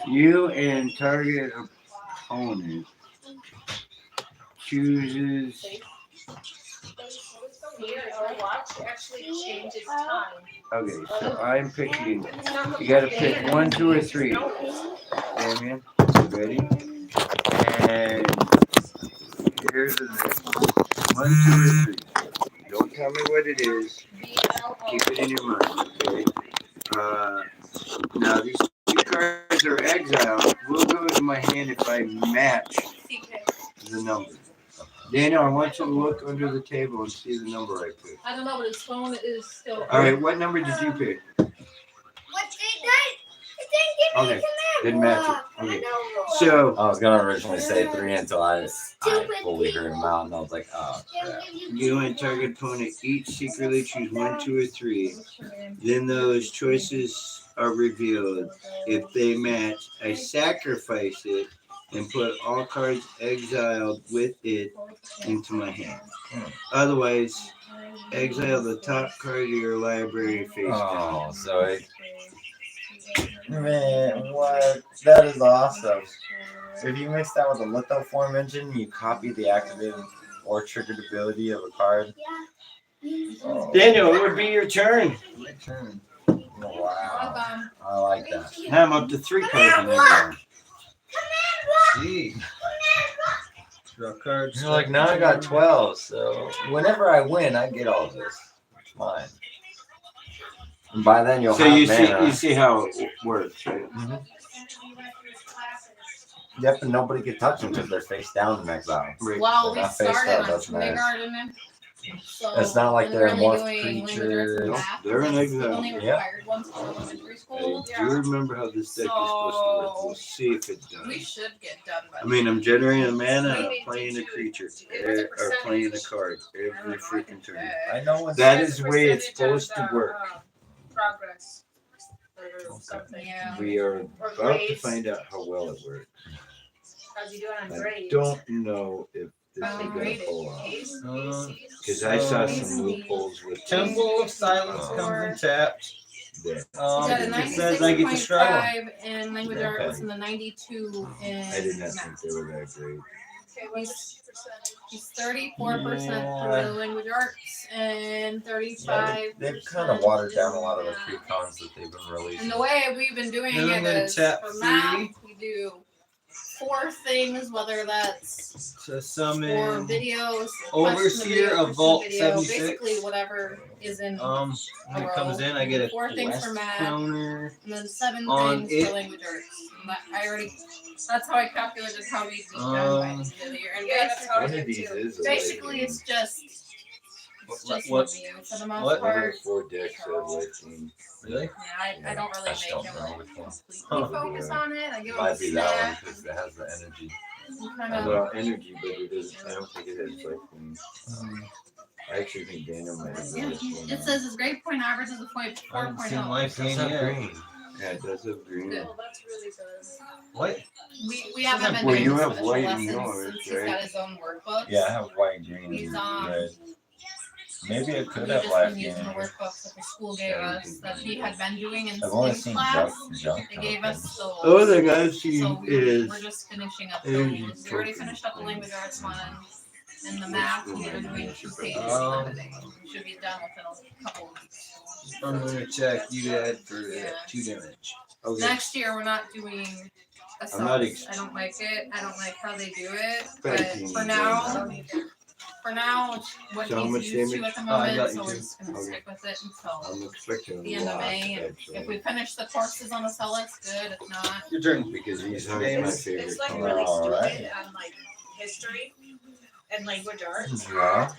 You and target opponent chooses. Watch actually changes time. Okay, so I'm picking. You gotta pick 1, 2, or 3. Damien, ready? And here's the thing. 1, 2, or 3. Don't tell me what it is. Keep it in your mind, okay? Now these 2 cards are exiled. Will go into my hand if I match the number. Daniel, I want you to look under the table and see the number I picked. I don't know, but his phone is still. All right, what number did you pick? Okay, didn't match it. Okay, so I was gonna originally say 3 until I fully heard him out, and I was like, oh crap. you and target opponent each secretly choose 1, 2, or 3. Then those choices are revealed. If they match, I sacrifice it and put all cards exiled with it into my hand. Otherwise, exile the top card of your library face down. Oh, so it. Man, what? That is awesome. So if you mix that with a lithoform engine, you copy the activated or triggered ability of a card. Oh. Daniel, it would be your turn. My turn. Oh, wow. I like that. Now I'm up to 3 cards in that round. Gee. Draw cards. You're like, now I got 12, so whenever I win, I get all this. It's mine. And by then you'll So have you mana. see how it works, right? Mm-hmm. Yep, and nobody can touch them because they're face down in exile. Right. Well, we Not face started up, on that's nice. kindergarten, and so It's not like when they're we're only morph doing language creatures. arts and Nope, math, they're in it's the exile. only Yep. required ones for elementary Hey, school. do you remember how this deck is supposed to work? We'll see if it We does. should get done by. I mean, I'm generating a mana, I'm playing a creature, or playing a card every freaking turn. I know what's That is the way it's supposed to work. Progress. Or something. Yeah. We are about to find out how well it works. How's he doing on I grades? don't know if this is going to Graded. pull off. A's, Uh, B's, Because I saw some loopholes with Temple of Silence comes in tapped. Yeah. He's got a It says I get to struggle. 96.5 in language Okay. arts and the 92 in I did not think math. they were that great. He's 34% Yeah. through language arts and 35. They've kind of watered down a lot of the pre-cons that they've been releasing. And the way we've been doing Then I'm it gonna is tap for math, 3. we do 4 things, whether that's To for summon. videos, Overseer question of video, Vault question video, 76. basically whatever is in, When it comes in, I get a 4 things for quest math. counter. and then 7 on things it. for language arts. And I already, that's how I calculated how we'd be done by the end of the year. And One of these is a basically it's just What? review for the most What? One part. of 4 decks of life teams. Really? Yeah, I don't really I just make don't him know which one. completely focus on it. I give him a Might be that one snack. because it has the energy. Kind of, Well, energy, but it doesn't. I don't think it has life wings. I actually think Daniel might have yeah, this one. it says his grade point average is a I haven't seen 4.0. life That's gain not yet. green. Yeah, it does have green. Good. That's really good. What? We haven't been Well, doing you the have special white and lessons yours, since he's right? got his own workbooks. Yeah, I have white, green, He's and red. Maybe it could We've have just life been using the gain. workbooks that the school gave us that he had been doing in I've only in seen class. junk. They gave us those. The other thing I've So seen we're is just finishing up energy those. We already finished up the language arts one and the math. We're doing 2 pages today. We should be done within a couple of weeks. I'm gonna check you add for Yeah. 2 damage. okay. Next year we're not doing I'm not assaults. I don't like it. I don't like how they do it. Right. But for now, it's what So how much he's used to damage? at the I moment, got so you we're too. just gonna Okay. stick with it until I'm expecting the a end of lot, May. And actually. if we finish the courses on the Celeste, good. If not, Your turn. Because these aren't my It's favorite like color. really Alright. stupid on like history and language arts. Draw.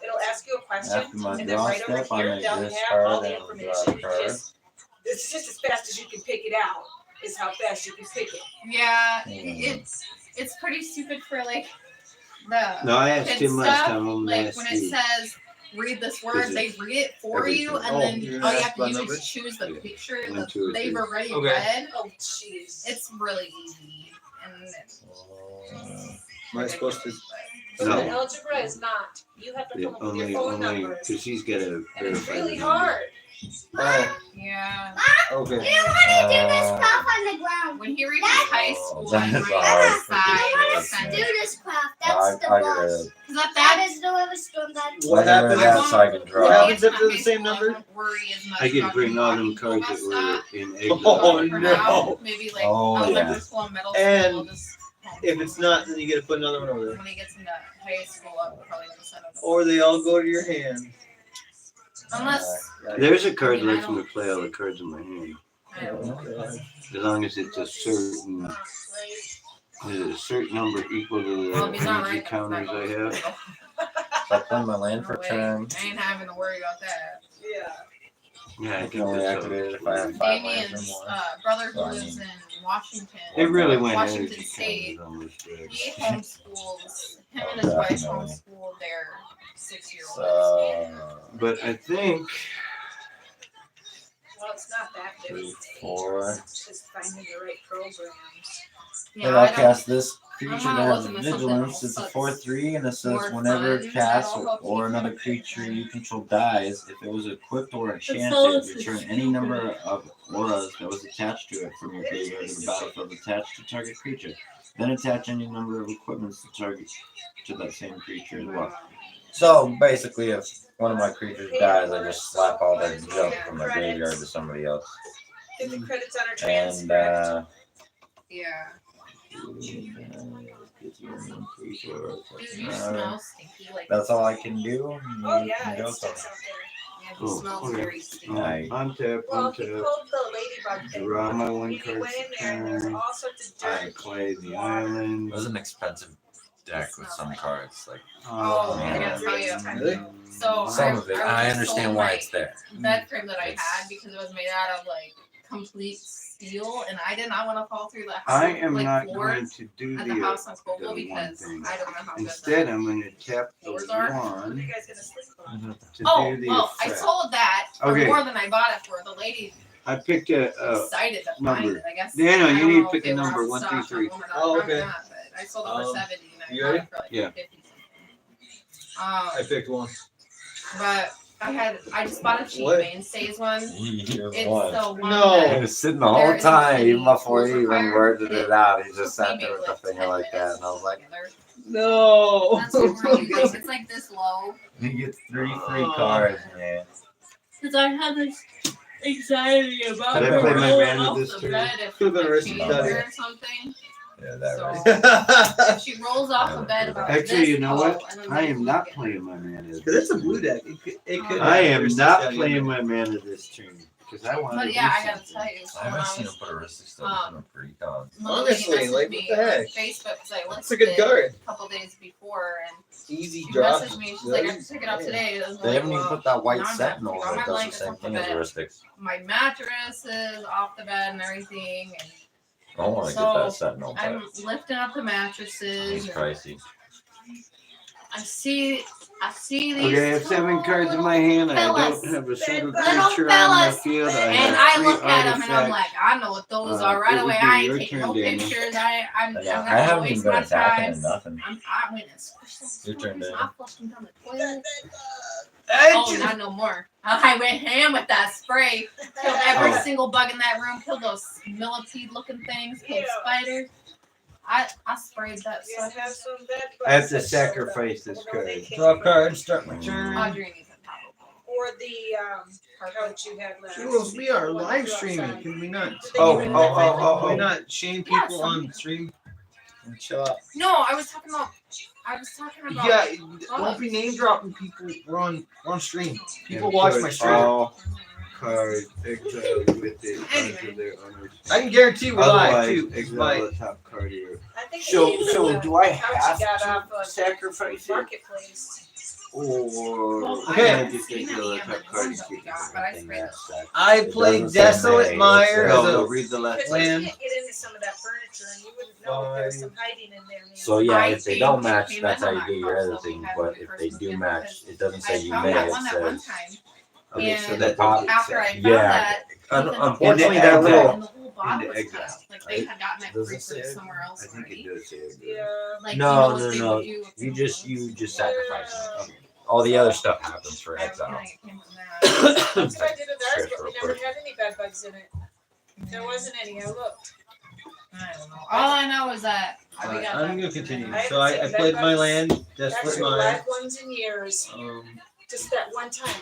It'll ask you a question After my and then draw right over step, I here make they'll this have all card the and draw information. a card. It's just as fast as you can pick it out is how fast you can pick it. yeah, Mm. it's pretty stupid for like the No, I asked kids him last stuff. time. I'm Like last when it week. says read this word, Is they it read it for you, everything? and Oh, then you're all you gonna have ask to my do numbers? is choose the Yeah. picture 1, that 2, or they've 3. already Okay. read. Oh jeez. It's really easy, and Am I supposed to? But No. the algebra is not. You have to Yeah, come up with only your phone because numbers. he's got to And it's verify really the number. hard. Oh, yeah. okay. Uh, the ground. When he reaches high school, that I'm is ready hard to for I decide. want to do this craft. I That's the get boss. it. Because at That that is the river storm that. What Whatever happens? that so I can draw. What happens when if I they're get the to same high school, number? I won't worry as much I could about bring the all them walking cards bus that were stop. in Oh, exile. For no. now, maybe like Oh, elementary school and middle And school. Just If it's not, then you get to put another one over there. when he gets into high school, I'm probably gonna send him. Or they all go to your hand. Unless There's a card that lets me play all the cards in my hand. I don't know. As long as it's a certain number equal to Well, the if he's not energy right, counters I have. If I play my land No for way. turn, I ain't having to worry about that. Yeah. Yeah, I can only activate it if I have 5 lands or Damien's more. brother who So, I lives mean- in Washington. It really went Washington energy State. counters almost dead. He homeschools him Oh, and his wife definitely. homeschool their 6-year-old. So, But I think Well, it's not that 3, difficult. 4. It's just finding the right programs. Yeah, If I I don't. cast this creature I'm that not has looking at something vigilance, it's a else 4/3, and it says more whenever fun, it casts that'll help or you another keep it creature fun. you control dies, if it was equipped or enchanted, sounds return stupid. any number of auras that was attached to it from your graveyard to the battlefield attached to target creature. Then attach any number of equipments to target to that same creature as well. So basically, if one of my creatures dies, I just slap all that junk from my graveyard to somebody else. Get the credits on our And transcript. Yeah. Dude, you Uh, smell stinky. Like that's all I can do. Oh You yeah, can go it stinks out there. Yeah, he Oh, smells okay. very stinky. Nice. untap, Well, he untap. pulled the ladybug thing. Draw my one He card went in there and there's turn. all sorts of I dirt. play the It island. was an expensive deck with some cards. Like Oh, I gotta tell you. Really? So some of it, I understand why it's there. bed frame that I had because it was made out of like complete steel, and I did not want to fall through the house. I am like, not floor going to do at the the. house on Scoville the one because thing. I don't know how good Instead, the I'm going to tap the floors are. When are one you guys gonna sleep on? to Oh, do the well, I effect. sold that for Okay. more than I bought it for. The lady I picked a. excited to find number. it. I guess. Daniel, I you don't need to know pick if they a were number, out of 1 stock through on 3. Walmart.com Oh, or okay. not, but I sold it for 70 and you I bought ready? it for like Yeah. 50 I something. picked one. But I just bought a cheap What? mainstays one. Here's It's one. the one No. He that was sitting the There whole isn't time, any even before he tools even required. worded it out. He just sat maybe there with the like finger 10 like that, minutes and I was like, together. No. That's what we're using. It's like this low. he gets 3 free cards, man. Because I have this anxiety about Did I her play my rolling mana off this the turn? bed if Could've been I a risky change study. her or something. Yeah, that So- right. If she rolls off the bed about Actually, this you know tall, what? and then I we am not get- playing my mana. Because it's a blue deck. It could. I have am Aristo's not Daddy in playing there. my mana this turn because I want to. But yeah, I gotta tell you. So I when haven't I seen him was put Aristic stuff in a free con. Honestly, messaged like, me what the on heck? Facebook because I That's a listed good it card. a couple days before, and Easy she drop. messaged me. She's like, I took it up today. I was They like, haven't even well, put that white now I'm sentinel not- that my does the blanket's same off the thing as bed. Aristics. My mattress is off the bed and everything, and I want to So, get that sentinel, but I'm lifting up the it's mattresses. And pricey. I see these. Okay, I have 7 cards in my hand. I fellas. don't have a single Little creature on the fellas. field. I And have I 3 look at them and I'm artifacts. like, I know what those Uh, are right it would away. be I ain't your taking turn, no Danny. pictures. I'm I not haven't gonna even waste been my attacking time. and nothing. I went and squished those Your turn, fuckers. Danny. I flushed them down the toilet. Oh, not no more. I went ham with that spray. Killed every Oh. single bug in that room. Killed those millipede looking things. Killed spiders. I sprayed that You stuff. have some bed I have bugs to that showed up. sacrifice this Although they card. came Draw from- card. Start my turn. Audrey needs a towel. Or the couch you had last. Jules, we are What live you streaming. outside. Can we not? Oh, Can oh. we not shame Yeah, people on stream? Chill out. No, I was talking about. Yeah, don't be name dropping people. We're on stream. People And watch put my stream. all cards exiled with it Anyway. onto their owners. I can guarantee we're live Otherwise, too. exile But the top card here. I think So it's do I couch have you got to off of sacrifice it, Marketplace. or Well, I can I haven't just seen exile the any top of the card and ones that we keep got, but I everything sprayed that's stacked? I It played doesn't say Desolate May, Mire it as No, a read the last Because one. you Land. can't get into some of that furniture and you wouldn't know if there's some hiding in there. maybe. So yeah, I if they don't changed match, the that's how you payment do on your that other house that we things. had But when if we they first do moved in, match, because it doesn't say I you found may. that It one that one says time. Okay, so And that pop- After I found Yeah. that, Unfortunately, In the that exile. little and the whole bottle In the was exile, cut. Like they right? had gotten it Does free it say from it? somewhere else I think already. it does say it. Yeah. Like, No, you know, no, they no. would do You just sacrifice Yeah. it. All the other stuff happens for I don't exile. think it came from that. That's what I did with ours, Search but we real never quick. had any bed bugs in it. There wasn't any. I looked. I don't know. All I know is that I'm gonna continue. I So haven't I seen played bed my bugs. land. That's what Actual mine. black ones in years. Just that one time.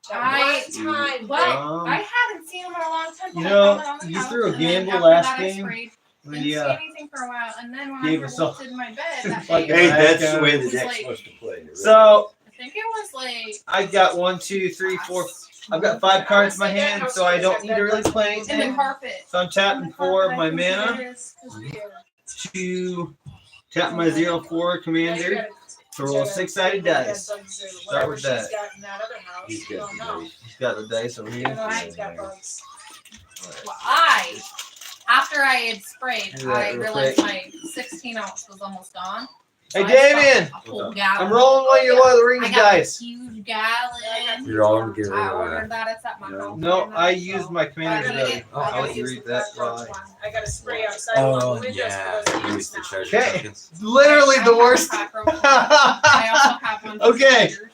That one time. But Um, I haven't seen him in a long time. You but I know, found it on the you couch, threw a and then gamble after last that, I game. sprayed. We Didn't see anything for a while, and then when gave I us looked in my bed that Fucking day, Hey, Black that's the guy. way It the was deck's like- supposed to play. Really. So I think it was like I got 1, 2, 3, 4. I've got 5 cards in my hand, so I don't need to really play. in the carpet. So I'm tapping 4 of my mana There's- to tap my 0/4 commander to roll a 6-sided dice. Start with that. He's got the dice. He's got the dice over here. Well, after I had sprayed, Do that I real realized quick. my 16 ounce was almost gone. Hey, I Damien! stuck a whole gallon. I'm rolling one of your Lord of the I Rings got dice. a huge gallon. You're all giving I it away. ordered that. It's at my No. house. No, right now, I so- used my commander's ability. I'll let you read that. I got to spray outside along the Oh windows yeah, for those use the things treasure Okay. tokens. Literally I the have a worst. cockroach one. I also have one. for Okay. spiders.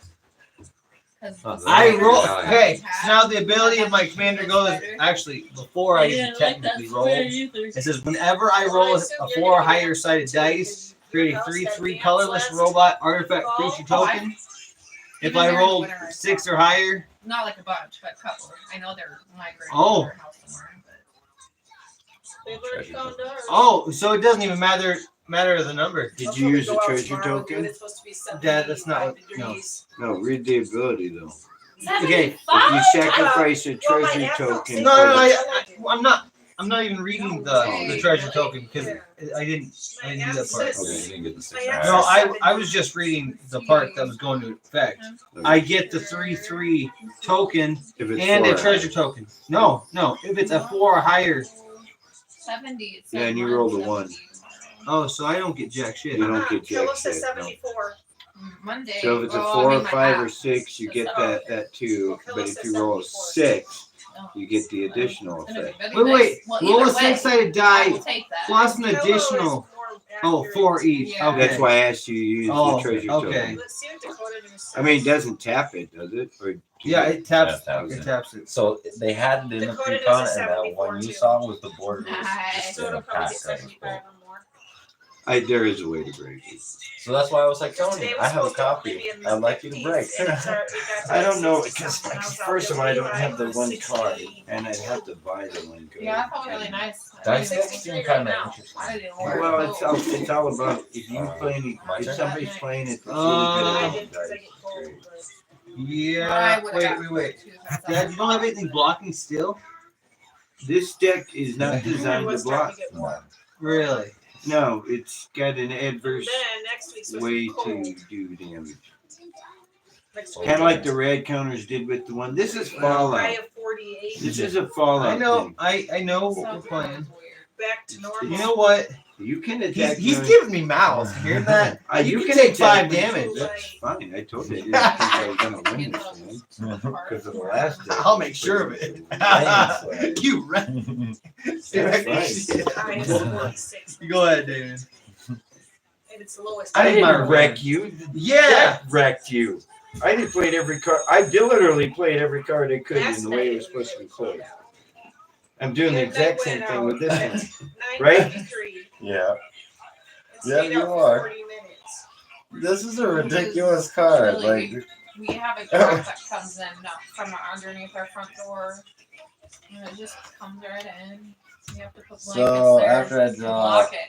'Cause Oh, the I spiders roll. that I Okay, had, so now the ability of my I commander had goes spiders. actually before I even technically roll. It says whenever I roll a 4 or higher sided dice, create a 3/3 colorless robot artifact creature token. If Even I there in roll winter, I 6 saw- or higher, Not like a bunch, but a couple. I know they're migrating Oh. to their house somewhere. But They've already found ours. oh, so it doesn't even matter the number. Did you use the treasure token? Dad, that's not what- no. No, read the ability though. Okay, If you sacrifice a treasure token, No, for no, the- I'm not even reading the treasure token because I didn't do that part. Okay, you didn't get the 6. No, I was just reading the part that was going to effect. I get the 3/3 token if it's and a four, treasure token. No, if it's a 4 or higher. 70. Yeah, and you rolled a 1. Oh, so I don't get jack shit. You don't get Kilo jack says shit. 74. Monday. So if it's a well, 4 I or mean, my 5 or half. 6, you get Oh, that too. Well, But Kilo if says you roll a 74. 6, Oh. you get the additional It's gonna be effect. very Wait, nice. Well, roll a either way, 6-sided I will die take that. plus an Kilo is additional. more Oh, accurate. 4 each. Yeah. Okay. That's why I asked you to use Oh, the treasure okay. token. Let's see what Dakota says. I mean, it doesn't tap it, does it? Or Yeah, it taps. Yeah, it taps It it. taps it. So they had it in the Dakota does pre-con, a and that 74 one you too. saw was the border was Nice. just So in it'll a probably pack get that was 75 full. or more. there is a way to break it. So that's why I was like, Because Tony, today I was have a supposed to only copy. be in the I'd like you to 50s, break. and it's our- it got to I don't know 60 because something. I was first of out all, I there don't have the one 60. card, and I'd have to buy the one card. Yeah, I thought it was really nice. Dice I mean, decks seem kind of interesting. I didn't order Well, those. it's all about if you playing My if turn? somebody's playing it. That's I really did good. because I get cold, but- Yeah. I would've got Wait. two myself. Dad, you don't have anything blocking still? This deck is not When designed to was starting block. to get warm. Really? No, it's got an adverse Then next week's supposed to way be cold. to do damage. Next Kind of like the red counters did with the one. This is High Fallout. of 48. This is a Fallout I know. thing. I know what So we're playing. weird. Back to normal. You know what? You can He's attack. giving me mouth. Hear that? You can take 5 damage. That's fine. I told you I didn't think I was gonna win this one because of the last deck. I'll make sure of it. You run. High is 46. You go ahead, David. And it's the lowest. I need my didn't wreck you. Yeah. Deck wrecked you. I didn't play every card. I literally played every card I could in the way it was supposed to be played. I'm doing the exact same thing with this one. Right? 9:53. Yeah. It's Yeah, stayed you out for are. 40 minutes. This is a ridiculous card. Really? Like, We have a truck that comes in from underneath our front door. And it just comes right in. You have to put blankets so there. after I draw, Lock it.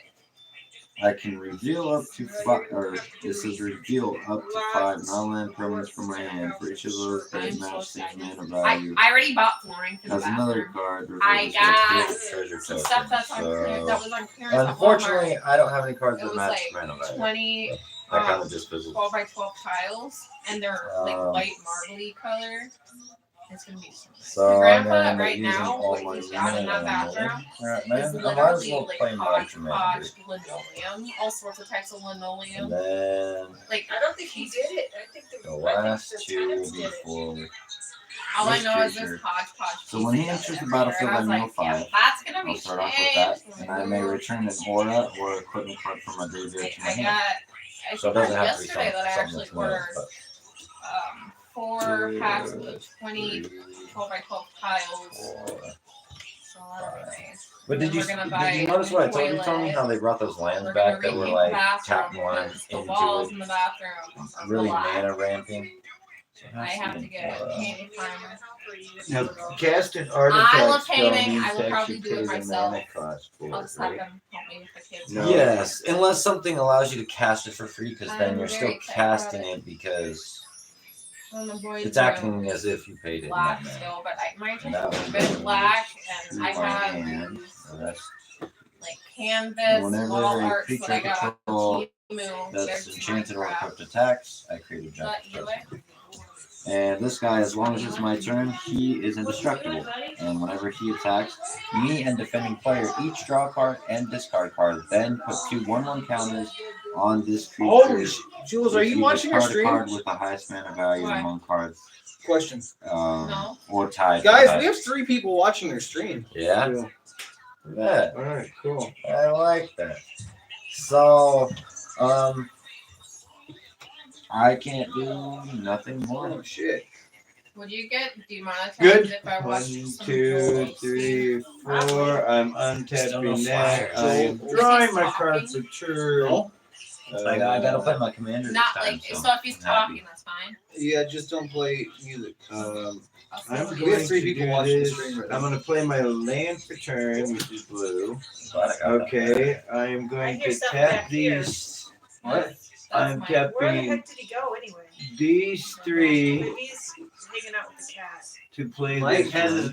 I can reveal up to 5, or this is reveal up to 5 non-land permanents from my hand. For each of those that I'm match so this excited. mana I value. already bought flooring for the Has another bathroom. card. I reveals got this treasure Some token. stuff that's on clearance, that So, was on clearance at Walmart. unfortunately, I don't have any cards It that was match like mana value. 20 That kind of just fizzles. 12 by 12 tiles, and they're like Um, white marbly color. It's gonna be so nice. So My I'm grandpa gonna end up right using now, all what my he's got in that mana. bathroom Alright, is man. I might as literally well like play my commander. hodgepodge linoleum, all sorts of types of linoleum. And then Like I don't think he did it. I think the I last think the 2 will tenants be did it. for. all I this know is creature. this hodgepodge. So when he piece enters the everywhere, battlefield and I was at like, mill yeah, 5, that's gonna be I'll start off with that, changed. and I may return an aura or equipment card from my graveyard to my I hand. got. I So it think doesn't have to be yesterday that I something actually that's known, ordered but 4 packs of 20 3, 12 by 12 tiles. 4, So I don't But did you We're gonna buy notice what I told you, Tony? toilet. How they brought those lands We're back gonna that were repaint like the tap bathroom one because the into walls it, in the bathroom are really black. mana ramping. So I have to get a paint primer. Now, cast an I artifact love spell painting. means I will to probably actually do pay it the myself. mana cost for I'll it, just have right? them help me with the kids. No. Yes, unless something allows you to cast it for free, because then I'm you're very still excited casting about it because And the boys it's room acting is as if you paid it in black that manner. still, but my And that table one is been goes black, and through I my have hand. these So that's like canvas whenever wall a arts that I creature got off control Temu. that's They're enchanted or Minecraft. equipped attacks, I create a Is giant that you, present. And this guy, as long as it's my turn, he is indestructible. And whenever he attacks me and defending player, each draw a card and discard card. Then put 2 1/1 counters on this creature. Holy Jules, are If you watching our discard a stream? card with the highest mana value Why? among cards, Question. No. or tied. Guys, for we have 3 people watching your stream. yeah. Cool. Yeah, All right, cool. I like that. So, I can't do nothing more. Oh shit. Would you get demonetized Good. if I 1, watched some 2, 3, 4. I'm Still no untapping fire. that. I am Is he drawing my talking? card for turn. No? I gotta play my commander Not this time. like so so if he's I'm happy. talking, that's fine. Yeah, just don't play music. I'll I'm still We have going 3 to people do watching the this. stream right I'm now. going to play my land for turn, which is blue. Glad I got that. Okay, I am I going hear to something tap back here. these. What? I'm mine. tapping Where the heck did he go anyway? these 3 Maybe he's hanging out with the cat. to play Mike this has one. his.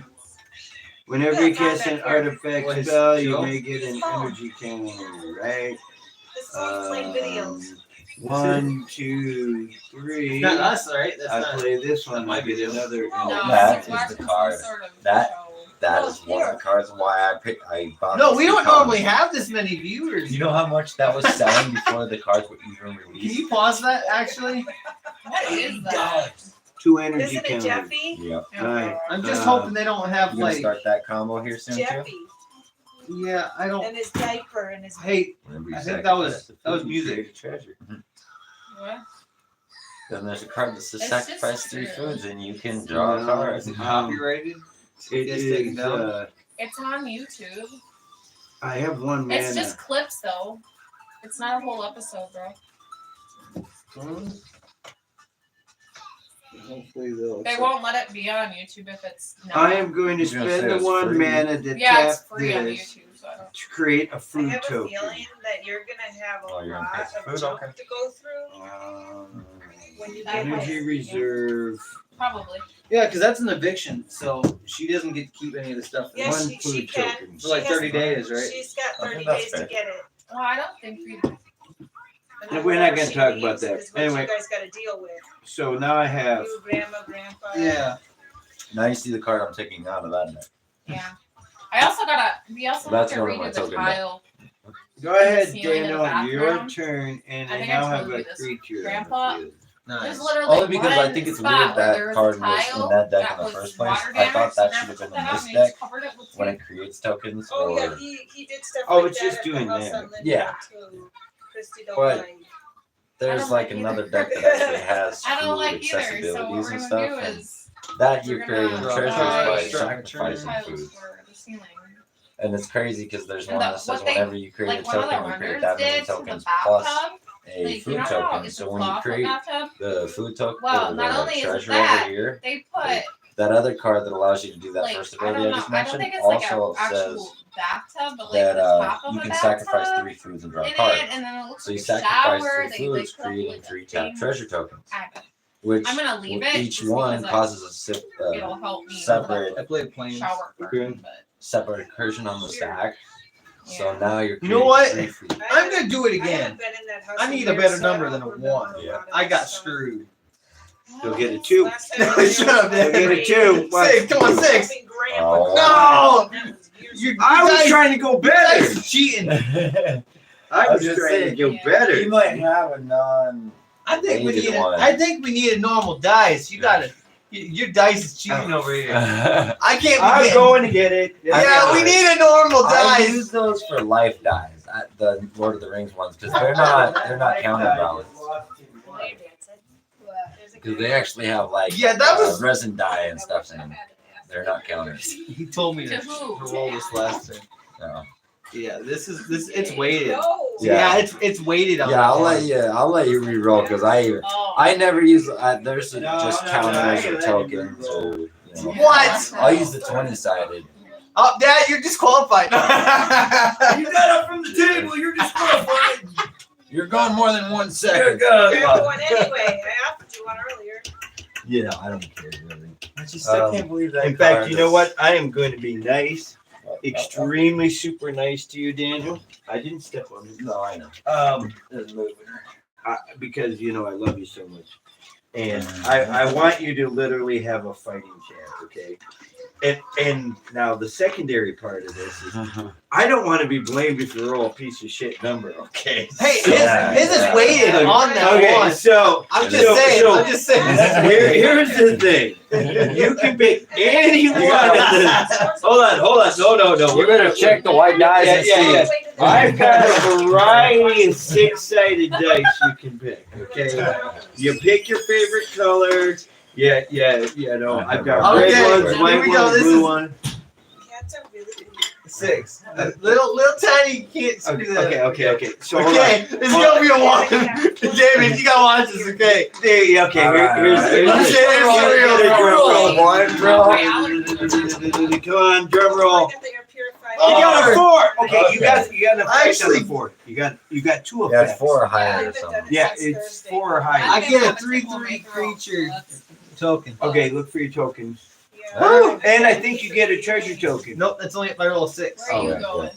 Whenever Yeah, you cast not an back here. artifact What is spell, you Joe? may get an energy cannon, right? This is all playing videos. 1, 2, 3. Not us, right? That's I not. play this one. That might I be get the- another. No, No, That he's is watching the some card. sort of That- show. That Oh, is one of the cards why I bought. No, these we don't cards. normally have this many viewers. You know how much that was selling before the cards were even Can released? you pause that actually? What is that? 2 energy Isn't it cannons. Jeffy? Yep. Alright. I'm just Uh, hoping they don't have You gonna like. start that combo here soon too? Jeffy. Yeah, I don't. And his diaper and his. Hey, Whenever you I think that was- sacrifice the that was food, you music. create a treasure. What? Then there's a card that says It's sacrifice just 3 true. foods and you can draw a No. card. is it copyrighted? It Just take it is. down. It's on YouTube. I have 1 mana. It's just clips though. It's not a whole episode, bro. Hopefully they'll. They won't let it be on YouTube if it's not. I am going to You're gonna spend say the it's 1 free? mana to Yeah, it's tap free on this YouTube, so I don't. to create a I food have a token. feeling that you're gonna have a Oh, you're gonna lot pay for of food? junk Okay. to go through when you get Energy home. reserve. Probably. Yeah, because that's an eviction, so she doesn't get to keep any of the stuff. Yeah, 1 she food can. token. For like She has- 30 days, right? She's got I 30 think that's days to fair. get it. Well, I don't think we. And we're not Whatever gonna she talk about needs that. is what Anyway. you guys got to deal with. So now I have. You, grandma, grandpa. Yeah. Now you see the card I'm taking out of that deck. Yeah. I also gotta. We also have That's to one of my redo the token tile. Go ahead, ceiling in the Daniel. Your bathroom. turn, and I I think I now told have you a this, creature. Grandpa. On the field. There's Nice. literally Only because I one think it's spot weird where that there was card a was tile in that deck in that the was first place. water I thought damaged, that and should I have been put in that this out and deck just covered it with when tape. it creates tokens. Oh or yeah, he did stuff Oh, like it's that just at the doing house that. on Lindenwood, Yeah. too. Christy don't But- mind. I there's don't like like another either. deck that actually has I don't food like either. So what accessibilities we're and gonna stuff. do And is that we're you're creating gonna treasures buy by structure sacrificing tiles food. for the ceiling. And it's crazy because there's And one the- that says what they- whenever you create Like a one of the token, you create runners that many did to the tokens plus bathtub. a Like you food know how token. it's So a when you cloth create bathtub. the food token Well, or not the only is it treasure that, over here, they put that other card that allows you to do that like first I ability don't I know. just I don't mentioned think it's like an also actual says bathtub, but like that the top of you a can bathtub sacrifice 3 foods and draw in a it, card. and then it looks So you like a sacrifice shower. 3 They foods, put up creating like a 3 tap thing. treasure tokens, I bet. which I'm gonna leave it. each just one because causes it'll help me separate I played with planes. the shower Okay. curtain, but separate recursion on the stack. So yeah. now you're You know creating what? 3 food. I'm gonna do it I again. haven't been in that house I in need a years, better so I number don't than a remember 1. a Yeah. lot of I got that stuff. screwed. You'll get a 2. Last time I was Shut there up, was Dad. You'll get a 2. What? 6, come on, 6. helping Grandpa. Oh. No! That was years You, ago. I was guys- trying to go better. That's cheating. I I was was just trying to saying, go yeah. better. you might have a non. I think we Weighted need. one. I think we need a normal dice. You gotta. Your dice is cheating over here. I can't. Be I'm getting- going to get it. Yeah, we need a normal I dice. use those for life dies, the Lord of the Rings ones, because they're not counterbalance. Because they actually have like Yeah, that was- resin dye and stuff in them. They're not counters. He told me to To who? roll this last thing. Yeah, this it's weighted. No. Yeah, it's weighted on. Yeah, the I'll let you re-roll because Oh. I never use there's just No, counters I or can let tokens you or you know. What? I'll use the 20-sided. Oh, Dad, you're disqualified. You got up from the table. You're disqualified. You're gone more than 1 You're second. good. You're going anyway. I offered you one earlier. Yeah, I don't care really. I just can't believe that. In fact, you know what? I am going to be nice, extremely super nice to you, Daniel. I didn't step on it. No, I know. Because you know I love you so much, and I want you to literally have a fighting chance, okay? And now the secondary part of this is I don't want to be blamed if you roll a piece of shit number, okay? Hey, Yeah, his is yeah. weighted on that Okay, one. so I'm just saying. here's the thing. You can pick any one of the. Hold on. No. You better check the white dice and see. I've got a variety of 6-sided dice you can pick. Okay, you pick your favorite color. Yeah. No, I've got Okay, red ones, here white we go. ones, This blue is- one. Cats are really good. 6. Little tiny can't screw that. Okay. So hold Okay, it's gonna be a one. David, you gotta watch this. Okay. here's Let's the say it's Come on, drum roll. Like they're purified. You got a 4. Okay, Okay. you got an effect Actually- on the 4. You got 2 Yeah, effects. it's 4 or Yeah, higher or they've done something. it Yeah, since it's Thursday. 4 or higher. I get a 3/3 creature token. Okay, look for your token. Yeah. Woo! And I think you get a treasure token. Nope, that's only if I roll a 6. Where are you Okay, going?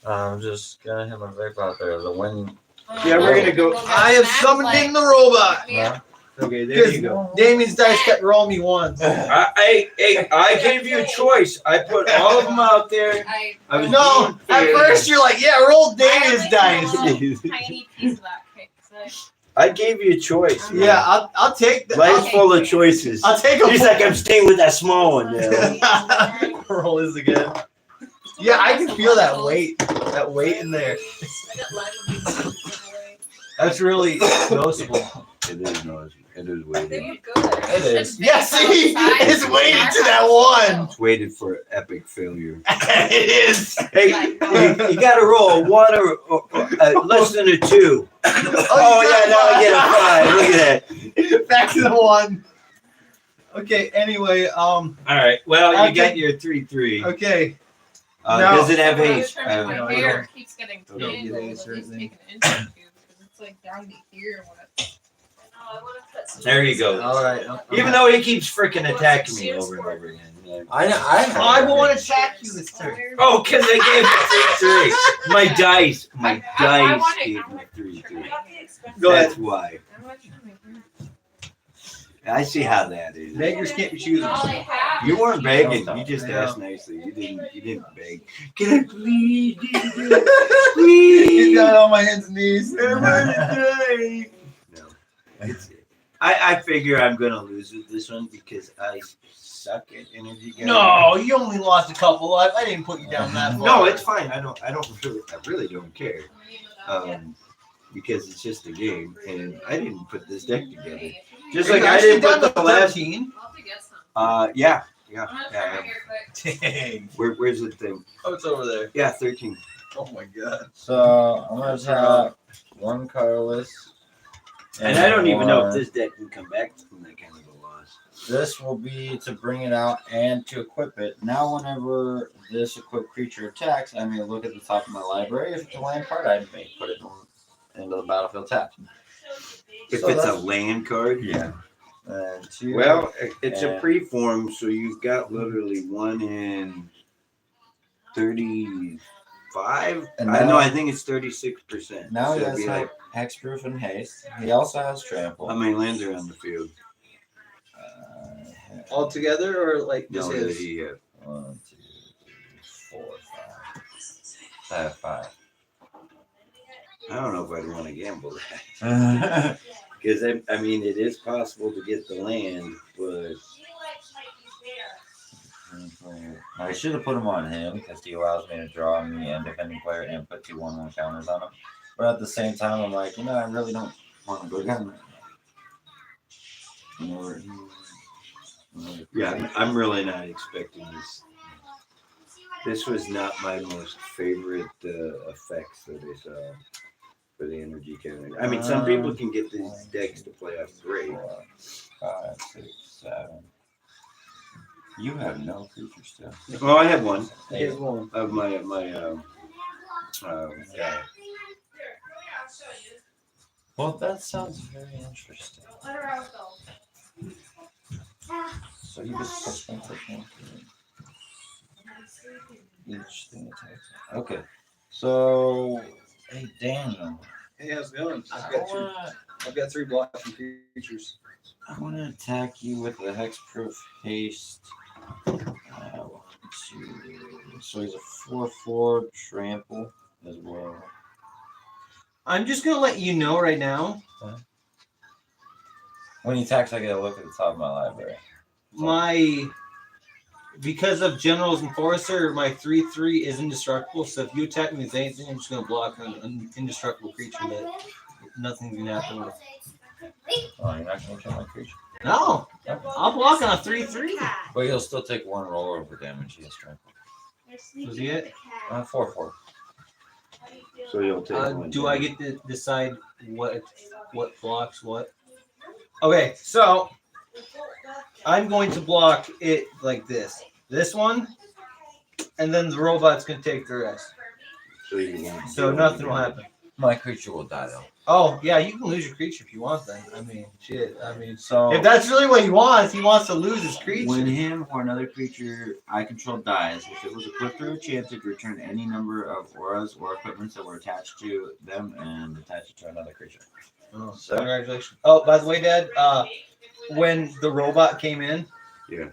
I'm just gonna have my vape out there. The wind. Yeah, we're gonna go- I have summoned in the robot. Yeah. Okay, there you go. Damien's dice kept rolling me ones. I gave you a choice. I put all of them out there. I was No, being at fair. first you're like, yeah, roll Damien's I dice. like a tiny piece of that cake. I gave you a choice. man. Yeah, I'll take the. Life's full of choices. I'll take a. He's like, I'm staying with that small one now. roll this again. Yeah, I can feel that weight in there. I got lime with these away. That's really noticeable. It is noisy. It is They weighted. look good. It is. Yeah, see, it's weighted to that one. It's weighted for epic failure. It is. Hey, you got to roll a 1 or less than a 2. Oh yeah, now I get a 5. Look at that. Back to the 1. Okay. Anyway, All right. Well, you Okay. got your 3/3. okay. No. Does it have haste? My no, hair keeps getting don't tangled. get At haste or least anything. take an inch or two because it's like down to here. Oh, I want to cut some. There you go. All right. Even though he keeps freaking attacking me over and over again. I won't attack you this turn. Oh, because I gave it 3/3. My dice I gave want me it. 3/3. Not the expensive. Go ahead. That's why. I see how that is. Beggars can't be choosers. You weren't begging. You just Yeah. asked nicely. You didn't beg. Can I please? He's Please. got on my hands and knees. No. I figure I'm gonna lose with this one because I suck at energy. gathering. No, you only lost a couple lives. I didn't put you down that far. No, it's fine. I really don't care. Because it's just a game, and I didn't put this deck together. Just like I didn't put the last. 13. Yeah. Dang. Where's the thing? Oh, it's over there. Yeah, 13. Oh my god. So I'm gonna tap 1 colorless. And I don't even know if one. this deck can come back from that kind of a loss. This will be to bring it out and to equip it. Now, whenever this equipped creature attacks, I may look at the top of my library. If it's a land card, I may put it into the battlefield tapped. If So it's a that's- land card, Yeah. And 2. well, it's a Yeah. preform, so you've got literally 1 in 35. And I know. now- I think it's 36%. now he so it'd has be like, hexproof and haste. He also has trample. how many lands are on the field? All together or like just No, his? he 1, 2, 3, 4, 5. I have 5. I don't know if I'd want to gamble that. Because, I mean, it is possible to get the land, but I should have put him on him because he allows me to draw me and defending player and put 2 1/1 counters on him. But at the same time, I'm like, I really don't want to go down there. yeah, I'm really not expecting this. This was not my most favorite effects that I saw for the energy cannon. I mean, some people can get these decks to play off great. 4, 5, 6, 7. You have no creatures still. Well, I have one Here's one. of my guy. Well, that sounds very interesting. Let her out though. So you just push one. Each thing attacks. Okay. So, hey Daniel, Hey, how's it going? I I've got 3 blocking creatures. want to attack you with a hexproof haste. 1, 2. So he's a 4/4 trample as well. I'm just gonna let you know right now. When he attacks, I get a look at the top of my library. Because of General's Enforcer, my 3/3 is indestructible. So if you attack me with anything, I'm just gonna block an indestructible creature that nothing's gonna happen with. Oh, you're not going to kill my creature? No, I'll block on a 3/3. But he'll still take 1 rollover damage. He has trample. Was he it? 4/4. So you'll take one. Do I get to decide what blocks what? Okay, so I'm going to block it like this. This one, and then the robot's gonna take the rest. So nothing will happen. My creature will die though. Oh yeah, you can lose your creature if you want. Then I mean, shit. I mean, So if that's really what he wants to lose his creature. When him or another creature I control dies, if it was equipped or enchanted, return any number of auras or equipments that were attached to them and attach it to another creature. Oh, so congratulations. Oh, by the way, Dad, when the robot came in, Yeah.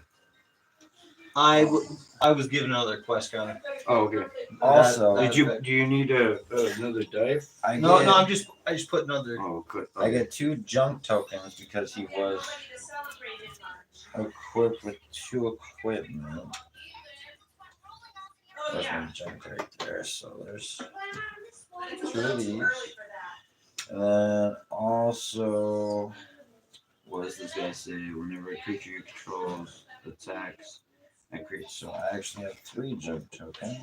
I was given another quest counter. Oh, okay. also, Do you need another dice? I No, get, no, I just put another. Oh, good. I get 2 junk tokens because he was equipped with 2 equipment. That's my junk right there. So there's 2 of these. And then also, What does this guy say? Whenever a creature you control attacks a creature. so I actually have 3 junk tokens.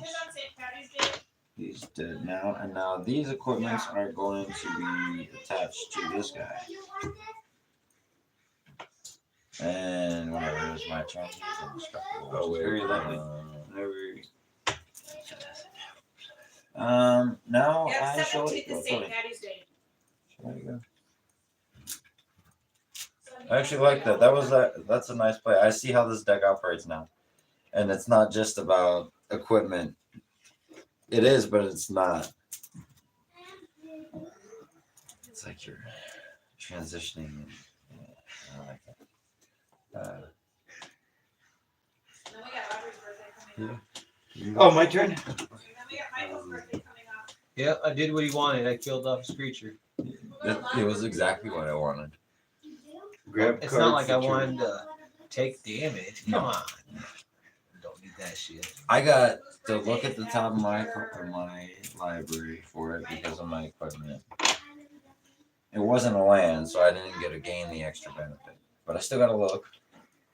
He's dead now, and now these equipments are going to be attached to this guy. And whenever it was my turn, he's indestructible. Oh, which is very very lovely. lovely. Never. Now Yeah, I shall 17th is St. Patty's Day. There you go. I actually like that. That's a nice play. I see how this deck operates now. And it's not just about equipment. It is, but it's not. It's like you're transitioning. And, yeah, I like that. Then we got Audrey's birthday coming up. Oh, my turn. And then we got Michael's birthday coming up. Yeah, I did what he wanted. I killed off his creature. It was exactly what I wanted. Grab It's card not like for I turn. wanted to take damage. Come on. Don't need that shit. I got to look at the top of my library for it because of my equipment. It wasn't a land, so I didn't get to gain the extra benefit. But I still got to look.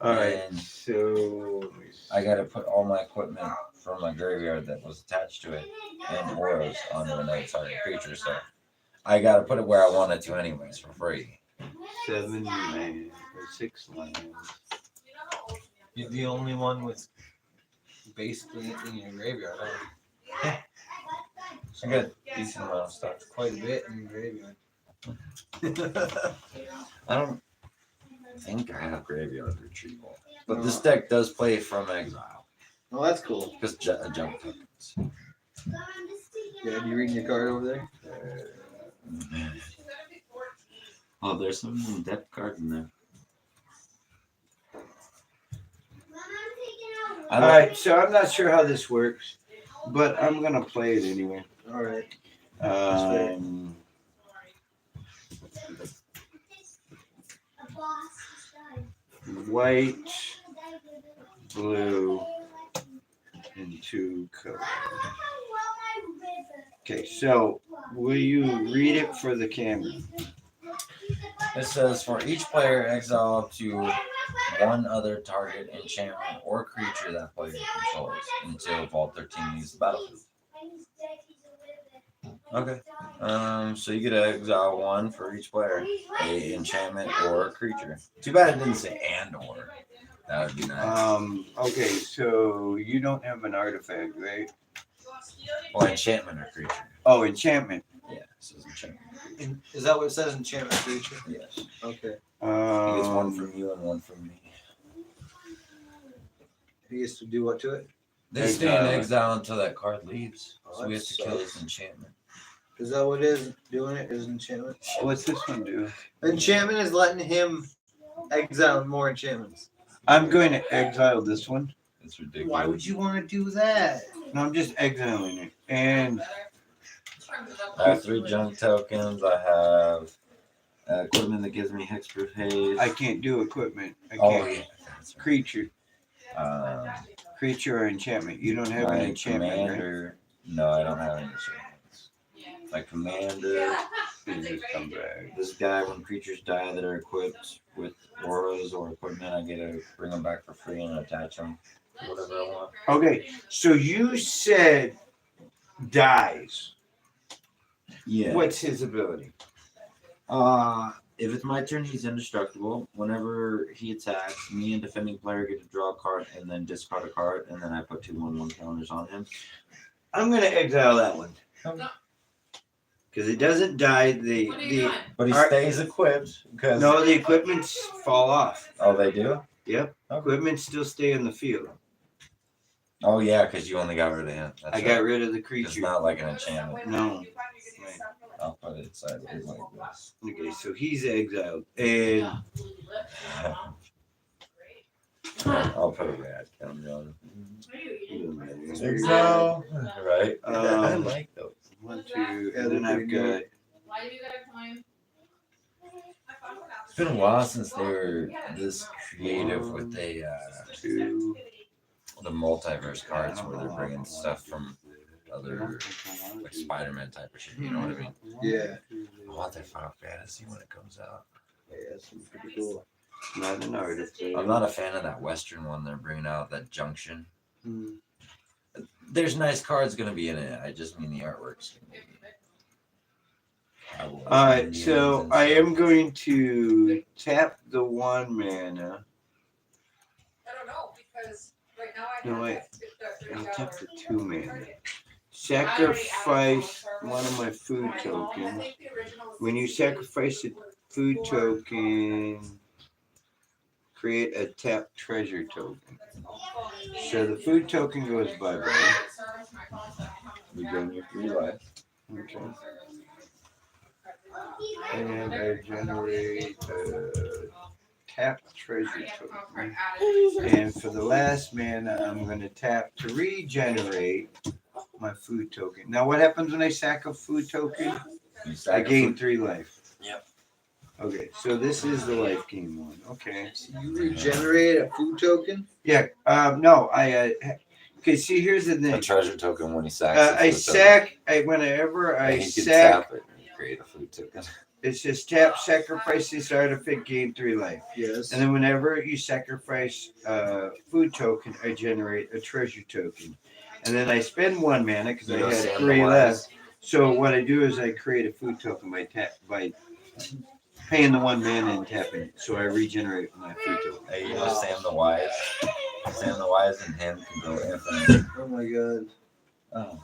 All right. And So I got to put all my equipment from my graveyard that was attached to it and auras onto another target creature. So I got to put it where I wanted to anyways for free. 7 lands or 6 lands. You're the only one with basically anything in your graveyard. Huh? I got a decent amount of stuff. Quite a bit in your graveyard. I don't think I have graveyard retrieval. But this deck does play from exile. Well, that's cool. Just jump tokens. Yeah, you reading your card over there? Oh, there's some depth cards in there. All right. So I'm not sure how this works, but I'm gonna play it anyway. All right. White, blue, and 2 colors. Okay, so will you read it for the camera? It says for each player exile up to one other target, enchantment, or creature that player controls until Vault 13 leaves the battlefield. Okay. So you get to exile one for each player, a enchantment or a creature. Too bad it didn't say and or. That would be nice. Okay, so you don't have an artifact, right? Or enchantment or creature. Oh, enchantment. Yeah, it says enchantment. Is that what it says? Enchantment creature. Yes. Okay. He gets one from you and one from me. He gets to do what to it? They stay in exile until that card leaves. So we have to kill his enchantment. Is that what it is? Doing it is enchantment. What's this one do? Enchantment is letting him exile more enchantments. I'm going to exile this one. It's ridiculous. Why would you want to do that? No, I'm just exiling it. And I have 3 junk tokens. I have equipment that gives me hex per phase. I can't do equipment. I Oh, can't. yeah. That's right. Creature. Um, Creature or enchantment. You don't have my an enchantment, right? commander. No, I don't have any enchantments. My commander. You just come back. This guy, when creatures die that are equipped with auras or equipment, I get to bring them back for free and attach them to whatever I want. Okay, so you said dies. Yeah. What's his ability? If it's my turn, he's indestructible. Whenever he attacks, me and defending player get to draw a card and then discard a card, and then I put 2/1/1 counters on him. I'm going to exile that one. Because it doesn't die. What are you doing? But he Alright. stays equipped because No, the equipments fall off. oh, they do. Yep. Equipment still stay in the field. Oh yeah, because you only got rid of him. That's I right. got rid of the It's creature. not like an enchantment. No. I'll put it sideways like this. Okay, so he's exiled. And I'll put a red counter on Exile. Exile. Right. I Um, like those. 1, 2, and then I've got Why do you gotta climb? It's been a while since they were this creative with the 2. multiverse cards where they're bringing stuff from other like Spider-Man type of shit. You know what I mean? Yeah. I want that Final Fantasy when it comes out. Yeah, that's pretty cool. Not an artifact. I'm not a fan of that Western one they're bringing out, that Junction. Hmm. There's nice cards gonna be in it. I just mean the artwork's gonna be. Alright, so I am going to tap the 1 mana. I don't know, because right now I No, have wait. that I'll $30 tap the 2 mana. Sacrifice one of my food tokens. When you sacrifice a food token, create a tap treasure token. So the food token goes bye-bye. You gain your 3 life. Okay. And I generate a tap treasure token. And for the last mana, I'm going to tap to regenerate my food token. Now, what happens when I sack a food token? I gain 3 life. Yep. Okay, so this is the life gain one. Okay. So you regenerate a food token? Yeah. No, I. Okay. See, here's the A thing. treasure token when he sacks. I sack. Whenever I He can sack, tap it and create a food token. it says tap sacrifice this artifact, gain 3 life. Yes. And then whenever you sacrifice a food token, I generate a treasure token. And then I spend 1 mana because I You know, had Sam 3 the Wise. left. So what I do is I create a food token by paying the 1 mana and tapping it. So I regenerate my food token. Hey, you know Sam the Wise? Sam the Wise and him can go infinite. Oh my god. Oh.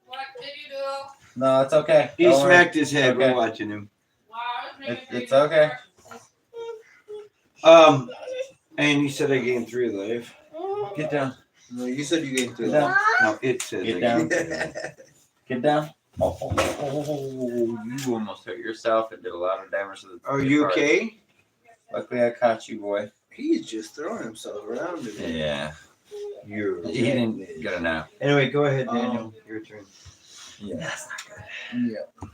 What did you do? No, it's okay. He Don't worry. smacked his head. Okay. We're watching him. Wow, I was making It's sure you okay. And you said I gained 3 life. Get down. No, you said you gained 3 Get down. No, it says Get I down. gained- Get down. Oh, you almost hurt yourself and did a lot of damage to the. Are you cards. okay? Luckily, I caught you, boy. He's just throwing himself around today. Yeah. You're He didn't get a nap. Anyway, go ahead, Daniel. Your turn. Yeah. That's not good. Yeah.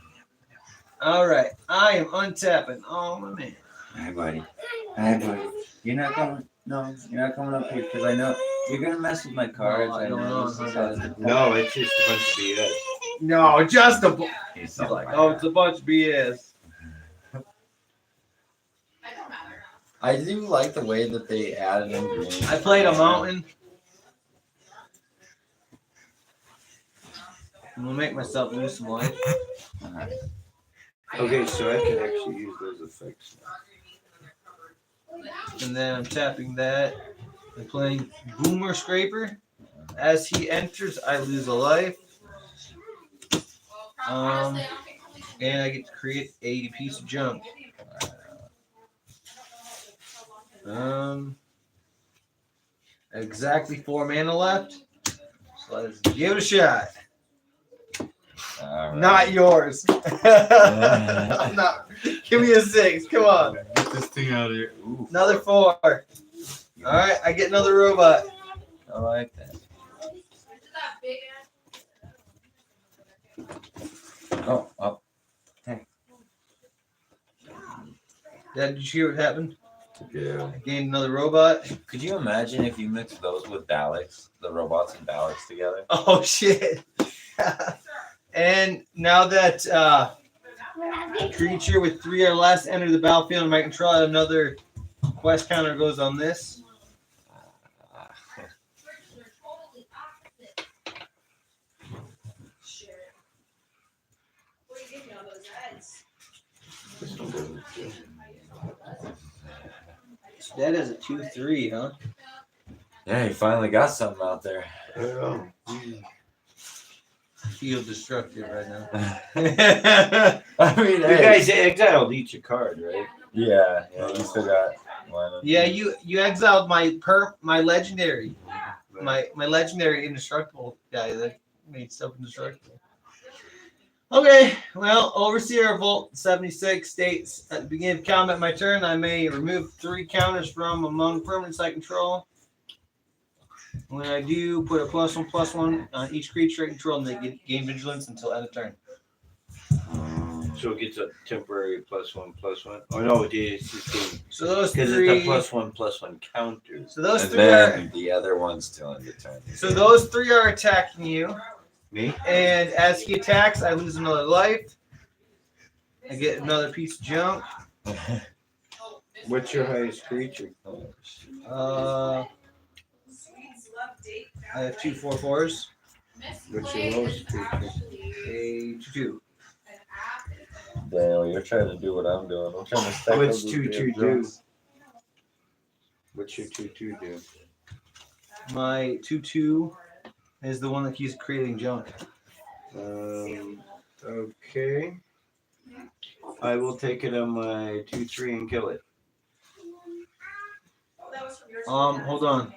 All right. I am untapping all my man. Hi, buddy. Hi, buddy. You're not coming. No, you're not coming up here because I know you're gonna mess with my cards. No, I I don't know. know. No, it's just a bunch of BS. No, just a. He's so like Oh, it's a bunch of BS. I don't matter. I do like the way that they added in green. I played a mountain. I'm gonna make myself lose some life. Alright. Okay, so I can actually use those effects now. And then I'm tapping that. I'm playing Boomer Scraper. As he enters, I lose a life. And I get to create a piece of junk. Exactly 4 mana left. So let's give it a shot. Alright. Not yours. I'm not. Give me a 6. Come on. Get this thing out of here. Ooh, Another 4. Alright, I get another robot. I like that. Oh, up. Dad, did you hear what happened? Yeah. I gained another robot. Could you imagine if you mixed those with Daleks, the robots and Daleks together? Oh shit. And now that creature with 3 or less enter the battlefield and my control, another quest counter goes on this. This one doesn't do. So that is a 2/3, huh? Yeah, you finally got something out there. Oh. Feel destructive right now. I mean, You hey. guys exiled each a card, right? Yeah, you still got one. Yeah, you exiled my legendary, my legendary indestructible guy that made stuff indestructible. Okay, well, Overseer of Vault 76 states at the beginning of combat my turn, I may remove 3 counters from among permanents I control. When I do, put a +1/+1 on each creature I control, and they gain vigilance until end of turn. So it gets a temporary +1/+1. Oh no, it is So those because three. it's a +1/+1 counter. So those And 3 are. then the other one's still in the turn. So those 3 are attacking you, Me? and as he attacks, I lose another life. I get another piece of junk. What's your highest creature? I have 2 4/4s, What's your lowest creature? a 2/2. Daniel, you're trying to do what I'm doing. I'm trying to stack What's those 2/2 damn do? drums. What's your 2/2 do? My 2/2 is the one that keeps creating junk. Okay. I will take it on my 2/3 and kill it. Hold on.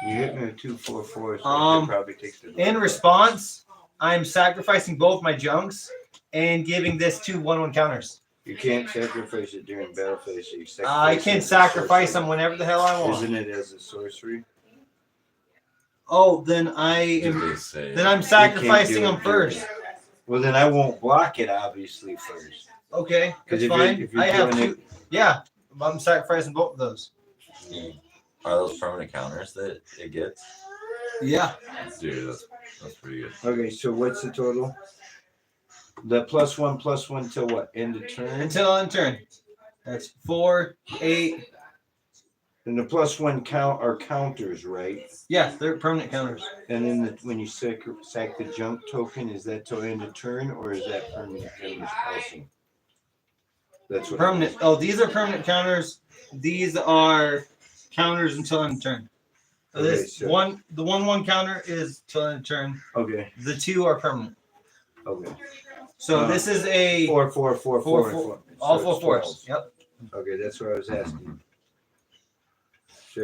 You hit me with 2 4/4s. So Um, I could probably take the. In response, I'm sacrificing both my junks and giving this 2 1/1 counters. You can't sacrifice it during battle phase. So you I sacrifice can it as a sacrifice them sorcery. whenever the hell I want. Isn't it as a sorcery? Oh, then I'm sacrificing them first. Well, then I won't block it, obviously, first. Okay, that's Because fine. if you're I have doing 2. Yeah, I'm sacrificing both of those. Are those permanent counters that it gets? Yeah. Dude, that's pretty good. Okay, so what's the total? The +1/+1 till what? End of turn? Until end turn. That's 4, 8. And the +1 count are counters, right? Yeah, they're permanent counters. And then when you sack the junk token, is that till end of turn or is that permanent counters also? That's what Permanent. Oh, these are permanent counters. These are counters until end of turn. So Okay, this so- the 1/1 counter is till end of turn. Okay, The 2 are permanent. okay. So this is a 4 4 4 4, 4. all So 4 it's 4s. 12. Yep. Okay, that's what I was asking. So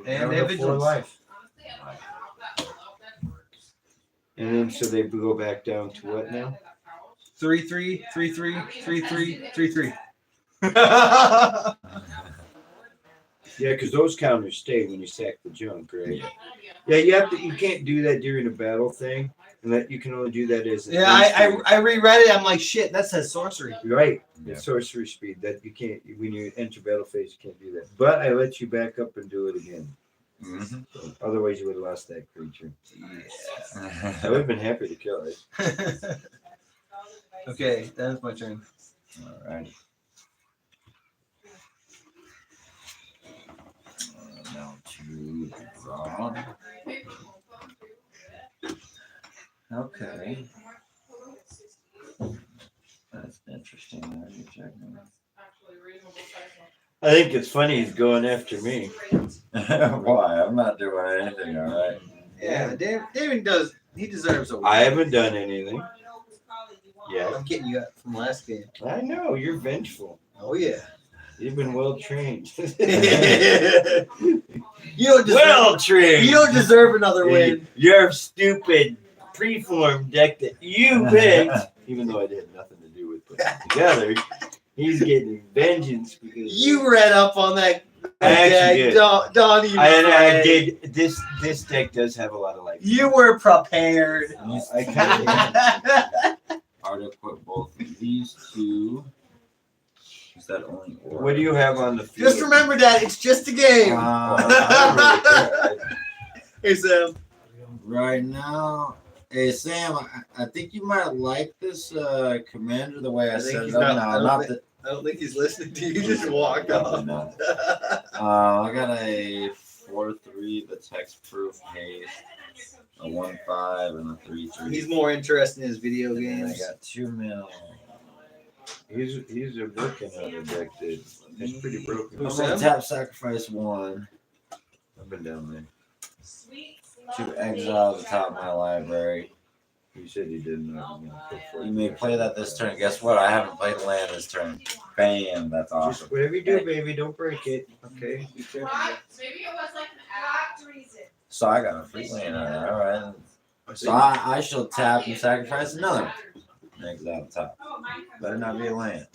And now they have have 4 vigilance. life. And then so they go back down to what now? 3/3, 3/3, 3/3, 3/3. Yeah, because those counters stay when you sack the junk, right? Yeah, you can't do that during a battle thing, and that you can only do that as. Yeah, I reread it. I'm like, shit, that says sorcery. Right, Yeah. it's sorcery speed that you can't when you enter battle phase. You can't do that. But I let you back up and do it again. Mm-hmm. So otherwise, you would have lost that creature. I Yeah. would have been happy to kill it. Okay, that's my turn. All right. Wrong. Okay. That's interesting. There you check me. I think it's funny he's going after me. Why? I'm not doing anything, all right? Yeah, David does. He deserves a win. I haven't done anything. Yeah. I'm getting you from last game. I know, you're vengeful. Oh yeah. You've been well trained. You don't deserve. Well trained. You don't deserve another win. Your stupid preform deck that you picked, even though I had nothing to do with putting it together, he's getting vengeance because You read up on that. I actually did. Donnie. I did. This deck does have a lot of life. You were prepared. I kind of. Are to put both of these two. Is that only or? What do you have on the field? Just remember that it's just a game. Hey Sam. Right now, hey Sam, I think you might like this commander the way I, I think set he's it up not- now. I don't think he's listening to you. You just walked Probably off. not. I got a 4/3 that's hexproof haste, a 1/5, and a 3/3. He's more interested in his video And I games. got 2 mil. He's working on a deck that's pretty broken. Who's I'm gonna Sam? tap sacrifice 1 I've been down there. to exile the top of my library. You said you didn't know. You may play that this turn. Guess what? I haven't played a land this turn. Bam, that's awesome. Just whatever you do, baby, don't break it. Okay. Be careful. Maybe it was like an app. So I got a free land on there. All right. So I shall tap and sacrifice another. Exile the top. Better not be a land.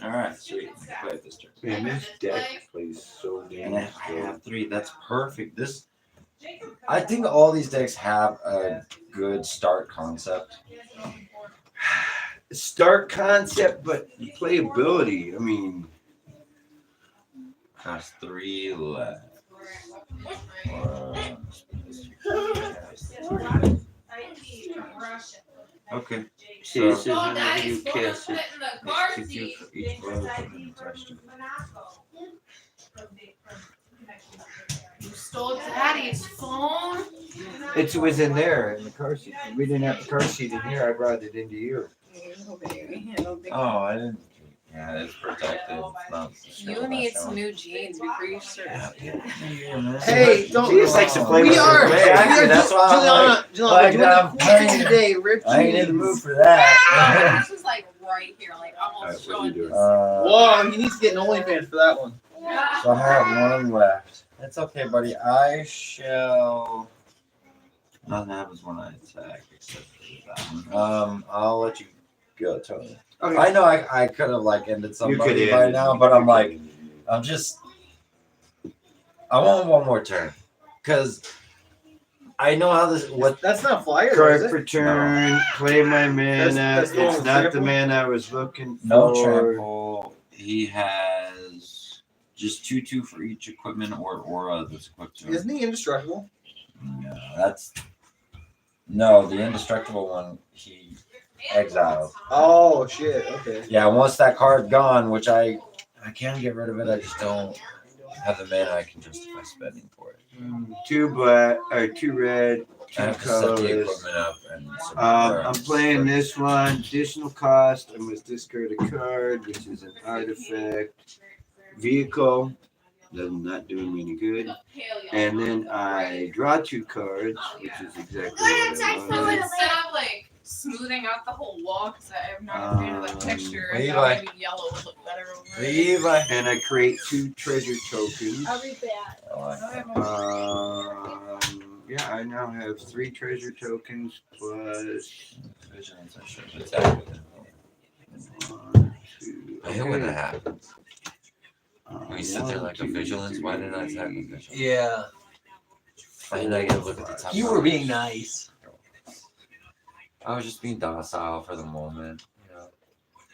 All right, sweet. Play it this turn. Man, this deck plays so damn And I slow. have 3. That's perfect. I think all these decks have a good start concept. Start concept, but playability. I mean, Has 3 left. Okay. see, So- this is Oh, whenever Daddy's you supposed to cast put it. it in the It's car 2 seat. For each blow equipment attached to it. You stole Daddy's phone. It was in there in the car seat. We didn't have the car seat in here. I brought it into you. Oh, I didn't. Yeah, it's protected. It's not. You need some new jeans before you start. Hey, don't. She just likes to play We with are. her legs. We are That's why I'm like, Juliana, we're doing I'm a question playing. today. Ripped I ain't in the jeans. mood for that. This is like right here, like almost Alright, what are you showing doing? this. Whoa, he needs to get an OnlyFans for that one. So I have 1 left. That's okay, buddy. I shall. Nothing happens when I attack except for that one. I'll let you go, Tony. Okay. I know I could have like ended You somebody could by end now, it. but I'm You like, could end it. I'm just. I want 1 more turn, cause I know how this. What That's not flyer, is Card it? for turn, play my mana. That's the one It's with not the trample? mana I was looking for. no trample. He has just 2/2 for each equipment or aura that's equipped to him. Isn't he indestructible? No, that's no the indestructible one. He exiled. Oh shit. Okay. Yeah, once that card's gone, which I can get rid of it, I just don't have the mana I can justify spending for it. 2 black or 2 red, I 2 have to set the colorless. equipment up and some I'm burns playing for- this one. Additional cost. I must discard a card, which is an artifact. Vehicle. That's not doing me any good. And then I draw 2 cards, which is exactly what I wanted. Instead of like smoothing out the whole wall, because I'm not a fan of that texture, I Levi. thought maybe yellow would look better over it. Levi. And I create 2 treasure tokens. I'll be back. I like that. Yeah, I now have 3 treasure tokens plus Vigilance, I should have attacked with it. 1, 2. I hate when that Okay. happens. We sit there like a vigilance. Why did I attack with vigilance? Yeah. Why did I get a look at the top? You were being nice. I was just being docile for the moment. You know,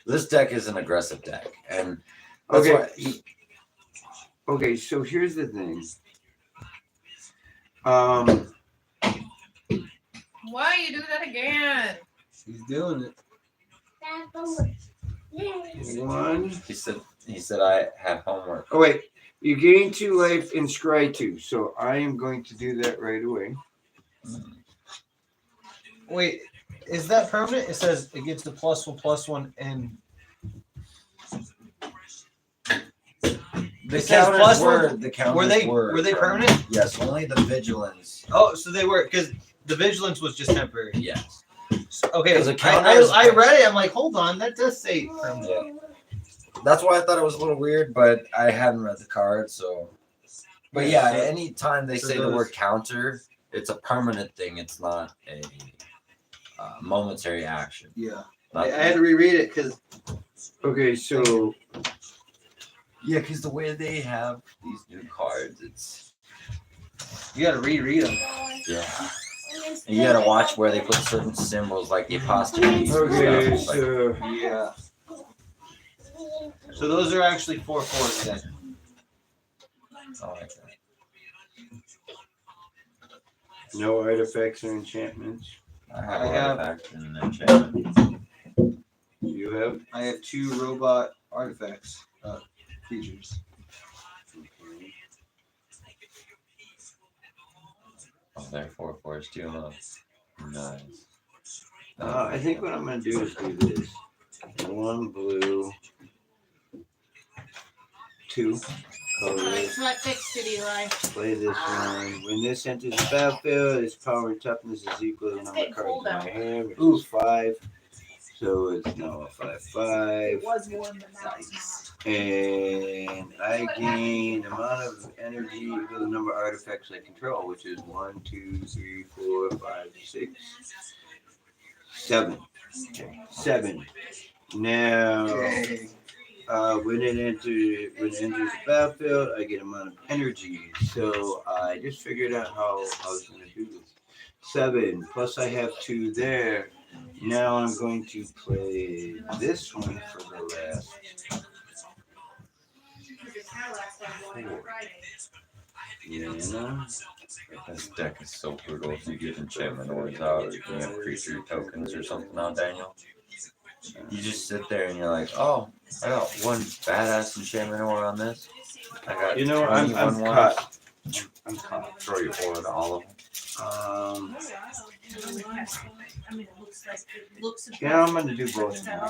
this deck is an aggressive deck, and that's Okay. why Okay, so here's the thing. Why you do that again? He's doing it. 1. he said I have homework. Oh wait, You gain 2 life and scry 2, so I am going to do that right away. Wait, is that permanent? It says it gives the +1/+1 and The It says counters plus were one- the counters were they permanent? Yes, only the vigilance. Oh, so they were because the vigilance was just temporary. Yes. So, okay, 'Cause the counters- I read it. I'm like, hold on, that does say permanent. Yeah. That's why I thought it was a little weird, but I hadn't read the card, so. But yeah, So- anytime they so say the those- word counter, it's a permanent thing. It's not a momentary action. Yeah, Not- I had to reread it because Okay, so yeah, because the way they have these new cards, it's you got to reread them. yeah. And you gotta watch where they put certain symbols, like the apostrophes. and okay, stuff. Like, so Yeah. So those are actually 4/4 then. I like that. no artifacts or enchantments. I have I have- artifact and enchantment. You have. I have 2 robot artifacts, creatures. Oh, they're 4/4s too, huh? Nice. I think what I'm gonna do is do this. 1 blue, 2 Alright, colors. so that fixed it, Eli. Play this one. When this enters the battlefield, its power and toughness is equal to the number of getting cards cold in my out. hand, which is 5. So it's now a 5/5. It was warm, but now it's not. And I gain amount of energy equal to the number of artifacts I control, which is 1, 2, 3, 4, 5, 6, 7. Okay, 7. Now, when it enters the battlefield, I get amount of energy. So I just figured out how I was going to do this. 7 plus I have 2 there. Now I'm going to play this one for the last. 4. Yeah. This deck is so brutal. If you get enchantment ores out, or you have creature tokens or something out, Daniel, you just sit there and you're like, oh, I got 1 badass enchantment ore on this. I got You know, I'm 21 ones. caught. I'm caught. Throw your ore to all of them. Yeah, I'm gonna do both of them.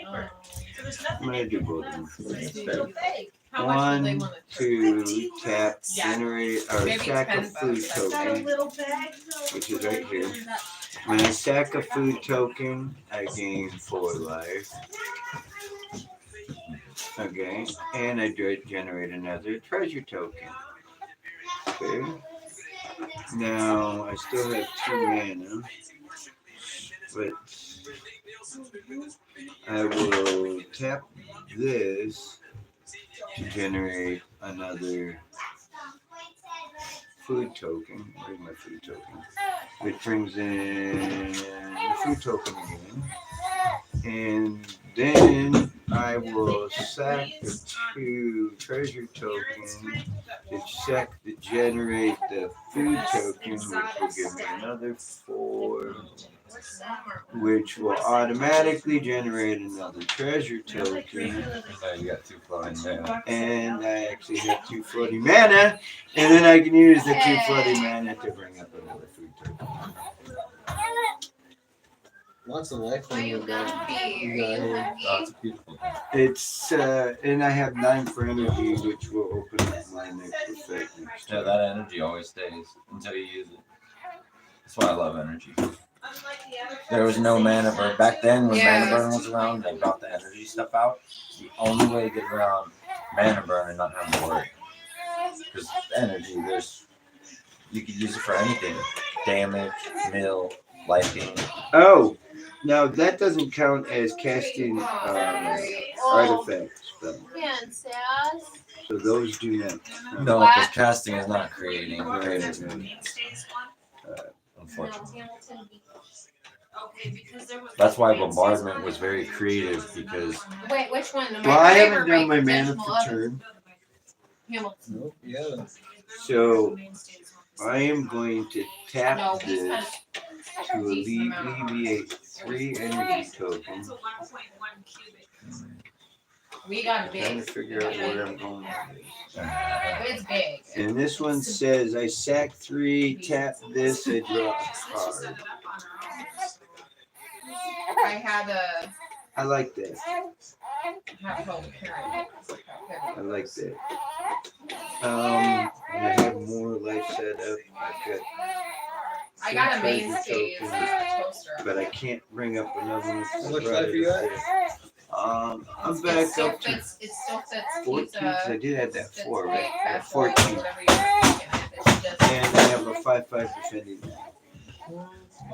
Oh. I'm gonna do both of them. How much do they 1, want to 2, tap, Yeah. generate, or Maybe sack a 10 food bucks. token, which is right here. When I sack a food token, I gain 4 life. Okay, and I generate another treasure token. Okay. Now I still have 2 mana, but I will tap this to generate another food token. Where's my food token? Which brings in the food token again. And then I will sack the 2 treasure tokens to check to generate the food token, which will give me another 4, which will automatically generate another treasure token. You got 2 floating there. And I actually have 2 floating mana, and then I can use the 2 floating mana to bring up another food token. Lots of life Are on you your guy. happy? Are You you got it. happy? Oh, it's beautiful. It's and I have 9 for energy, which will open up my next effect. next Yeah, turn. that energy always stays until you use it. That's why I love energy. There was no mana burn. Back then, when Yeah. mana burn was around, they brought the energy stuff out. It's the only way to get around mana burn and not have to worry. Because energy, you could use it for anything. Damage, mill, lighting. Oh, now that doesn't count as casting artifacts, though. So those do not. No, because casting is not creating. Unfortunately. That's why bombardment was very creative, because Wait, which one? Well, I haven't done my mana for turn, Hamilton. Nope, yeah. so I am going to tap No, he's this to decent amount. alleviate 3 energy tokens. We got I'm trying big. to figure out where I'm going with this. It's big. And this one says I sack 3, tap this, I draw a card. I had a I like that. have home parent. I like that. I have more life set up. I got a some main treasure stage tokens, toaster. but I can't bring up another one. How much life are you at? I'm It back still up to fits. It still fits 14. 'Cause I pizza. did have that Fits 4, big, right? I have fast food, 14. whatever you're thinking. It does. And I have a 5/5 defending that.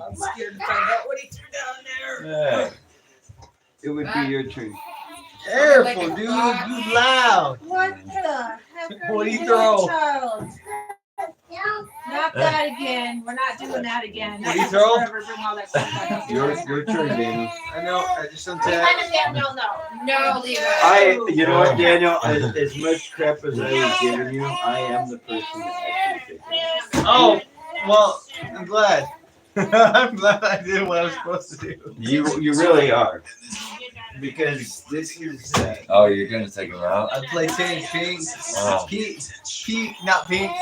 I'm scared to find out what he threw down there. Yeah. It would be your turn. Careful, dude. You loud. What the heck? What do you throw? Child? Not that again. We're not doing that again. What do you throw? Forever bring all that stuff back up. Your turn, Daniel. I know. I just Leave untapped. it, Daniel, No, leave it. You know what, Daniel? As much crap as I was giving you, I am the person that actually picked it. Oh, well, I'm glad. I'm glad I did what I was supposed to do. You really are. Because this is. Oh, you're gonna take him out? I play pink. Oh. Pink, not pink.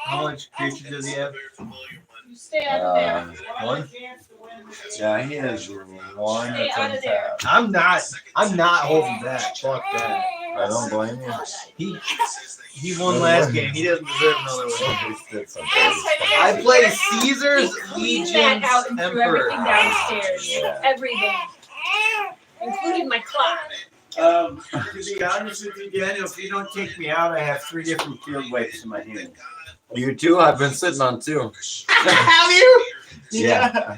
How much creature does he have? You stay out of there. One. Yeah, he has one Stay that's out of there. untapped. I'm not holding back. Fuck that. I don't blame you. He won last game. He doesn't deserve another one. That's okay. I play Caesar's Clean Legion's that out and threw Emperor. everything downstairs. Yeah. Everything. Including my clock. To be honest with you, Daniel, if you don't take me out, I have 3 different field wipes in my hand. You too? I've been sitting on 2. Have you? Yeah.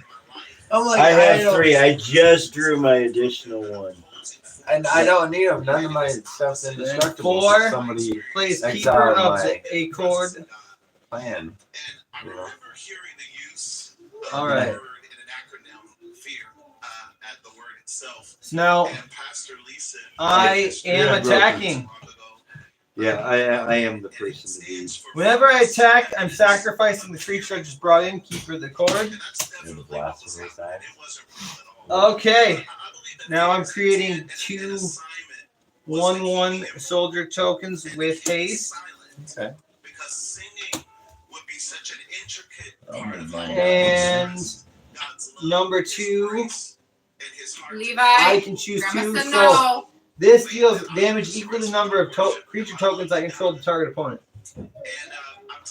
I'm like, I have don't- 3. I just drew my additional one. And I don't need them. None of my stuff's indestructible. Four. Somebody Plays Exile keeper of my- the a chord. plan. You know? All right. So now I am attacking. Yeah, I am the person to be. Whenever I attack, I'm sacrificing the creature I just brought in, keeper of the chord. You're the blasphemy side. Okay. Now I'm creating 2 1/1 soldier tokens with haste. Okay. And number 2, Levi. I can choose Grandma 2. said So no. this deals damage equal to the number of creature tokens I control the target opponent.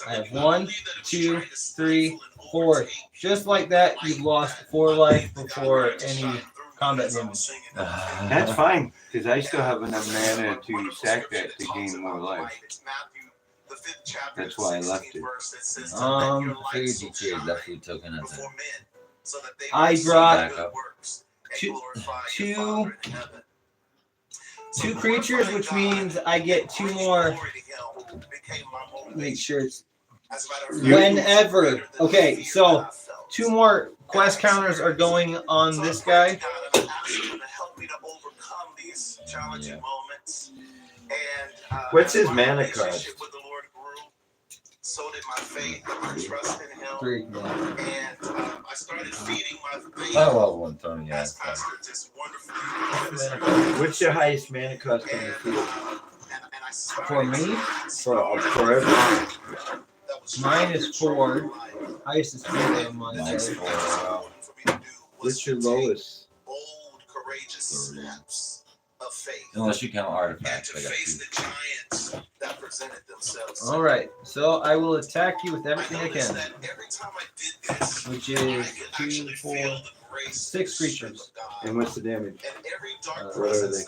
I have 1, 2, 3, 4. Just like that, you've lost 4 life before any combat damage. That's fine, because I still have enough mana to sack that to gain more life. That's why I left it. I figured you created that food token as a I brought backup. two creatures, which means I get 2 more. Make sure it's whenever. Okay, so 2 more quest counters are going on this guy. Yeah. What's his mana cost? 3. Yeah. I love one Tony. Yeah. What's the highest mana cost on the field? For me, For everyone. mine is 4. Highest is 3 on my Nice side. for What's your lowest? unless you count artifacts. I got 2. All right, so I will attack you with everything I can, which is 2, 4, 6 creatures. And what's the damage? What are they?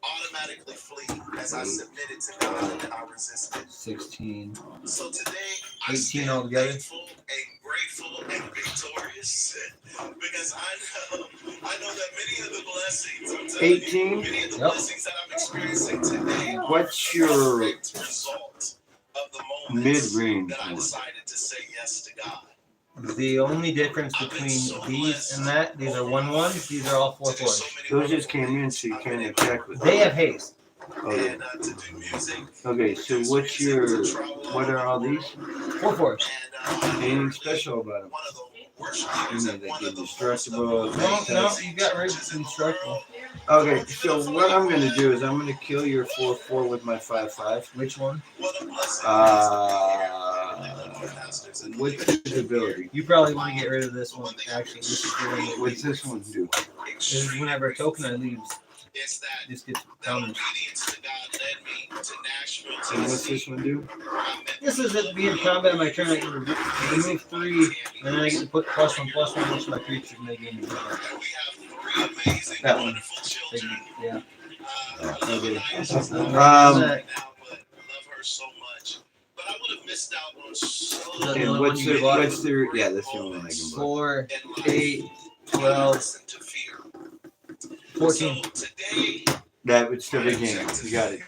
Automatically flee as I submitted to God and I resisted. 16. So today, 18 altogether. thankful and grateful and victorious because I know that many of the blessings, I'm telling 18? you, many of the Yep. blessings that I'm experiencing today are What's a your direct result of the moments mid-range that I one? decided to say yes to God. The only difference between these and that, these are 1/1s, these are all 4/4s. Those just came in, so you can't attack with They them. have haste. Okay. And to do music. Okay, so what are all these? 4/4s. And Anything special about them? one of And then they get destructible. No, you got rid of indestructible. Okay, so what I'm gonna do is I'm gonna kill your 4/4 with my 5/5. Which one? What's his ability? You probably want to get rid of this one. Actually, this is the one that What's this one do? this is whenever a token leaves, It's that this gets that counters. obedience to God led me to Nashville, And what's Tennessee. this one do? This is at the beginning of combat on my turn. I can remove 3, and then I get to put +1/+1 next to my creature and make it. And we have 3 amazing, That one. wonderful children. Yeah. Okay. Now, but Um, love her so much. But I would have missed out on so the much. only And one what's you their, bought? what's their, yeah, that's the only one I can buy. 4, in life. 8, 12, Listen to fear. 14. So today, That would still be game. You got it.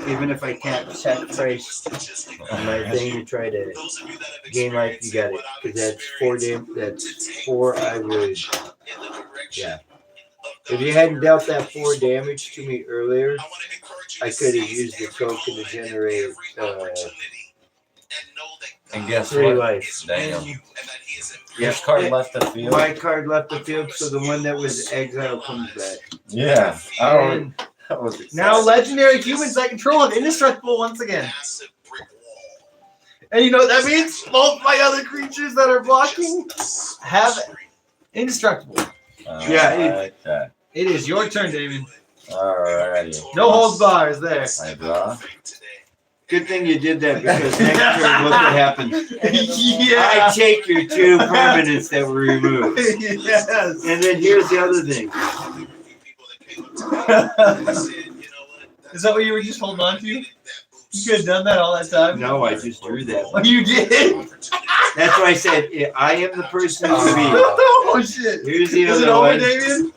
Even if I can't sacrifice my thing to try to those of you that have gain life, you got it. Because that's 4 damage. That's 4 I would. Yeah. If you hadn't dealt that 4 damage to me earlier, I could have used the token to generate And guess 3 what, life. Daniel? Yeah. Which card left the field? My card left the field, so the one that was exiled comes back. Yeah. And That was exciting. now legendary humans I control and indestructible once again. And you know what that means? Both my other creatures that are blocking have indestructible. Yeah, I like that. It is your turn, David. Alrighty. No holds bars there. I draw. Good thing you did that because next turn, look what happens. Yeah. I take your 2 permanents that were removed. Yes. And then here's the other thing. Is that what you were just holding on to? You could have done that all that time. No, I just drew that Oh, one. you did? That's why I said I am the person to be. Oh shit! Here's the Is it other over, one. Damien?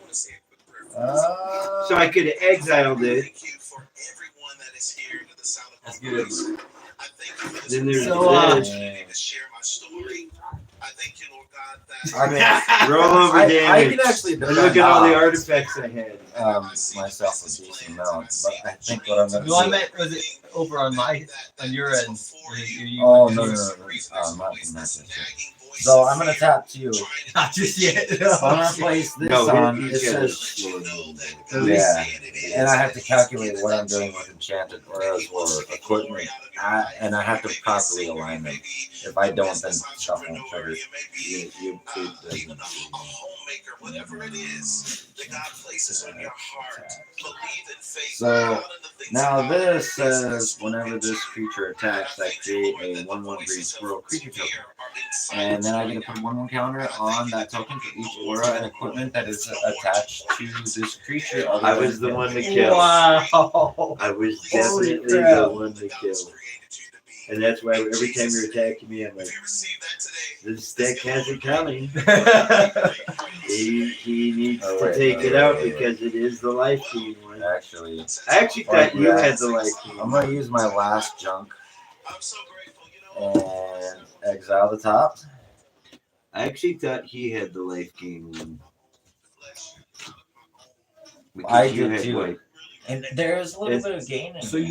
So I could have exiled it. That's good. Then there's So, this. I mean, Roll over I damage. can actually And look at all the artifacts I had. myself a decent amount, but I think what I'm gonna No, I do. meant was it over on your end? Oh no. Not this. So I'm gonna tap 2. Not just yet. I'm gonna place this No, on. he It says says yeah, and I have to calculate what I'm doing with enchanted auras or equipment, and I have to properly align them. If I don't, then stuff won't trigger. Whatever it is that God places on your heart, believe in faith. So now this says whenever this creature attacks, I create a 1/1 green squirrel creature token, and then I get to put a 1/1 counter on that token for each aura and equipment that is attached to this creature. I was the one to kill. Wow. I was Holy definitely crap. the one to kill. And that's why every time you're attacking me, I'm like, this deck has it coming. He needs to take it out because it is the life gain one. Actually, I actually thought you had the life gain. I'm gonna use my last junk and exile the top. I actually thought he had the life gain one. Because I you do had too. white. And there's a little bit of gain in So there.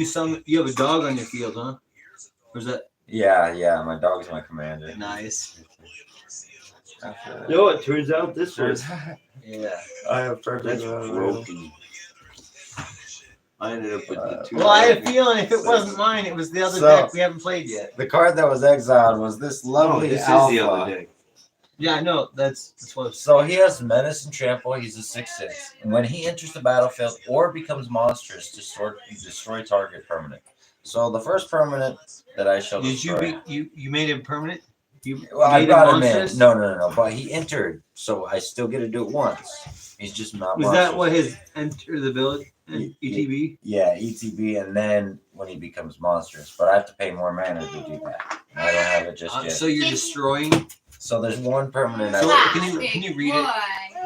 you have a dog on your field, huh? Or is that Yeah, my dog's my commander. nice? No, it turns out this was. Yeah. I have That's broken. I ended up with the 2. Well, I had a feeling if it wasn't mine, it was the other So- deck we haven't played yet. The card that was exiled was this No, lovely this alpha. is the other deck. Yeah, I know. That's what. So he has Menace and Trample. He's a 6/6. And when he enters the battlefield or becomes monstrous, destroy target permanent. So the first permanent that I shall Did you destroy. you made it permanent? You Well, I made brought him monstrous? in. No. But he entered, so I still get to do it once. He's just not. Was monstrous. that what his enter the village Ye- ETB? Yeah, ETB, and then when he becomes monstrous. But I have to pay more mana to do that. And I don't have it just yet. So you're destroying. So there's one permanent. So I- can you read it?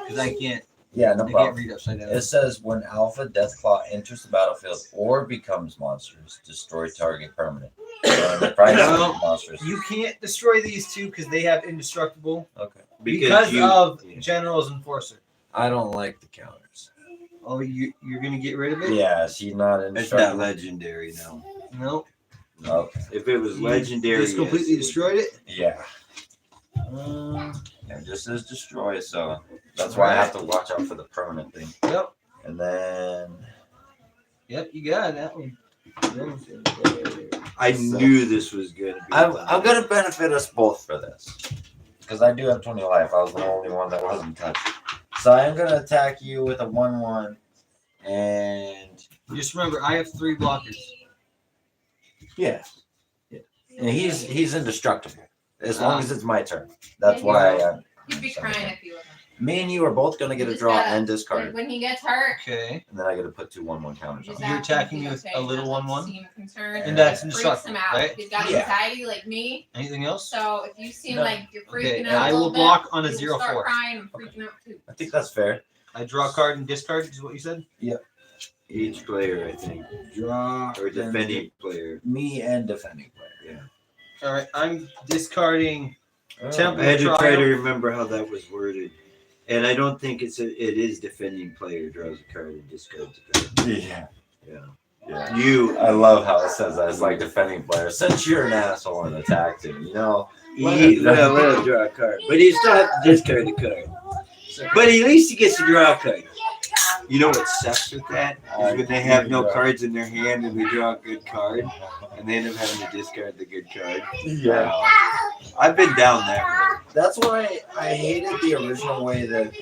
Because I can't. yeah, no I can't problem. read upside down. It says when Alpha Deathclaw enters the battlefield or becomes monstrous, destroy target permanent. And the price Well, of monstrous. You can't destroy these two because they have indestructible Okay. because you- of yeah. General's Enforcer. I don't like the counters. Oh, you're gonna get rid of it? Yeah, she's not It's not indestructible. legendary, no. No. Okay. If it was You legendary, just completely yes, destroyed it. Yeah. Yeah, it just says destroy, so that's why I have to watch out for the permanent thing. Yep. And then Yep, you got that one. I knew this was gonna be. I'm gonna benefit us both for this. Because I do have 20 life. I was the only one that wasn't touched. So I'm gonna attack you with a 1/1. And Just remember, I have 3 blockers. yeah. And he's indestructible. As long as it's my turn. That's why You'd be crying if you wasn't. me and you are both gonna get a Just draw gotta- and discard. When he gets hurt, Okay. And then I gotta put 2 1/1 counters on. just it. You're ask him attacking if me he's with okay. a little Doesn't 1/1? seem concerned. And that's Freaks indestructible, him out. right? He's got Yeah. anxiety like me. Anything else? So if you seem No. like you're freaking Okay, out, and I a will little bit, block on a he'll 0/4. Start crying and freaking out too. I think that's fair. I draw a card and discard, is what you said? Each player, I think, Draw or defending player. me and defending player. All right, I'm discarding I Temple had to try to Triumph. remember how that was worded, and I don't think it is defending player draws a card and discards a card. Yeah. Yeah. Yeah. You I love how it says that. It's like defending player. Since you're an asshole and attacked him, you know. let him draw a card, but he still have to discard the card. But at least he gets to draw a card. You know what sucks with that is when they have no cards in their hand and they draw a good card, and they end up having to discard the good card. Yeah. I've been down that road. That's why I hated the original way that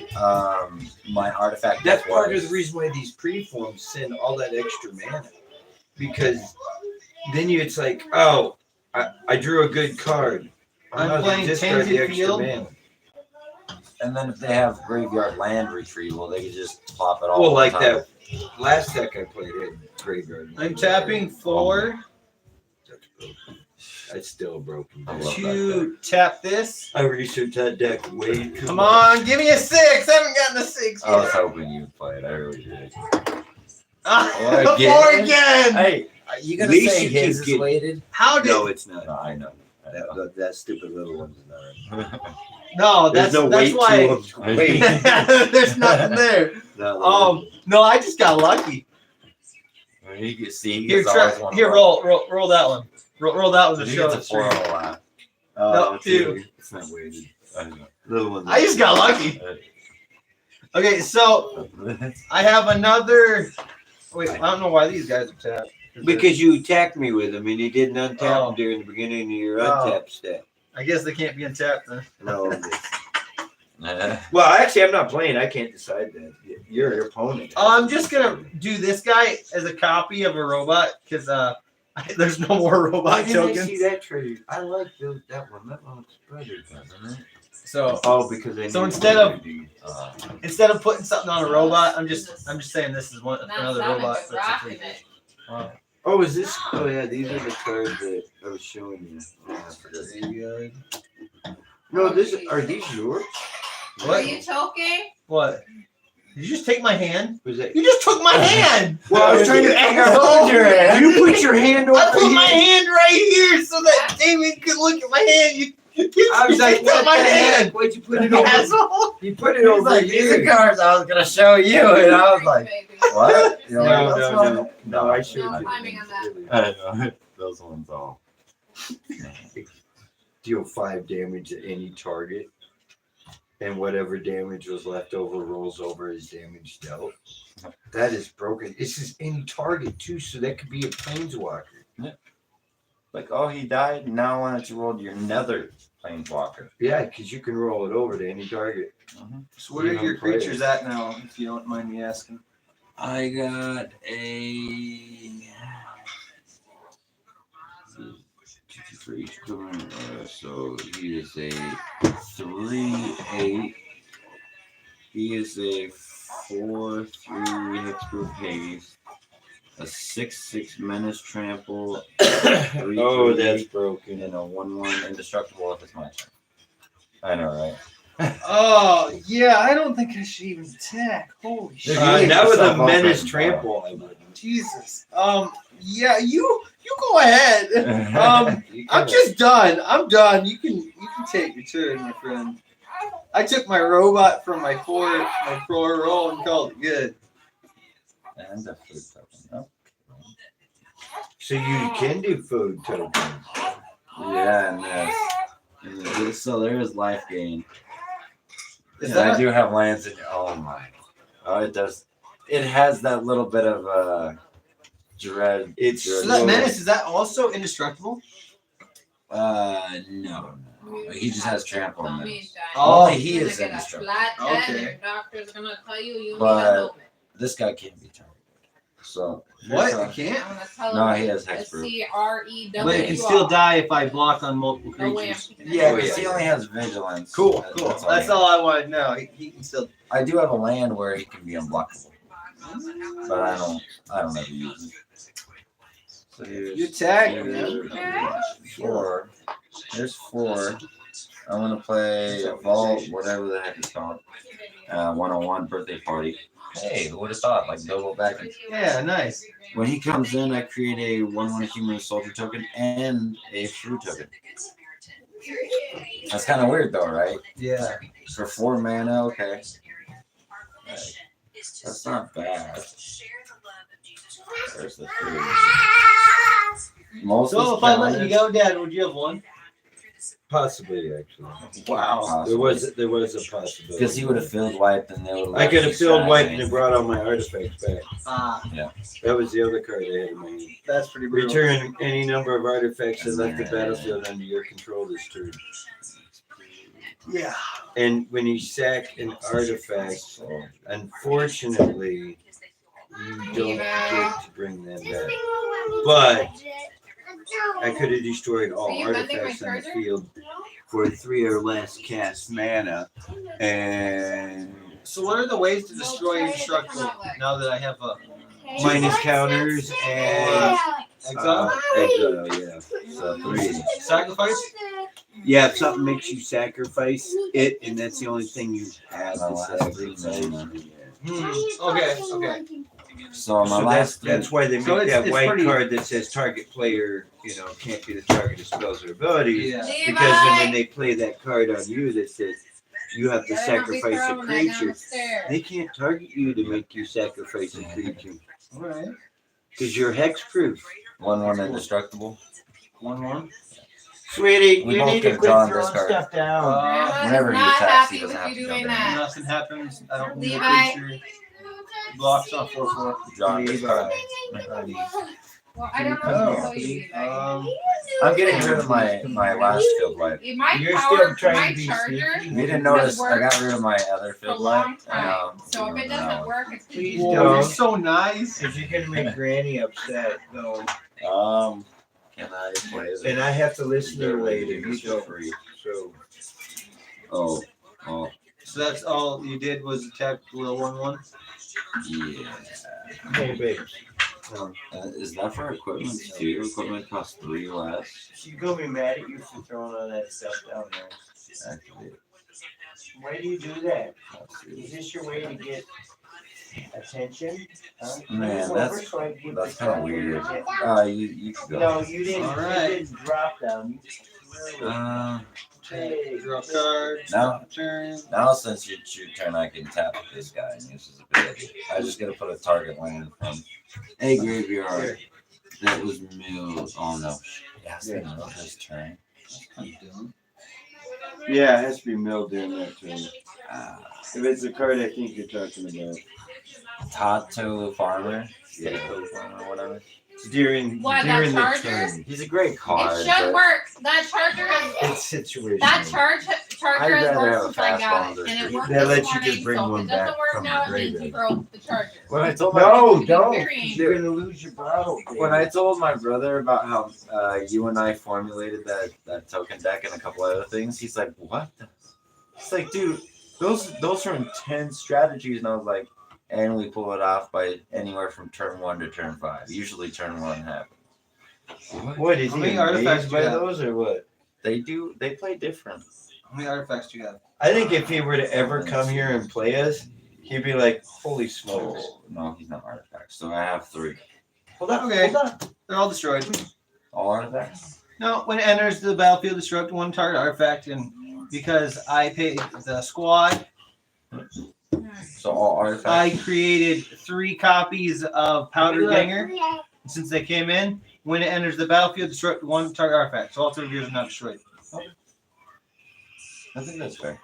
my artifact. That's deck part was. of the reason why these preforms send all that extra mana, because then it's like, oh, I drew a good card. I'm gonna playing discard the Tainted extra Field. mana. And then if they have graveyard land retrieval, they can just plop it all. Well, on like top. that last deck I played had graveyard. I'm tapping 4 It's still broken. I love that to tap this. I researched that deck way too Come much. on, give me a 6. I haven't gotten a 6 I was yet. hoping you'd play it. I really did. Ah, Again? 4 again. Hey, are you gonna At least say you keep his is getting- weighted? How did? No, it's not. No, I know. That stupid little one's not. No, There's that's no that's weight why. to him. Wait. There's nothing there. No, No, I just got lucky. He gets, see, he Here, gets always try. one Here, of roll that one. Roll that one to He show gets a the 4 stream. on a lap. No, it's 2. not- It's not weighted. I know. Little one. I just got lucky. Okay, so I have another. Wait, I don't know why these guys are tapped. Because you attacked me with him and you didn't untap Oh. him during the beginning of your Oh. untap step. I guess they can't be untapped then. No. Well, actually, I'm not playing. I can't decide that. You're your opponent. I'm just gonna do this guy as a copy of a robot because there's no more Why robot didn't I tokens. see that trade? I like that one. That one looks better, doesn't it? So Oh, because I So knew instead you of- were doing- instead of putting something on a robot, I'm just saying this is one Not another Sonic, robot. but That's a rocking free. it. Oh, is this? Oh, yeah. These are the cards that I was showing you. Yeah, I forgot. No, are these yours? Are What? you choking? What? Did you just take my hand? Was that? You just took my hand. Well, I was trying to figure out. Hold your hand. You put your hand over I put my here. hand right here so that Damien could look at my hand. You I was like, took what my the heck? hand. Why'd you put it over? Asshole. You put it He was over like, these are here. cards I was gonna show you, and I was like, Baby. what? You're like, No, "That's no, fine." no. No, I should. No timing on that. I know. Those ones all. Deal 5 damage to any target, and whatever damage was left over rolls over as damage dealt. That is broken. This is any target too, so that could be a planeswalker. Like, oh, he died. Now why don't you roll your nether planeswalker? Yeah, because you can roll it over to any target. So where are your creatures at now, if you don't mind me asking? I got a. For each equivalent, so he is a 3/8. He is a 4/3 hexproof haste, a 6/6 menace trample, 3/3, Oh, that's broken. and a 1/1 indestructible if it's my turn. I know, right? Oh yeah, I don't think I should even attack. Holy shit! That was a Yourself menace open, trample. I wouldn't. Jesus. Yeah, you go ahead. You I'm kinda- just done. I'm done. You can take your turn, my friend. I took my robot from my 4 roll and called it good. And a food token. Oh. So you can do food tokens. Yeah, and this. So there is life gain. Is And I that do have lands in. Oh my! Oh, it does. It has that little bit of dread. It's so that menace, is that also indestructible? No. He just has trample on Tell it. me that. Oh, You're he gonna is get a indestructible. flat 10 and Okay. your doctor's gonna tell you need a But helmet. this guy can't be targeted. So What? here's It how- can't? I'm gonna tell No, him he has it's hexproof. CREW. But it can still die if I block on multiple No way I'm creatures. keeping Yeah, it. because he only has vigilance. Cool. That's That's all I want to know. He can still. I do have a land where he can be unblockable, but I don't ever use it. So here's You attack, here's man. 4. There's 4. I'm gonna play Vault, whatever the heck it's called. 101 birthday party. Hey, who would have thought? Like double back. Yeah, nice. When he comes in, I create a 1/1 humorous soldier token and a fruit token. That's kind of weird though, right? Yeah. For 4 mana, okay. Right. That's not bad. There's the 3. Most So if I let you go, Dad, would you have one? Possibly, actually. Wow. There was a possibility. because he would have field wiped and they would. I could have field wiped and brought all my artifacts back. Yeah. That was the other card I had in my hand. That's pretty brutal. Return any number of artifacts that left the battlefield under your control this turn. Yeah. And when you sack an artifact, unfortunately, you don't get to bring them back. But I could have destroyed all Are you bending artifacts my on the charger? field for 3 or less cast mana, and So what are the ways to destroy indestructible now that I have a minus counters and exile? exile, yeah. So 3. Sacrifice? Yeah, if something makes you sacrifice it, and that's the only thing you have My to last 3 sacrifice. mana. Okay. So my So last that's why they make So it's that white pretty- card that says target player, can't be the target of spells or abilities. Yeah. Because when they play that card on you that says you have to sacrifice a creature, they can't target you to make you sacrifice a creature. Alright. Because you're hexproof. 1/1 indestructible. 1/1. Sweetie, We you both need to could quit draw throwing this card. stuff down. Whenever he not attacks, he happy doesn't with have you to doing jump in. that. Nothing happens. I don't need a Levi. creature. Blocks on 4/4. Draw this card. Well, I don't know what to tell you, Levi. I'm getting rid of my last field wipe. My You're power, still trying my to be charger You didn't notice I got rid of my other for a field wipe. long time. So if it doesn't work, it's Please Whoa, don't. you're so nice. Because you're going to make Granny upset, though. Can I play this? And I have to listen to her later. You It's don't. free. So, Oh, So that's all you did was attack the little 1/1? yeah. hey, babe. Is that for equipment too? Equipment costs 3 less. She's going to be mad at you for throwing all that stuff down there. Actually, Why do you do that? let's Is see. this your way to get attention? Huh? Man, Move that's- over so I can get That's the kind of sound. weird. You could go. No, you didn't. All right. You didn't drop down. Hey, Draw cards. No. Turn. Now since it's your turn, I can tap with this guy and use his ability. I just gotta put a target land from a graveyard that was milled. Oh no. Yeah, it's been milled his turn. yeah, it has to be milled during that turn. Ah. If it's the card I think you're talking about. Tato Farmer. Yeah. Tato Farmer, whatever. During What, during that the charger? turn. He's a great card. It should but work. That charger has It's situational. that charger I'd has rather worked have a since I fast got bonder. it, and it worked That this lets you morning. just bring So one if it doesn't back work from now, the it means you graveyard. broke the charger. When I told No, Keep don't. carrying. You're gonna lose your bottle. When I told my brother about how you and I formulated that token deck and a couple other things, he's like, "What?" It's like, dude, those are intense strategies, and I was like, and we pull it off by anywhere from turn 1 to turn 5. Usually, turn 1 happens. What is How he many artifacts amazed do you by have? those or what? They play different. How many artifacts do you have? I think if he were to ever come here and play us, he'd be like, "Holy smokes!" Oh, no, he's not artifacts. So I have 3. Hold on, Okay. hold on. They're all destroyed. All artifacts. No, when it enters the battlefield, destruct one target artifact, and because I paid the squad, So all artifacts. I created 3 copies of Powder Ganger. Since they came in, when it enters the battlefield, destruct one target artifact. So all 3 of yours are not destroyed. I think that's fair.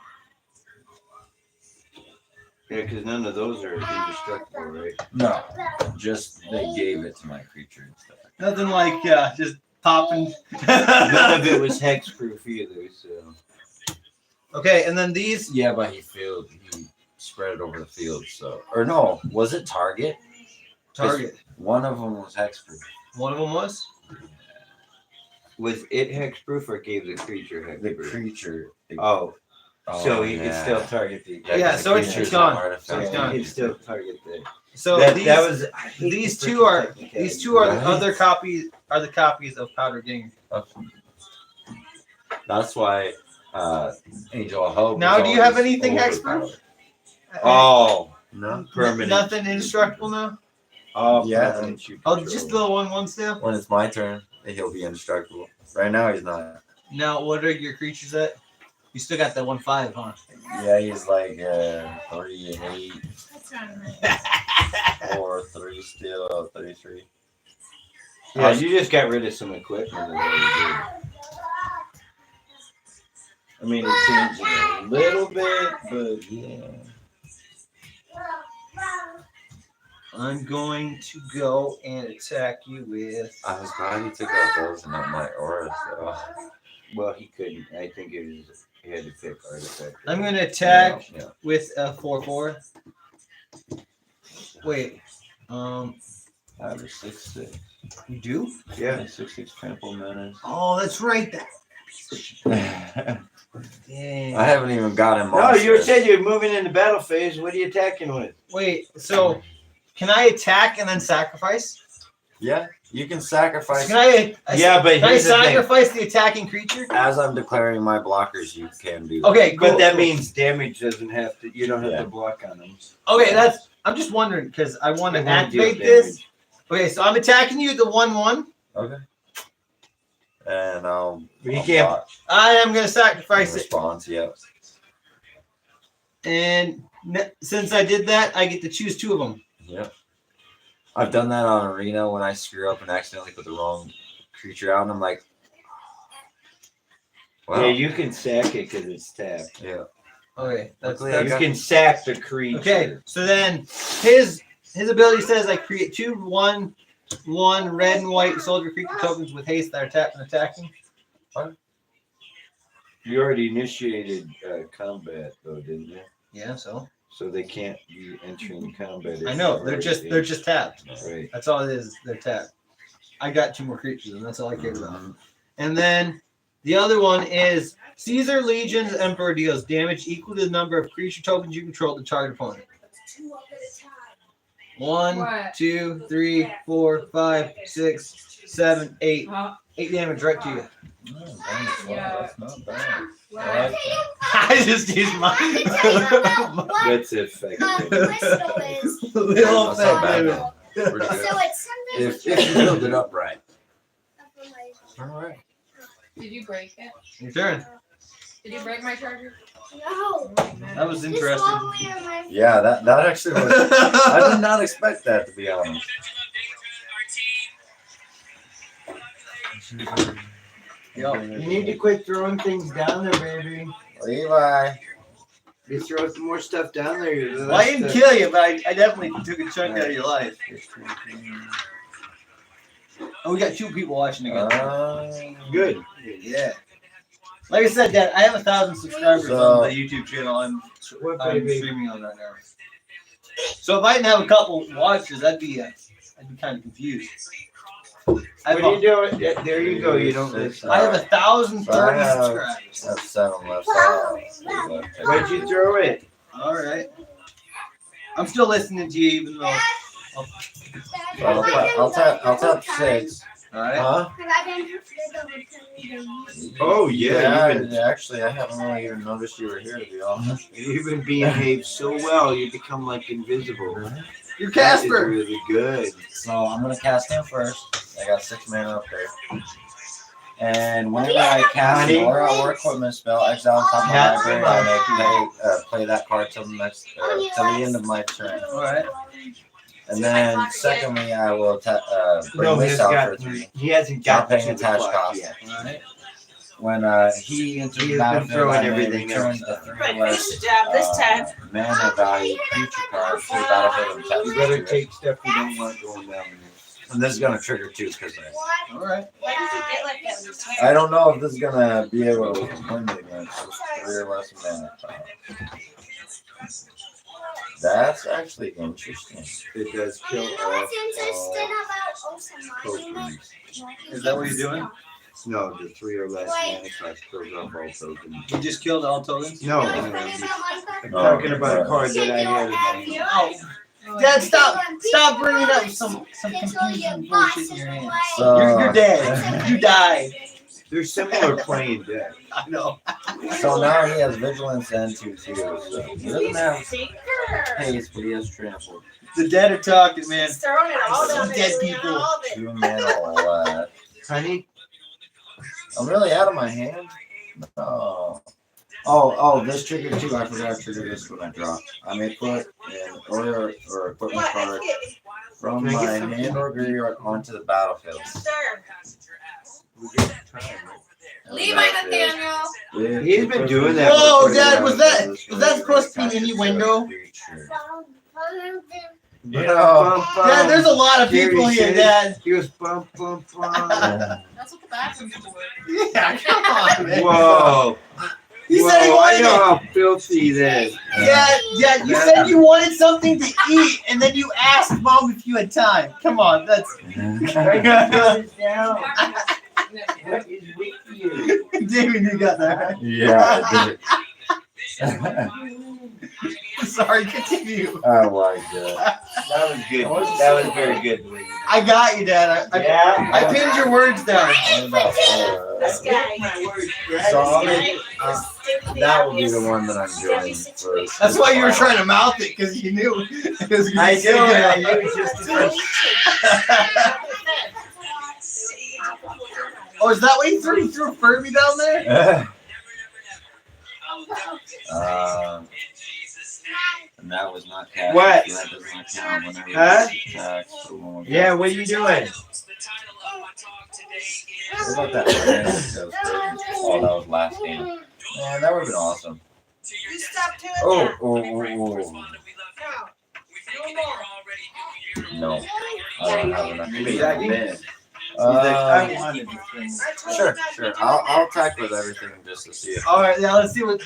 Yeah, because none of those are indestructible, right? No, just they gave it to my creature and stuff. Nothing like just popping. None of it was hexproof either, so. Okay, and then these. Yeah, but he spread it over the field. So, or no, was it target? Target. One of them was hexproof. One of them was. Was it hexproof or gave the creature The hexproof? creature. Oh, so he yeah. could still target the. Yeah, the so it's creature's gone. not artifact. So it's He gone. could still target the. So that these, was. I hate these the two freaking are technicality. these two are the Right? other copies are the copies of Powder King. That's why Angel of Hope. Now, is do you have always anything overpowered. hexproof? Oh, No. permanent. Nothing indestructible now. Oh, Yeah. permanent you Oh, control. just the one still. When it's my turn, he'll be indestructible. Right now, he's not. Now, what are your creatures at? You still got that 1/5, huh? Yeah, he's like 3 and 8, That's not 4, 3 still, 33. Yeah, you just got rid of some equipment. I mean, it changed it a little bit, but Yeah. I'm going to go and attack you with. I was glad he took out those and not my aura. So. well, he couldn't. I think it was he had to pick artifact. I'm going to attack Yeah. with a 4/4. Wait. 5 or 6, 6. You do? Yeah. 6, trample menace. Oh, that's right. That. I Dang. haven't even got him. No, you said you're moving into battle phase. What are you attacking with? Wait. So, can I attack and then sacrifice? Yeah, you can sacrifice. Can I? Yeah, but Can I here's the thing. sacrifice the attacking creature? As I'm declaring my blockers, you can do that. Okay, cool. But that means damage doesn't have to. You don't have Yeah. to block on them. Okay, that's. I'm just wondering because I want to It won't deal activate this. damage. Okay, so I'm attacking you at the 1/1. Okay. And I'll. But you I'll can't- block I am going to in sacrifice it, response. Yep. and since I did that, I get to choose 2 of them. Yep. I've done that on Arena when I screw up and accidentally put the wrong creature out, and I'm like, well, Yeah, you can sack it because it's tapped. yeah. Okay, that's Luckily, I You got- can sack the creature. okay. So then his ability says I create 2 1/1 red and white soldier creature tokens with haste that are tapped and attacking. You already initiated combat, though, didn't you? Yeah, so So they can't be entering combat. if I know you're they're already just tapped. right. That's all it is. They're tapped. I got 2 more creatures, and that's all I care about. Mhm. And then the other one is Caesar Legion's Emperor deals damage equal to the number of creature tokens you control to target opponent. 1, What? 2, 3, 4, 5, 6, 7, 8. 8 damage right to you. Yeah. That's not bad. Wow. I just used my That's effective. little That's not bad, effect. though. Pretty good. So it's If sometimes you build it up right. no. All right. Did you break it? Your turn. Did you break my charger? That was This interesting. wobbly reminds me. Yeah, that actually was. I did not expect that, to be honest. Yo, You need to quit throwing things down there, baby. Levi. You throw some more stuff down there. well, I didn't kill you, but I definitely took a chunk out of your life. Oh, we got 2 people watching again. Good. Yeah. Like I said, Dad, I have 1,000 subscribers So- on the YouTube channel I'm What, I'm baby? streaming on right now. So if I didn't have a couple watchers, I'd be kind of confused. I What have, are you doing? Yeah, there you go. You don't listen. I have 1,030 subscribers. That's 7 left. So Where'd you throw it? All right. I'm still listening to you, even though. I'll tap 6. All right. Huh? Oh yeah, you've been, Actually, I haven't really even noticed you were here, to be honest. you've been behaved so well. You become like invisible. You're That is Casper. really good. So I'm gonna cast him first. I got 6 mana up there. And whenever I cast an aura or equipment spell, exile top of my Yeah. library, I may play that card till the next till the end of my turn. All right. And then secondly, I will bring No, this out for 3. he hasn't Not got paying to the attached clock cost. yet. All right. when he entered He the has been battlefield, throwing I may everything return else. a 3 or Right, less finish the job this time. mana value creature card to the battlefield and tap You it better to it. take stuff you don't want going down there. And this is gonna trigger too, because All right. Why does it get like that when it's I don't know if this is gonna be able to win me against this 3 or less mana power. That's actually interesting. It does Are you kill know what's all interesting about Osamani? tokens. Is that what you're doing? No, the 3 or less mana cost kills off all tokens. You just killed all tokens? No, You know what's I'm funny about Minecraft? talking about a card that I had in my hand. Oh, Dad, stop bringing up some confusing bullshit in your hands. You're dead. You died. They're similar playing deck. I know. So now he has vigilance and 2 2. So he doesn't have haste, but he has trample. The dead are talking, man. He's throwing it all down there. Dead doing people. all of it. 2 mana left. Honey, I'm really out of my hand. No. Oh, this trigger too. I forgot to trigger this when I drop. I may put an order or equipment What? card from Can I my get something? hand or graveyard onto the battlefield. Sir. we got time. Leave my Nathaniel. He's been doing that. Whoa, before. Dad, was that supposed to be an innuendo? No. Dad, there's a lot of people here, Dad. He was bum bum bum. That's what the bathroom's for. Yeah, come on, man. Whoa. He Whoa, said he I wanted know it. how filthy that is. Dad, you said you wanted something to eat, and then you asked Mom if you had time. Come on, that's. What is with you? David, you got that. Yeah, I did. Sorry, continue. Oh my god. That was good. That was very good. I got you, Dad. I pinned your words down. This guy. So I'll make, that will be the one that I'm doing first. That's why you were trying to mouth it, because you knew. I knew just Oh, is that what you threw? You threw Furby down there? And that was not cast. What? So that does not count whenever Huh? it's attacked, so when we Yeah, what are you doing? What about that? Oh, that was last game. Man, that would have been awesome. You stop doing Oh, that. No. I don't have enough. Exactly. Uh, I wanted to bring Sure. I'll attack with everything just to see if. All right, now let's see what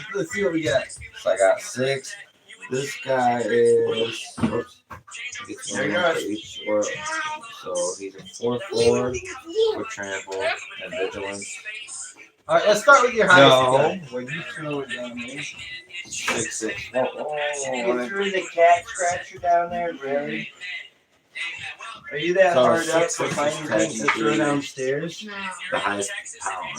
we got. So I got 6. This guy is. Whoops. Gets one for each or so he's a 4/4 with trample and vigilance. All right, let's start with your highest. No. guy. When you threw it down there. 6/6. You threw the cat scratcher down there, really? Are you that So hard up 6 to is find your things to throw downstairs? The highest power.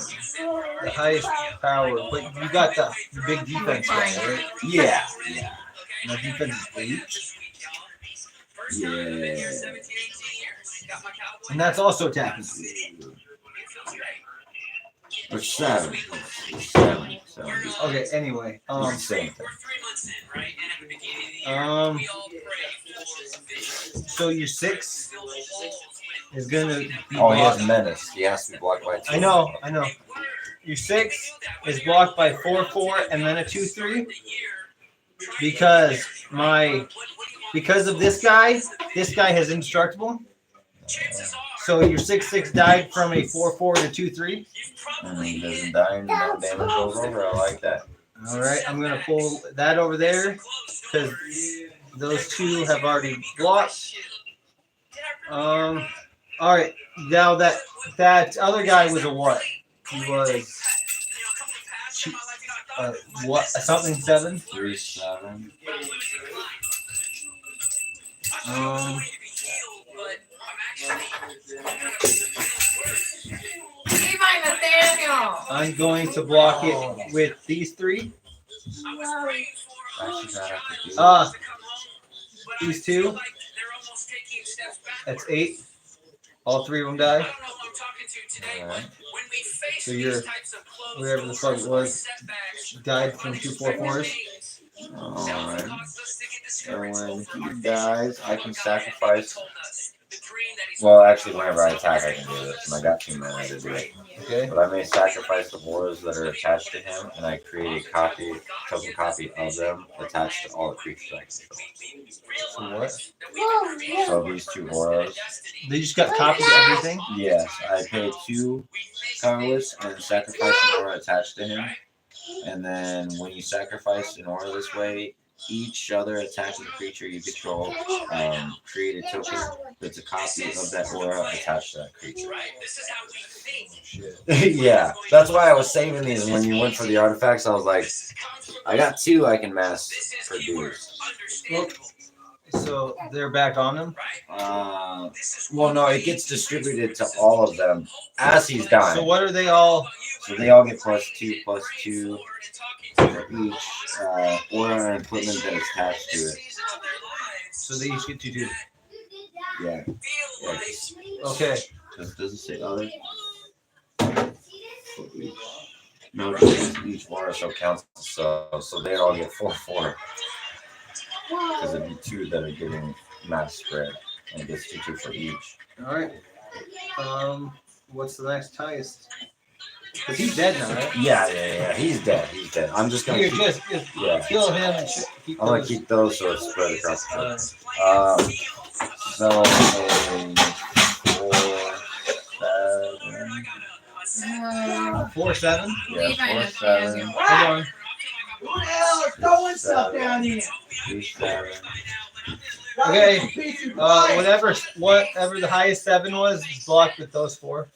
The highest power, but you got the big defense guy, right? Yeah. My defense is 8, Yeah. and that's also attacking. Or 7. 7. Okay, anyway, Same thing. so your 6 is gonna be Oh, he has blocked. menace. He has to be blocked by 2. I know. Your 6 is blocked by 4/4 and then a 2/3 because of this guy has indestructible. So your 6/6 died from a 4/4 to 2/3. And he doesn't die and no damage goes over. I like that. All right, I'm gonna pull that over there because those two have already blocked. All right, now that other guy was a what? He was what? Something 7. 3/7. Leave my Nathaniel. I'm going to block it with these 3. These 2. That's 8. All 3 of them die. Alright. So you're wherever the fuck it was died from 2 4/4s. Alright. So when he dies, I can sacrifice Well, actually, whenever I attack, I can do this, and I got 2 mana to do it. Okay. But I may sacrifice the auras that are attached to him, and I create a token copy of them attached to all the creatures I control. So what? So these 2 auras. They just got copies of everything? Yes, I pay 2 colorless and sacrifice an aura attached to him. And then when you sacrifice an aura this way, each other attacking creature you control create a token that's a copy of that aura attached to that creature. Yeah, that's why I was saving these. And when you went for the artifacts, I was like, I got 2 I can mass produce. So they're back on them? Well, no, it gets distributed to all of them as he's dying. So what are they all? So they all get +2/+2 for each aura and equipment that is attached to it. So they each get 2/2. Yeah. Okay. Does it say other? No, just each aura so counts. So they all get 4/4. Because it'd be 2 that are getting mass spread, and it gets 2/2 for each. All right. What's the next highest? Because he's dead now, right? Yeah. He's dead. I'm just gonna Here, keep, just kill him and keep I'm gonna those. keep those so it's spread across the field. So 4, 7. 4/7. Yeah, 4/7. Hold on. Who the hell is throwing stuff down here? 3/7. Okay. Whatever the highest 7 was blocked with those 4.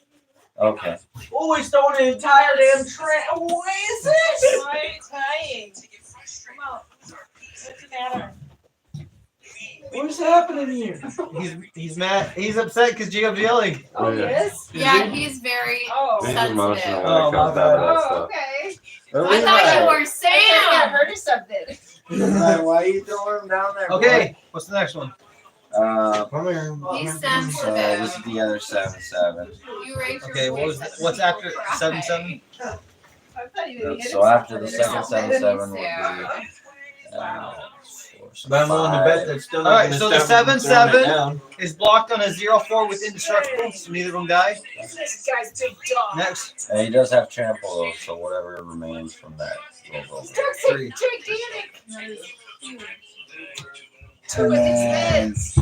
Okay. Oh, he's throwing an entire damn tray. What is this? Why tying? Come out. What's the matter? What's happening here? He's mad. He's upset because Gio's yelling. Oh, yes? Yeah, he's very Oh. He's sensitive. emotional when Oh, it comes my down to bad. that Oh, stuff. okay. I thought you were I Sam. heard of something. Why are you throwing him down there? Okay. What's the next one? Come here. He's So sensitive. this is the other 7/7. You raise your Okay. voice. What's after 7/7? I thought you would hit So after the himself. second 7/7 will be Yeah. 4, so But I'm willing to bet 5. that's still All not right, gonna so the stop him from 7/7 throwing it down. is blocked on a 0/4 with indestructible, so neither of them die. This guy's big dog. Next. And he does have trample though, so whatever remains from that will go. This dog's 3. gigantic. That is huge. Two of his And heads.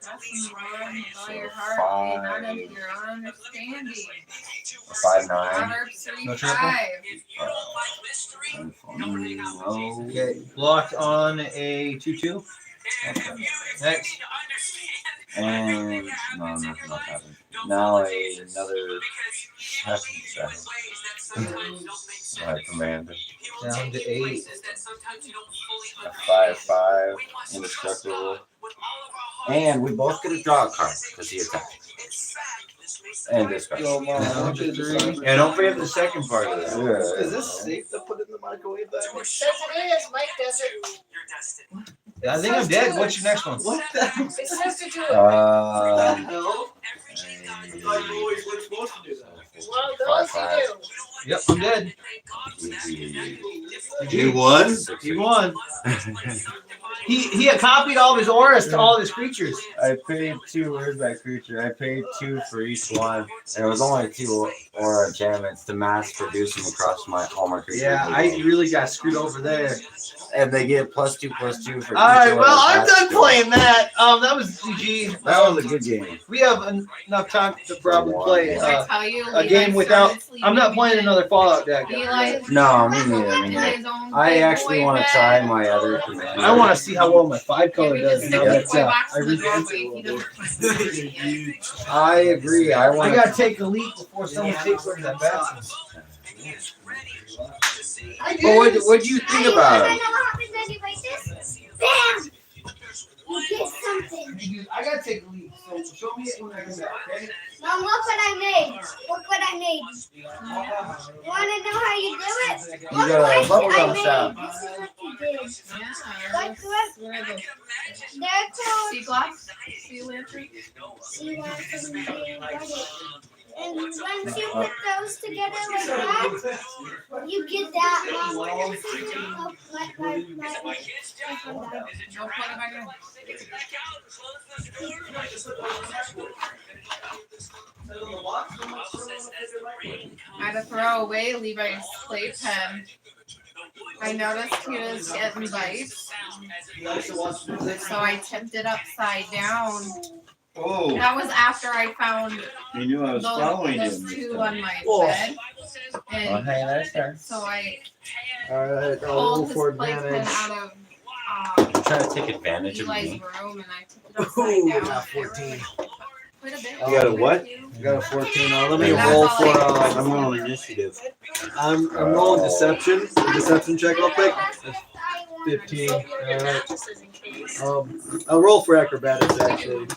That's more with all your heart, and none of your understanding. 5/9. Proverbs No 3:5. No. Okay, blocked on a 2/2. Next. And no, nothing happened. Now another 7/7. My commander. Down to 8. A 5/5. Indestructible. And we both get a draw card because he attacked. And this guy. Down to 3. Yeah, don't forget the second part of this. Is this safe to put in the microwave back? It says it is. Mike does it. I think I'm dead. What's your next one? What the hell? It says to do it. hell? I thought you always were supposed to do that. Well, those you do. Yep, I'm dead. You won? He won. He had copied all of his auras to all of his creatures. I paid 2 words by creature. I paid 2 for each one. And it was only 2 aura enchantments to mass produce them across all my creatures. Yeah, I really got screwed over there. And they get +2/+2 for All right, each well, aura I'm attached done to it. playing that. That was GG. That was a good game. We have enough time to probably play Did I tell you a Levi game without. started sleeping I'm not playing in another Fallout deck. Eli No, me neither. Me in neither. his own I big actually boy want to bed. try my other commander. I want to see how well my 5 Yeah, color we does. just Now stick the that's toy out. box I in the really doorway. He doesn't mind. I agree. I I want gotta take a leak before someone takes over that bathroom. But what'd you think about I him? know what happens when you write this. Bam! You get something. I gotta take a leak. So show me it when I come back, okay? Mom, look what I made. Look what I made. You want to know how you do it? You Look got a what bubble I gum made. shop. This is what you did. Yeah, Look what where are the they're called. sea glass? Sea lantern? See what I can do. And once you put those together like that, you get that long. Oh, Don't put it back in. I had to throw away Levi's playpen. I noticed he was getting bites, so I tipped it upside down. Oh, That was after I found you knew I was following those him. two on my bed, Oh, and hey, there's her. so I All right, I'll pulled roll for his playpen advantage. out of You're trying to take advantage of Eli's me. room, and I tipped it upside down. Got 14. Quite a bit. You got a what? You got a 14. Let me That's roll all for. I- I'm rolling initiative. I'm rolling deception. Deception check real quick. 15. All right. I'll roll for acrobatics actually.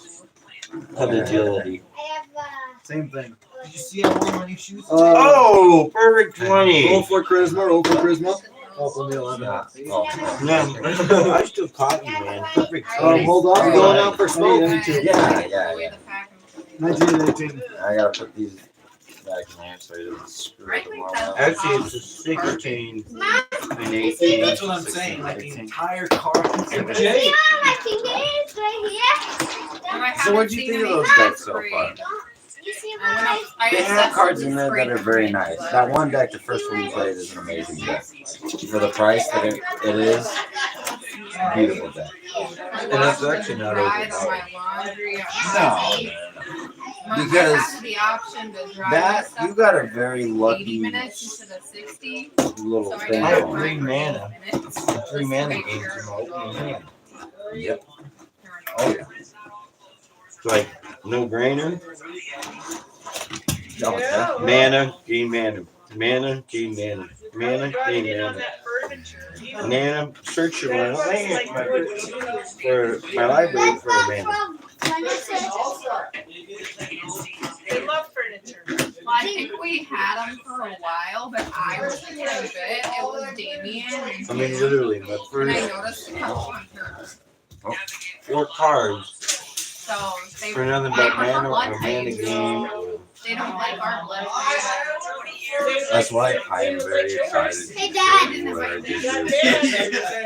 Of agility. I have Same thing. Did you see how long my new shoes? Oh, perfect 20. Roll for charisma. Roll for charisma. Oh, for the 11. Yeah, I still caught you, man. Perfect 20. Hold on. Going out for smoke. Yeah. 19 and 18. I gotta put these back in there so it doesn't screw up the marble. Actually, it's a 16 and 18. That's what I'm saying. Like the entire car. yeah, my fingers right here. So what'd you think of those decks so far? You see my They have cards in there that are very nice. That one deck, the first one you played, is an amazing deck. For the price that it is, beautiful deck. And that's actually not overpowered. Because the option to dry that, my you stuff got a for very 80 lucky minutes instead of 60. little So I thing did I have going. 3 mana. 3 mana Make games sure in my opening hand. Yep. Oh yeah. It's like no brainer. Oh, yeah. Mana, gain mana. Mana, gain mana. Mana, gain mana. Mana, search your mana for my library for a mana. They love furniture. Well, I think we had them for a while, but I was thinking of it. It was Damien and I mean, you. literally, my And I first noticed a couple on hers. 4 cards So they for nothing they but prefer mana or blood mana types. gain. They don't like our blood. That's why I am very excited Hey, to Dad. see what I did this.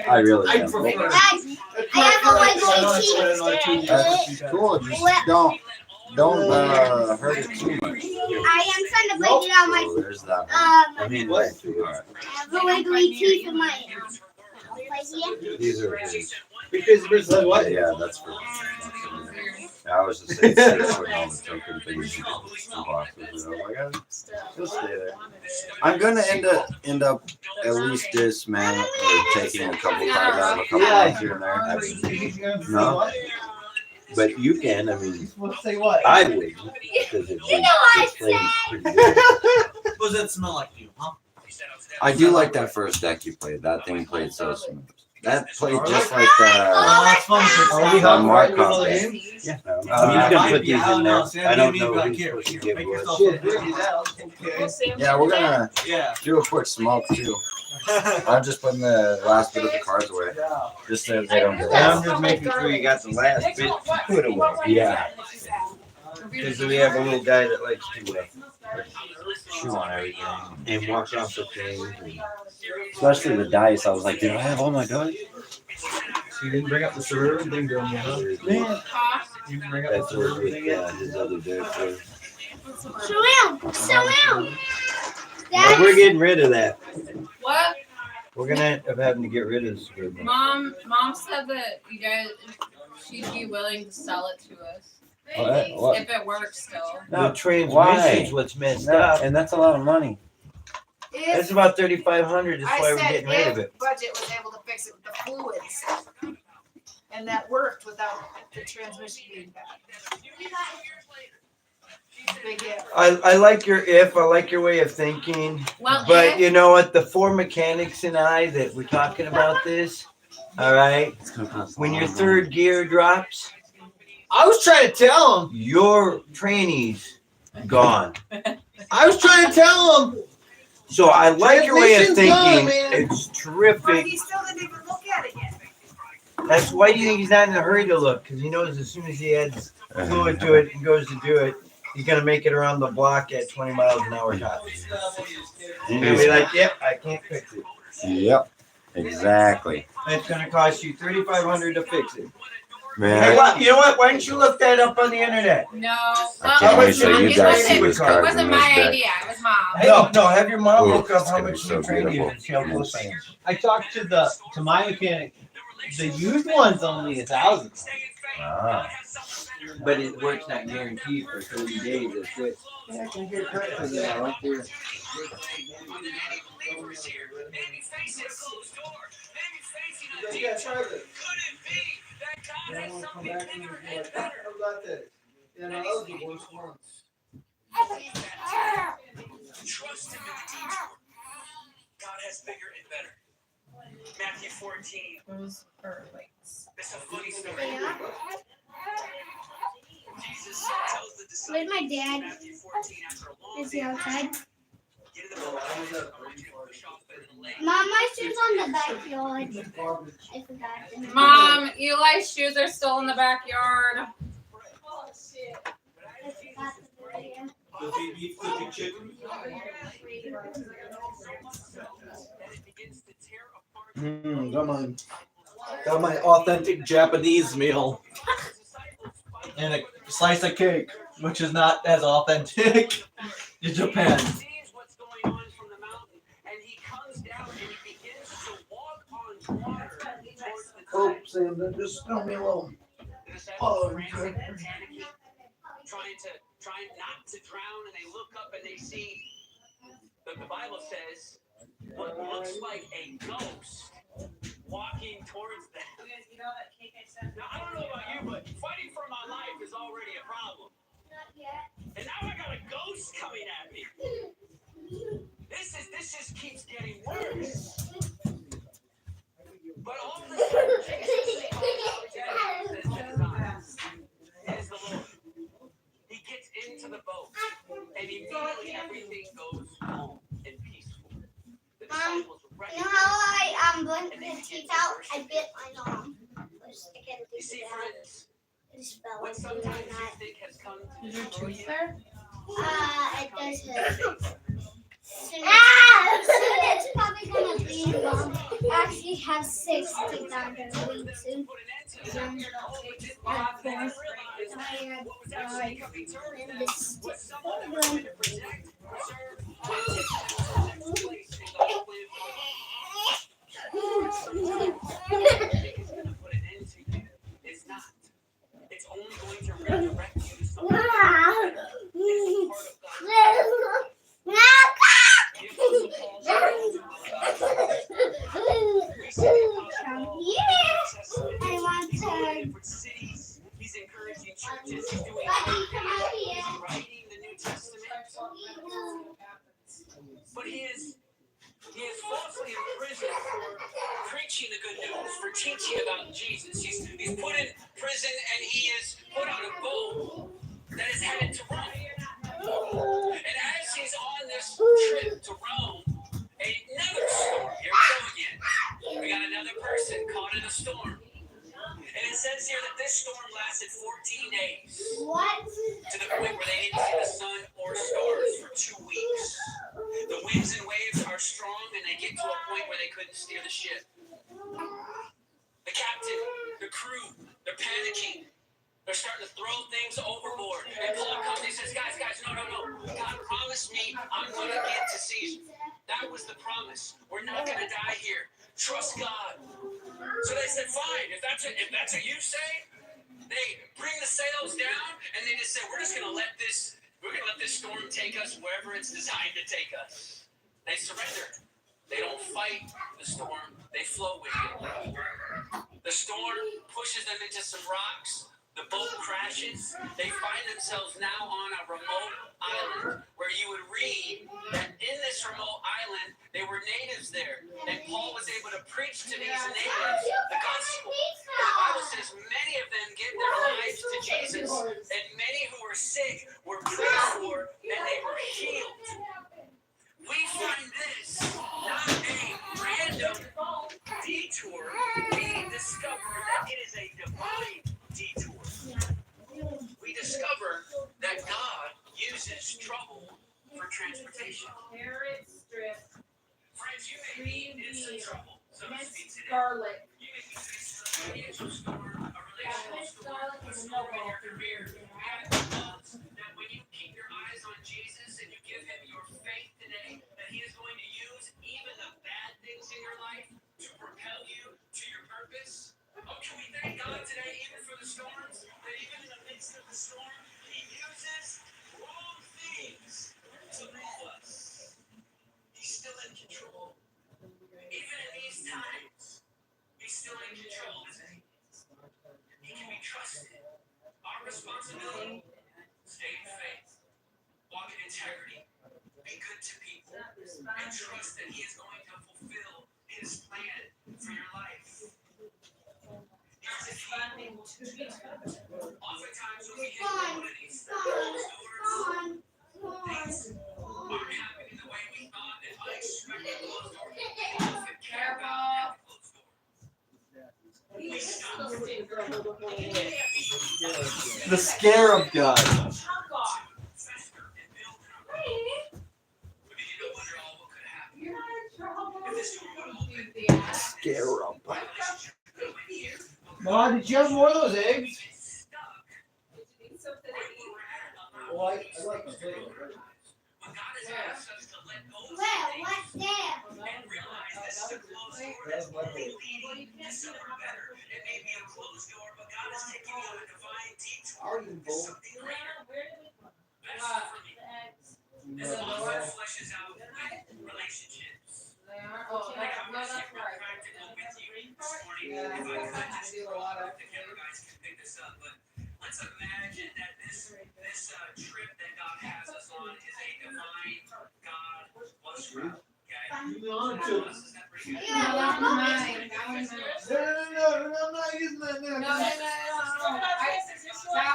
I really am. Dad, I have a Lego That's cool. Just don't hurt it too much. I am trying to break it out my So there's that one. I mean, What? I have a wiggly teeth in my right here. these are his. Because there's like what? Yeah, that's for. I was just saying, putting all the token things in the boxes. And I'm like, he'll stay there. I'm gonna end up at least dismantling or taking a couple cards out of a couple ones here and there. No. But you can, I mean, Say what? I wouldn't. Because it You know what I pretty good. What does that smell like to you, huh? I do like that first deck you played. That thing played so smooth. That played just like Oh, that's funny. Are we the Mark helping combo. game? He's gonna put these in there. I don't know who's supposed to give Make what. yourself Shit, feel figure it out. Okay. Yeah, we're gonna Yeah. do a quick smoke too. I'm just putting the last bit of the cards away, just so they don't get And I'm lost. just making sure you got the last bit to put away. Yeah. Because we have a little guy that likes to Chew on everything. and walk off the things. And Especially the dice. I was like, did I have all my dice? So you didn't bring up the server thing, don't you? Huh? You didn't bring up the that's what server thing his, yet? his other day. Surround. Well, we're getting rid of that. What? We're gonna end up having to get rid of the scribble. Mom said that you guys, she'd be willing to sell it to us What? if it works still. The transmission's Why? what's messed No, up. and that's a lot of money. That's about 3,500. That's why we're getting rid of it. Budget was able to fix it with the fluids. And that worked without the transmission being bad. Big if. I like your if. I like your way of thinking. Well, But if- you know what? The 4 mechanics and I that we're talking about this. All right. When your third gear drops, I was trying to tell him. your trainee's gone. I was trying to tell him. So I like your way of Transmission's gone, thinking. man. It's But terrific. he still didn't even look at it yet. That's why do you think he's not in a hurry to look? Because he knows as soon as he adds fluid to it and goes to do it, You're gonna make it around the block at 20 miles an hour tops. And You'll be like, yep, I can't fix it. Yep. Exactly. It's gonna cost you $3,500 to fix it. Hey, Man, what? You know what? Why don't you look that up on the internet? No. I can't wait till you it guys see wasn't, this it card wasn't from my this deck. idea. It was mom. No, have your mom Ooh, look up it's how gonna be much so we trained you beautiful. and see how close I am. I talked to my mechanic. The used one's only 1,000. Ah. But it works not guaranteed for 30 days. That's it. Yeah, I can get credit for that. I like your. Trust him in the detour. God has bigger and better. Matthew 14. Those are lights. It's a funny story. Yeah. Jesus tells the disciples Where's my dad? Matthew 14 after a long Is he day of outside? get in the boat. I want you to push off the lake. Mom, my shoes on the backyard. I forgot them. Mom, Eli's shoes are still in the backyard. I forgot to put it in. Does he eat flipping chicken? Got my authentic Japanese meal. And a slice of cake, which is not as authentic in Japan. Oh, Sam, just tell me alone. Oh, Trying not to drown, and they look up and they see that the Bible says what looks like a ghost walking towards them. Now, I don't know about you, but fighting for my life is already a problem. And now I got a ghost coming at me. This just keeps getting worse. But all the time, is the Lord. He gets into the boat, and immediately everything goes calm and peaceful. The disciples You recognize. know how I blink the teeth out? I bit my arm. You see, friends, Just fell what into sometimes my you knot. think has come to Is your destroy tooth you, there? It does hurt. Soon it's probably gonna bleed. Mom. I actually have 6 teeth I'm gonna bleed soon. And I had 4. I had 5. And this one. it's not. It's only going to redirect you to something. It's a part I want to. He's encouraging churches. He's doing He's writing the New Testament. But he is falsely imprisoned for preaching the good news, for teaching about Jesus. He's put in prison and he is put on a boat that is headed to Rome. And as he's on this trip to Rome, another storm. Here we go again. We got another person caught in a storm. And it says here that this storm lasted 14 days. What? To the point where they didn't see the sun or stars for 2 weeks. The winds and waves are strong and they get to a point where they couldn't steer the ship. The captain, the crew, they're panicking. They're starting to throw things overboard. And Paul comes and he says, guys, no. God promised me I'm going to get to Caesar. That was the promise. We're not going to die here. Trust God. So they said, fine, if that's what you say, they bring the sails down and they just say, we're going to let this storm take us wherever it's designed to take us. They surrender. They don't fight the storm. They flow with it. The storm pushes them into some rocks. The boat crashes. They find themselves now on a remote island where you would read that in this remote island, they were natives there. And Paul was able to preach to these natives the gospel. And the Bible says many of them gave their lives to Jesus. And many who were sick were prayed for and they were healed. We find this not a random detour. We discover that it is a divine detour. We discover that God transportation. Carrot strip, Friends, you may green be in some beans, trouble, so to minced speak, today. garlic. You may be facing a financial storm, a relational Minced storm, garlic a is a storm in no-go. your career. We have loves that when you keep your eyes on Jesus and you give him your faith today, that he is going to use even the bad things in your life to propel you to your purpose. Oh, can we thank God today even for the storms? That even in the midst of the storm, he uses wrong things to move us. He's still in control. Even in these times, he's still in control, isn't he? He can be trusted. Our responsibility, stay in faith, walk in integrity, be good to people, and trust that he is going to fulfill his plan for your life. Oftentimes when we hit one of these doors, things aren't happening the way we thought, and unexpected closed doors. We often care about that closed door. We stop. The scarab guy. Fester and build in our lives. I mean, you wonder all what could happen. If this door would open, Scarab. relationship could win here. Ma, did you have more of those eggs? Well, I like the flavor. When God has asked us to let go of Well, something what's there? and realize this is a closed door that's only leading to somewhere better. It may be a closed door, but God is taking you on a divine detour to something greater. That's for me. This author fleshes out relationships. They are. Oh, Like, I no, want to that's get real right. practical with you this morning. Yeah, If I could I just do a lot of the camera guys can pick this up, but let's imagine that this trip that God has us on is a divine God bus route. Okay? Bus, is that pretty good? No, that was mine. That was mine. No, I'm not using that No, now. that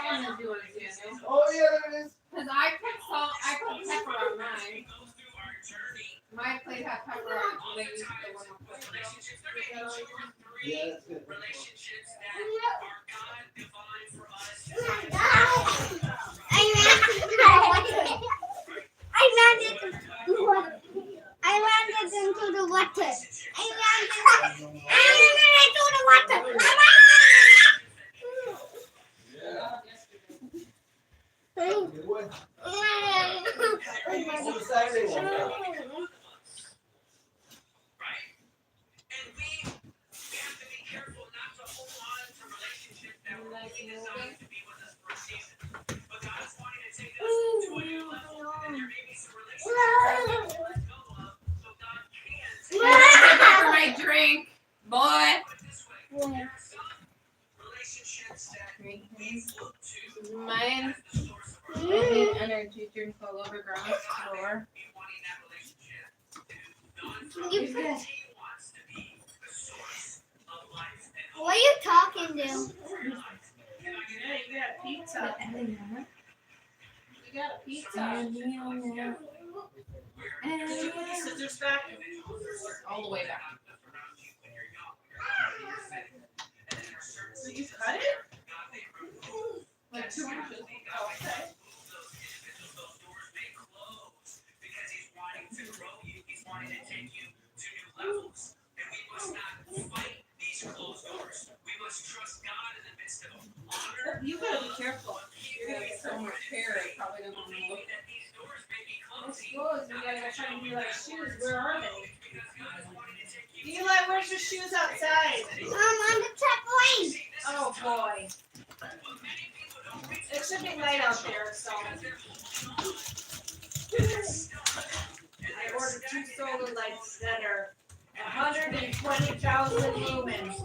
one is yours, Daniel. Oh, yeah, there it is. Because I put salt, I put pepper on mine. Go through our journey. My plate had pepper on it. They used the one with pepper. Relationships, there may be two or three Yeah, that's good. relationships that are God divine for us. I landed into the water. I landed into the water. I landed into the water. Good one. Oh, the Saturday one. Right? And we have to be careful not to hold on to relationships that were only designed to be with us for a season. But God is wanting to take us to a new level, and there may be some relationships that we have to let go of so God can take us. For my drink, boy. Put it this way, there are some relationships that we look to Mine. as the source of our I love. did energy drink all over ground floor. Be wanting that relationship to not from You because he wants to be the source of life and hope What are you talking to? for your life. Can I get Yeah, you got a pizza. You got a pizza. Did you put the scissors back? All the way back. Did you cut it? Like 2 inches. Okay. Those doors may close because he's wanting to grow you. He's wanting to take you to new levels. And we must not fight these closed doors. We must trust God in the midst of them. Honor. You gotta be careful. You're gonna get so much hair, it probably doesn't Believing look. that these doors may be It's closing. closed. We gotta go try and do like shoes. Where are they? Because God is wanting to take you. Eli, where's your shoes outside? On the trampoline. Oh boy. It should be light out there, so. I ordered 2 solar lights that are 120,000 lumens.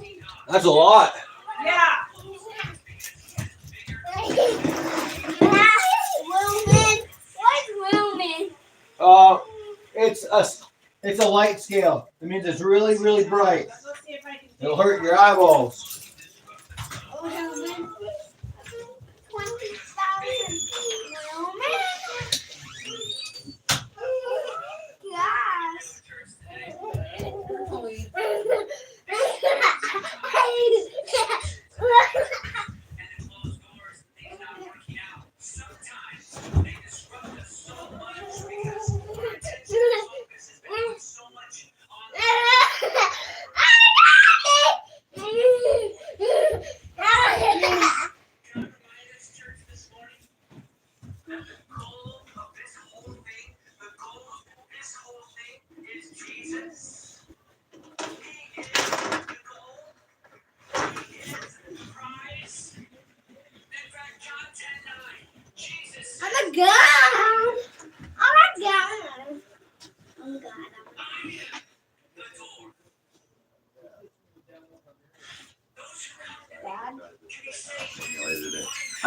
That's a lot. Yeah. Lumen. What's lumen? It's a light scale. It means it's really, really bright. Let's see if I can. It'll hurt your eyeballs. Lumen. 20,000 lumen. Yes. Holy. And the closed doors, things not working out. Sometimes they disrupt us so much because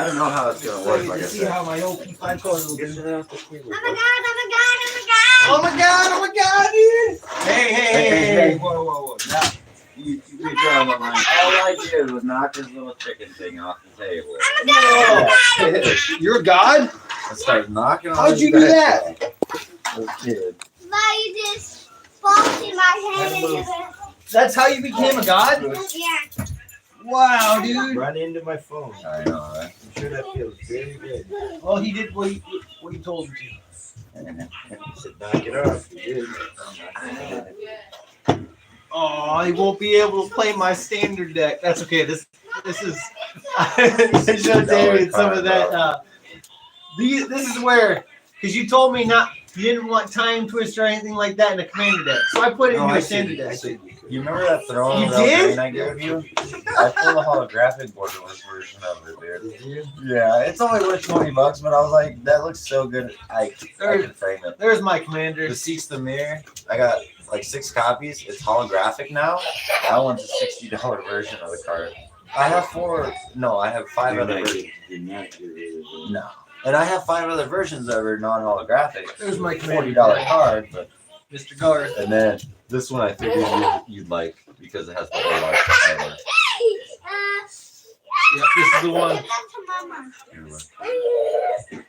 I don't know how it's gonna work. Like I to see said. how my OP5 colors will do. Oh my god, Oh my god, dude! Hey. Whoa, whoa, whoa. Now, you be drawing the line. All I did was knock this little chicken thing off the table. Whoa. You're a god? I started knocking on How'd his you do back. that? Little kid. why you just bumped in my head into the... That's how you became a god? Yeah. Wow, dude. Run into my phone. I know, right? I'm sure that feels very good. Well, he did what he told him to. He said, knock it off. He did. Oh, he won't be able to play my standard deck. That's okay. This is I showed David some of that. This is where, because you told me you didn't want Time Twist or anything like that in a commander deck, so I put it in your standard deck. You remember that throwing You rail did? green I gave you? I pulled a holographic borderless version of it, dude. Yeah, it's only worth $20, but I was like, that looks so good. I can frame it. There's my commander. The Seeks the Mirror, I got like 6 copies. It's holographic now. That one's a $60 version of the card. I have 5 other versions. No. And I have 5 other versions that are non-holographic. There's my commander. $40 card, but Mr. Garth. and then this one I figured you'd like because it has the whole lot of color. Yep, this is the one. Anyway.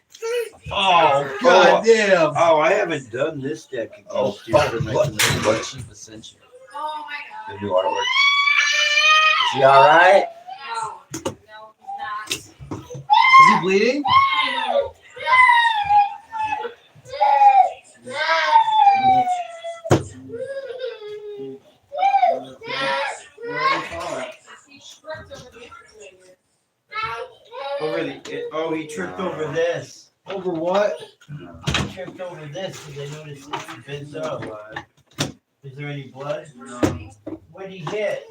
Oh, god damn. Oh, I haven't done this deck against you for my commander. What Chief Ascension? Oh my god. The new artwork. Is she alright? No, he's not. Is he bleeding? He tripped over this. Over what? He tripped over this because I noticed it's bent up. Is there any blood? No. What did he hit?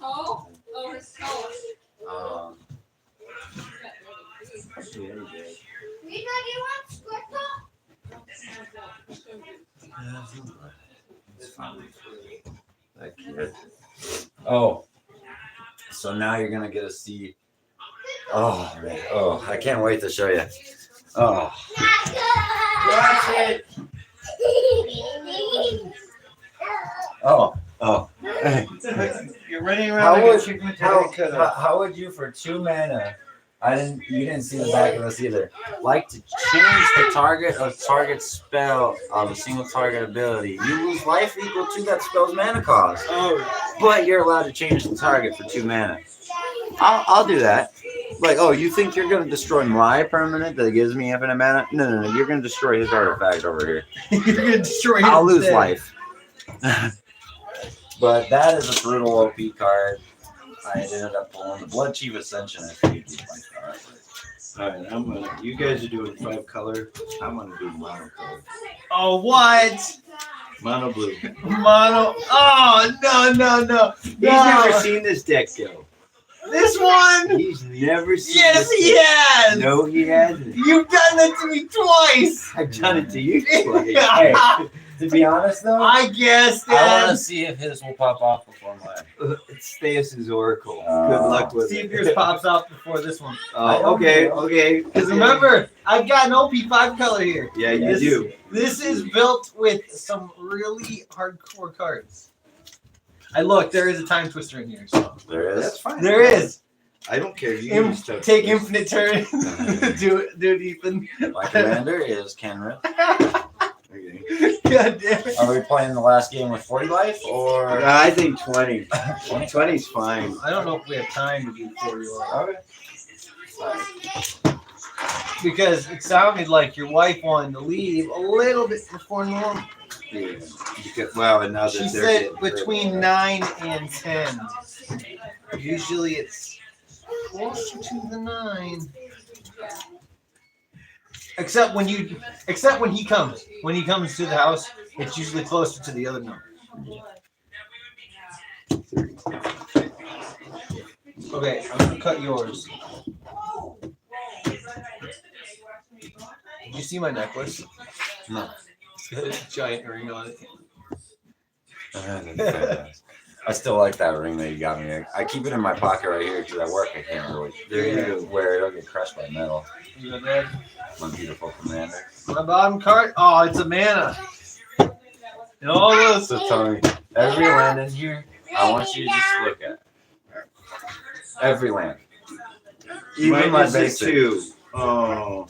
Oh, his toe. That kid. Oh, so now you're gonna get to see. Oh man! Oh, I can't wait to show you. Oh, Watch it. oh. You're running How around like a chicken with your head How, cut how, off. how would you for 2 mana? You didn't see the back of this either. Like to change the target of target spell of a single target ability. You lose life equal to that spell's mana cost. Oh, But you're allowed to change the target for 2 mana. I'll do that. Like, oh, you think you're gonna destroy my permanent that gives me infinite mana? No. You're gonna destroy his artifact over here. You're gonna destroy his I'll lose deck. life. But that is a brutal OP card. I ended up pulling the Blood Chief Ascension. I figured you'd like that. all right. You guys are doing 5 color. I'm gonna do mono color. Oh, what? Mono blue. Mono. Oh, no. He's never seen this deck go. This one? He's never seen Yes, this he deck. has. No, he hasn't. You've done that to me twice. I've done it to you twice. Hey, to be honest though, I guess, I want to Dad. see if his will pop off before mine. It's Theus's Oracle. Good luck with See it. if yours pops out before this one. Oh, okay. Because remember, I've got an OP5 color here. Yeah, you This- do. This is built with some really hardcore cards. There is a Time Twister in here. So. There That's is. fine. There is. I don't care. You can use stuff. Take infinite turn. do it, Ethan. My commander is Kenrith. Okay. God damn it. Are we playing the last game with 40 life or? I think 20. 20's fine. I don't know if we have time to do 40 life. Okay. Because it sounded like your wife wanted to leave a little bit before normal. Yeah. Well, and now that She they're said getting between 9 and 10. Usually it's closer to the 9. Except when he comes. When he comes to the house, it's usually closer to the other number. Okay, I'm gonna cut yours. Did you see my necklace? No. It's got a giant ring on it. I still like that ring that you got me. I keep it in my pocket right here because at work I can't really There you go. wear it. It'll get crushed by metal. You got that? My beautiful commander. My bottom card. Oh, it's a mana. And all those. So Tony, every land in here, I want you to just look at. Every land. Even my Mine is a basic. 2. Oh.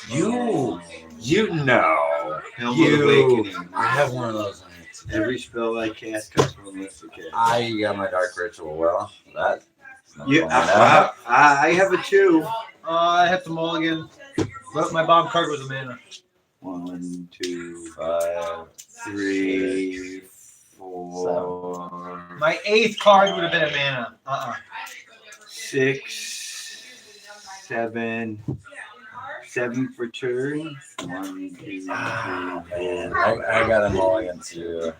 You know. Helmet You. Awakening. I have one of those. Every spell I cast comes from a list of cards. I got my dark ritual. Well, that. Yeah, I have a 2. I have to mulligan. But my bottom card was a mana. 1, 2, 5, 3, 4, My 8th card would have been a mana. 6, 7. 7 for turn. 1, 2, 3, 4. Man, I got a mulligan too.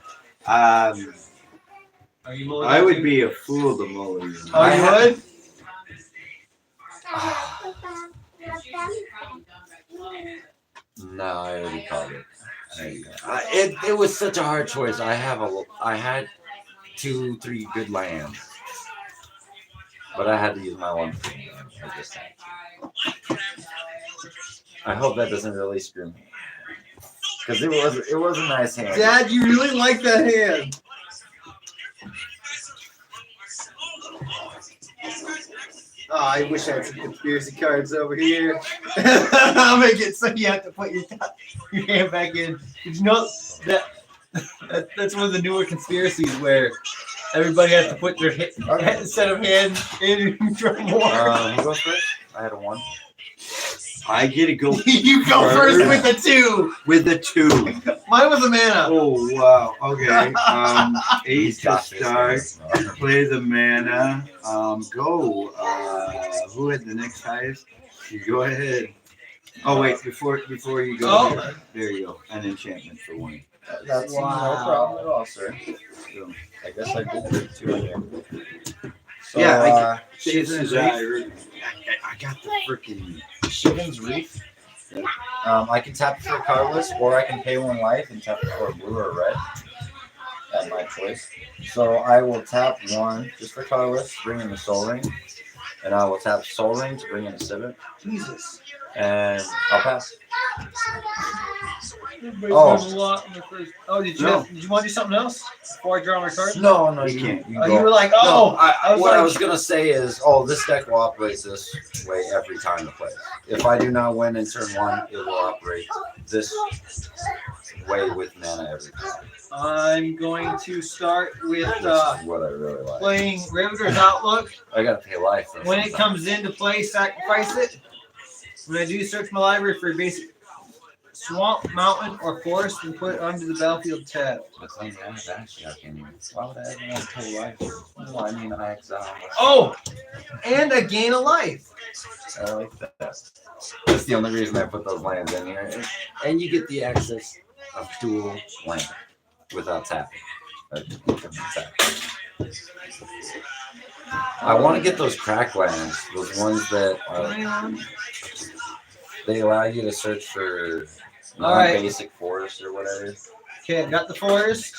Are you mulligan? I would be a fool to mulligan. Oh, you would? No, I already called it. It was such a hard choice. I had 2, 3 good lands, but I had to use my one. I just had to. I hope that doesn't really screw me, because it was a nice hand. Dad, you really like that hand. Oh, I wish I had some conspiracy cards over here. I'll make it so you have to put your hand back in. Did you know that's one of the newer conspiracies where everybody has to put their set of hands in for more? Who goes first? I had a 1. I get to go. You go first with the 2. With the 2. Mine was a mana. Oh wow. Okay. 8 to start. Play the mana. Go. Who had the next highest? You go ahead. Oh wait, before you go. Oh. There you go. An enchantment for 1. That's no problem at all, sir. So, I guess I did it too again. So, Yeah, Shivan's I got the freaking Shivan's Reef. I can tap it for a colorless, or I can pay 1 life and tap it for a blue or a red. At my choice. So I will tap 1 just for colorless, bring in the Soul Ring, and I will tap Soul Ring to bring in a Civet. Jesus. And I'll pass. Oh, did you want to do something else before I draw my card? No, You you can't. You Oh, go. you were like, No, what I like- was gonna say is, this deck will operate this way every time it plays. If I do not win in turn 1, it will operate this way with mana every time. I'm going to start with Which is what I really like. playing Riveter's Outlook. I gotta pay life. For When it something. comes into play, sacrifice it. When I do search my library for a basic swamp, mountain, or forest, and put it onto the battlefield tab. But then I have actually, I can't even. Why would I ever want to pay life? Well, I mean, I exile. Oh, and I gain a life. I like that. That's the only reason I put those lands in here. And you get the access of dual land without tapping. I want to get those crack lands, those ones that they allow you to search for All right. non-basic forest or whatever. Okay, I got the forest.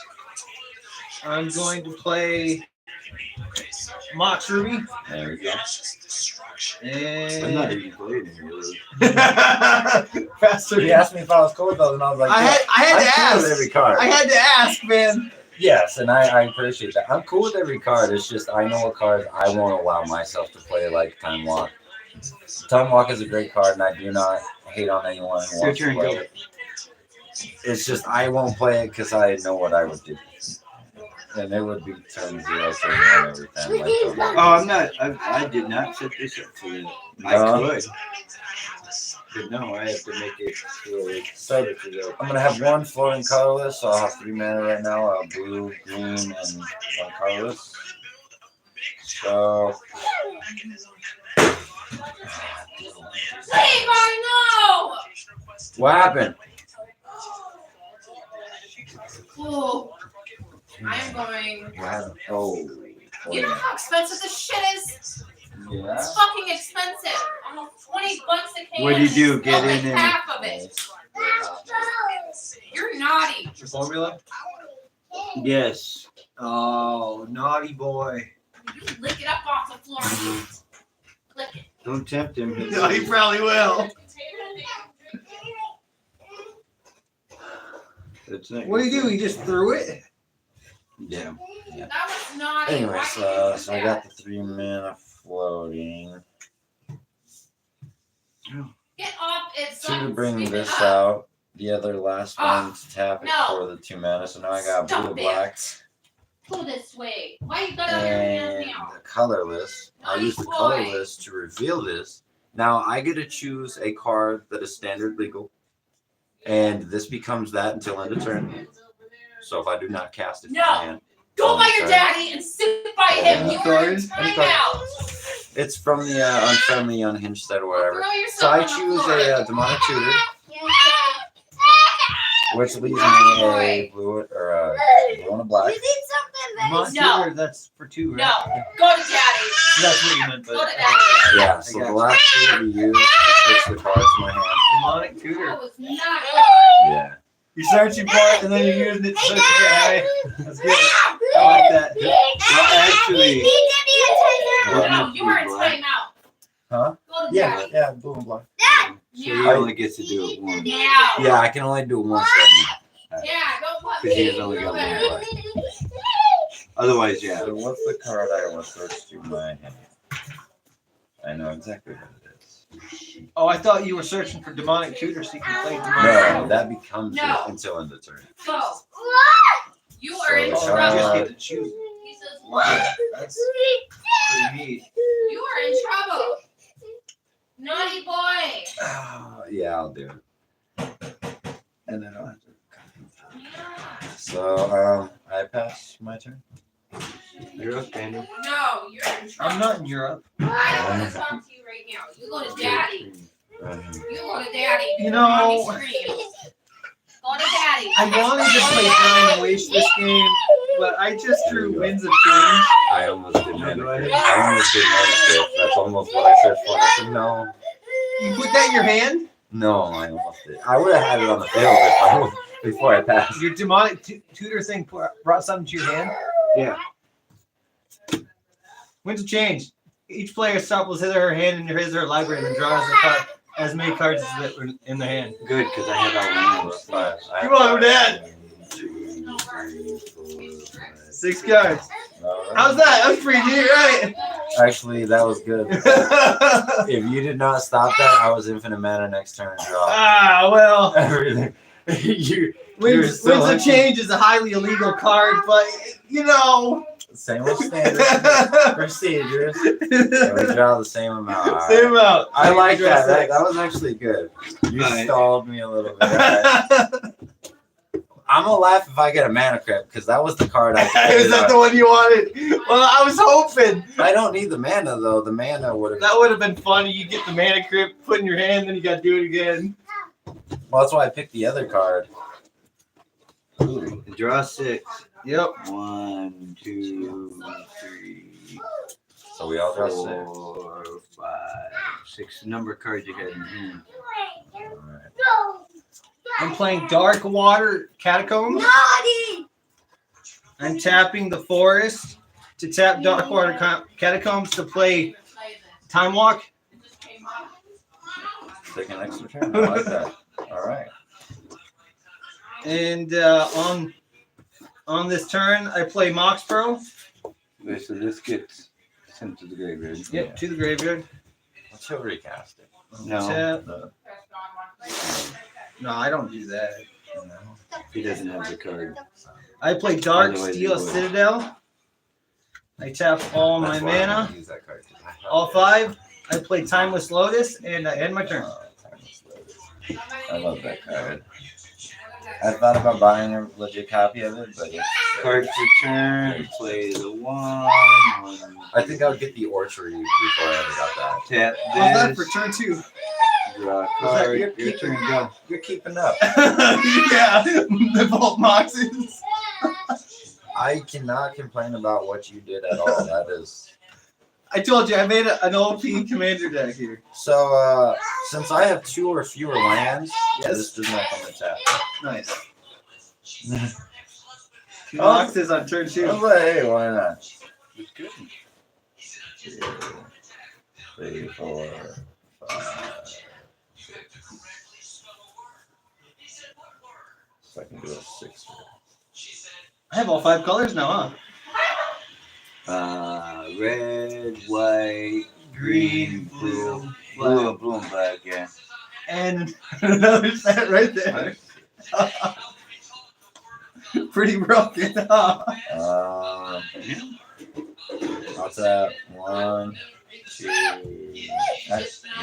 I'm going to play Mox Ruby. There we go. I'm not And even playing it. faster. He asked me if I was cool with those, and I was like, I had to I'm cool with ask. every card. I had to ask, man. Yes, and I appreciate that. I'm cool with every card. It's just I know what cards I won't allow myself to play, like Time Walk. Time Walk is a great card, and I do not hate on anyone who Your wants to turn, play go. it. It's just I won't play it because I know what I would do. And it would be turn 0, turn 1 every time. Like Oh, I'm not. I did not set this up for that. I No. could. But no, I have to make it so it's So set it up. I'm gonna have 1 floating colorless, so I'll have 3 mana right now. I'll have blue, green, and 1 colorless. So Hey, no! what happened? Oh, I'm going. What happened? Oh, You know how expensive this shit is? yeah. It's fucking expensive. Almost $20 a can. What do you do? and Get still in like and- half of it. You're naughty. Your formula? Yes. Oh, naughty boy. You lick it up off the floor. Lick it. Don't tempt him. No, he probably will. That's not What do your you do? He just threw it? fault. Yeah. That was naughty. Anyway, Why so, did you so I do got that? the 3 mana floating. Get off it. 2 to bring Sweep it this up. out. The other last Oh, one to tap it no. for the 2 mana. So now I got Stop blue, it. black, Go this way. Why you got it on your hands and now? the colorless. I'll Nice use the boy. colorless to reveal this. Now I get to choose a card that is standard legal, and this becomes that until end of turn. So if I do not cast it from No. my hand, Go by your sorry. daddy and sit by him. Any You are in cards? Any card. timeout. it's from the unfriendly, unhinged set or whatever. Throw yourself So I on the choose floor. a demonic tutor, which leaves me a blue or a blue and a black. You need something Monster, No. that's for 2, right? No. Go to daddy. That's what you meant, but Go to daddy. Yeah, so got the you. last 2 will be used to switch the cards in my hand. demonic tutor. That was not good. Yeah. You're searching for it and then you're using it to search for it. Hey, that's good. I like that. Well, actually, No, you are in timeout. Huh? Go to Yeah, daddy. yeah, blue and black. so he Now. only gets to do it once. Now. Yeah, I can only do it once right Yeah, don't put Because he me. has only got Go one back. black. Otherwise, now. yeah. So what's the card I want to search to my hand? I know exactly what it is. Oh, I thought you were searching for demonic tutor so you can play demonic No, tutor. that becomes No. it until end of turn. Go. You are in So, Oh, you just trouble. get to choose. He says what? That's pretty neat. You are in trouble. Naughty boy. Yeah, I'll do it. And then I'll have to. Yeah. So, I pass my turn. You're up, Daniel. No, you're in trouble. I'm not in Europe. I don't want to talk to you right now. You go to daddy. You go to daddy. You know- Mommy screams. Go to daddy. I wanted to play Grind and Waste this game, but I just drew Winds of Change. I almost did No, go ahead. I almost did manuscript. That's almost what I searched for. I said, no. You put that in your hand? No, I almost did. I would have had it on the field if I was, before I passed. Your demonic tutor thing brought something to your hand? Yeah. Winds of Change. Each player shuffles his or her hand in his or her library and draws a card, as many cards as that were in the hand. Good, because I had all ones. Come on, Dad. 6 cards. How's that? That was pretty neat, right? Actually, that was good. If you did not stop that, I was infinite mana next turn and draw Ah, well. everything. you Winds so of lucky. Change is a highly illegal card, but, you know. Same with standard procedures. And we draw the same amount. All right. Same amount. I like Draw that. six. That was actually good. You Right. stalled me a little bit. All right. I'm gonna laugh if I get a mana crypt because that was the card I. Is that the one you wanted? Well, I was hoping. I don't need the mana though. The mana would have. That would have been funny. You get the mana crypt, put in your hand, then you got to do it again. Well, that's why I picked the other card. Ooh. Draw 6. Yep. 1, 2, 3, So we all draw 6. 4, 5, 6 number cards you had in hand. Alright. I'm playing Dark Water Catacombs. I'm tapping the forest to tap Dark Water Catacombs to play Time Walk. Take an extra turn. I like that. All right. And on this turn, I play Mox Pro. Okay, so this gets sent to the graveyard. Yep, to the graveyard. Let's go recast it. No, Tap. No, I don't do that. he doesn't have the card. I play Dark Otherwise Steel he would. Citadel. I tap all my That's why I mana, don't use that card. all 5. I play Timeless Lotus, and I end my turn. I love that card. I thought about buying a legit copy of it, but it's, Card for turn. Play the 1. I think I'll get the Orchery before I ever got that. Tap How's that this. for turn 2? Draw a that card. your Your turn, go. You're keeping up. Yeah, the Vault Moxes. I cannot complain about what you did at all. That is. I told you I made an OP commander deck here. So, since I have 2 or fewer lands, Yes. this does not come to tap. Nice. 2 boxes on turn 2. I was like, hey, why not? It's good. 2, 3, 4, 5. So I can do a 6. I have all 5 colors now, huh? Red, white, green, blue, blue and black. Yeah. And another set right there. Pretty broken, huh? What's that? 1, 2.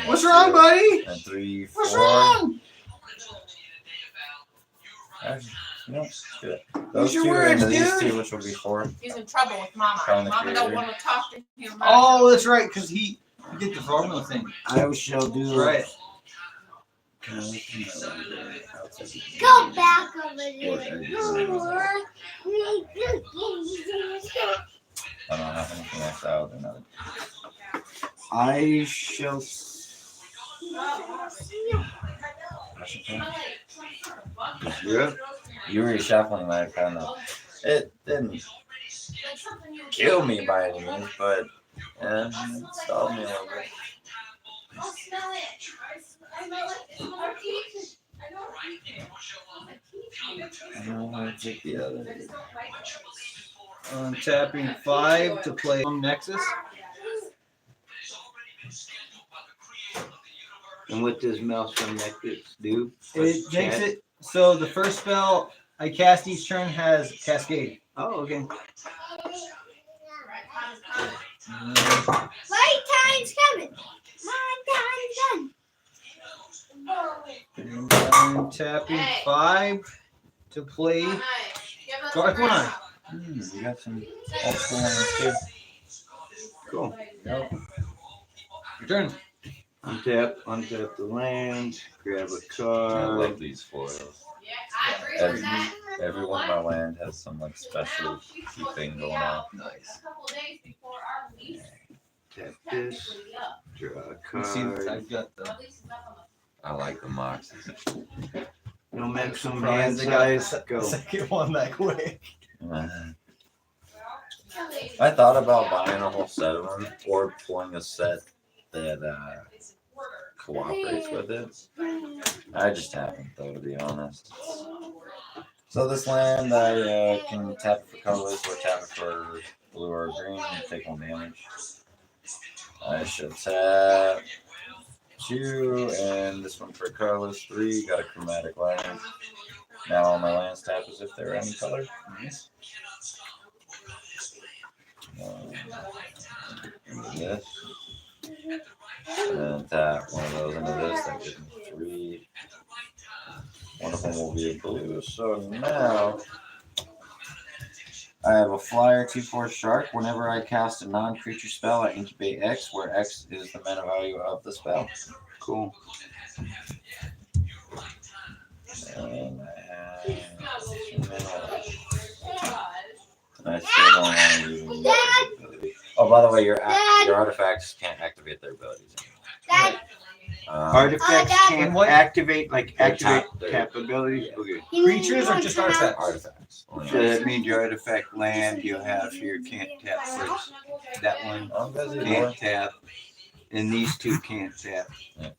What's wrong, buddy? And 3, 4. What's wrong? No, good. Those your 2 words, and these dude. 2, which will be 4. He's in trouble with Mama. Found the Mama don't creator. want to talk to him. Oh, that's right, because he did the formula thing. I shall do. Right. Go back over there. I don't have anything else out. Another. I shall. Yeah. You were shuffling that kind of. It didn't kill me by any means, but it stalled me a little bit. I'll smell it. I smell it. I'm gonna take the other. I'm tapping 5 to play Nexus. And what does Maelstrom Necklace do? It makes it so the first spell I cast each turn has Cascade. Oh, okay. My time's coming. My time's done. I'm tapping 5 to play Dark One. You got some old school ones too. Cool. Yep. Your turn. Untap the land, grab a I card. love these foils. Every one of my land has some like special thing going on. Nice. Tap this, draw a Let's see, card. I've got the I like the Moxes. No maximum surprise. hand They got size. the Go. second one that quick. I thought about buying a whole set of them or pulling a set that cooperates with it. I just haven't, though, to be honest. So this land, I can tap it for colorless or tap it for blue or green and take 1 damage. I should tap 2 and this one for colorless 3. Got a chromatic land. Now all my lands tap as if they're any color. Nice. Into this. And then tap one of those into this. That gives me 3. One of them will be a blue. So now I have a flyer 2/4 shark. Whenever I cast a non-creature spell, I incubate X, where X is the mana value of the spell. Cool. And I have 2 mana. I still don't want to use the ability. Oh, by the way, your artifacts can't activate their abilities. Dad, Artifacts can't what? activate Tap tap abilities. Okay. Creatures or just artifacts? Artifacts. So that means your artifact land you'll have here can't tap first. That one I'm busy. can't tap, and these 2 can't tap Yeah.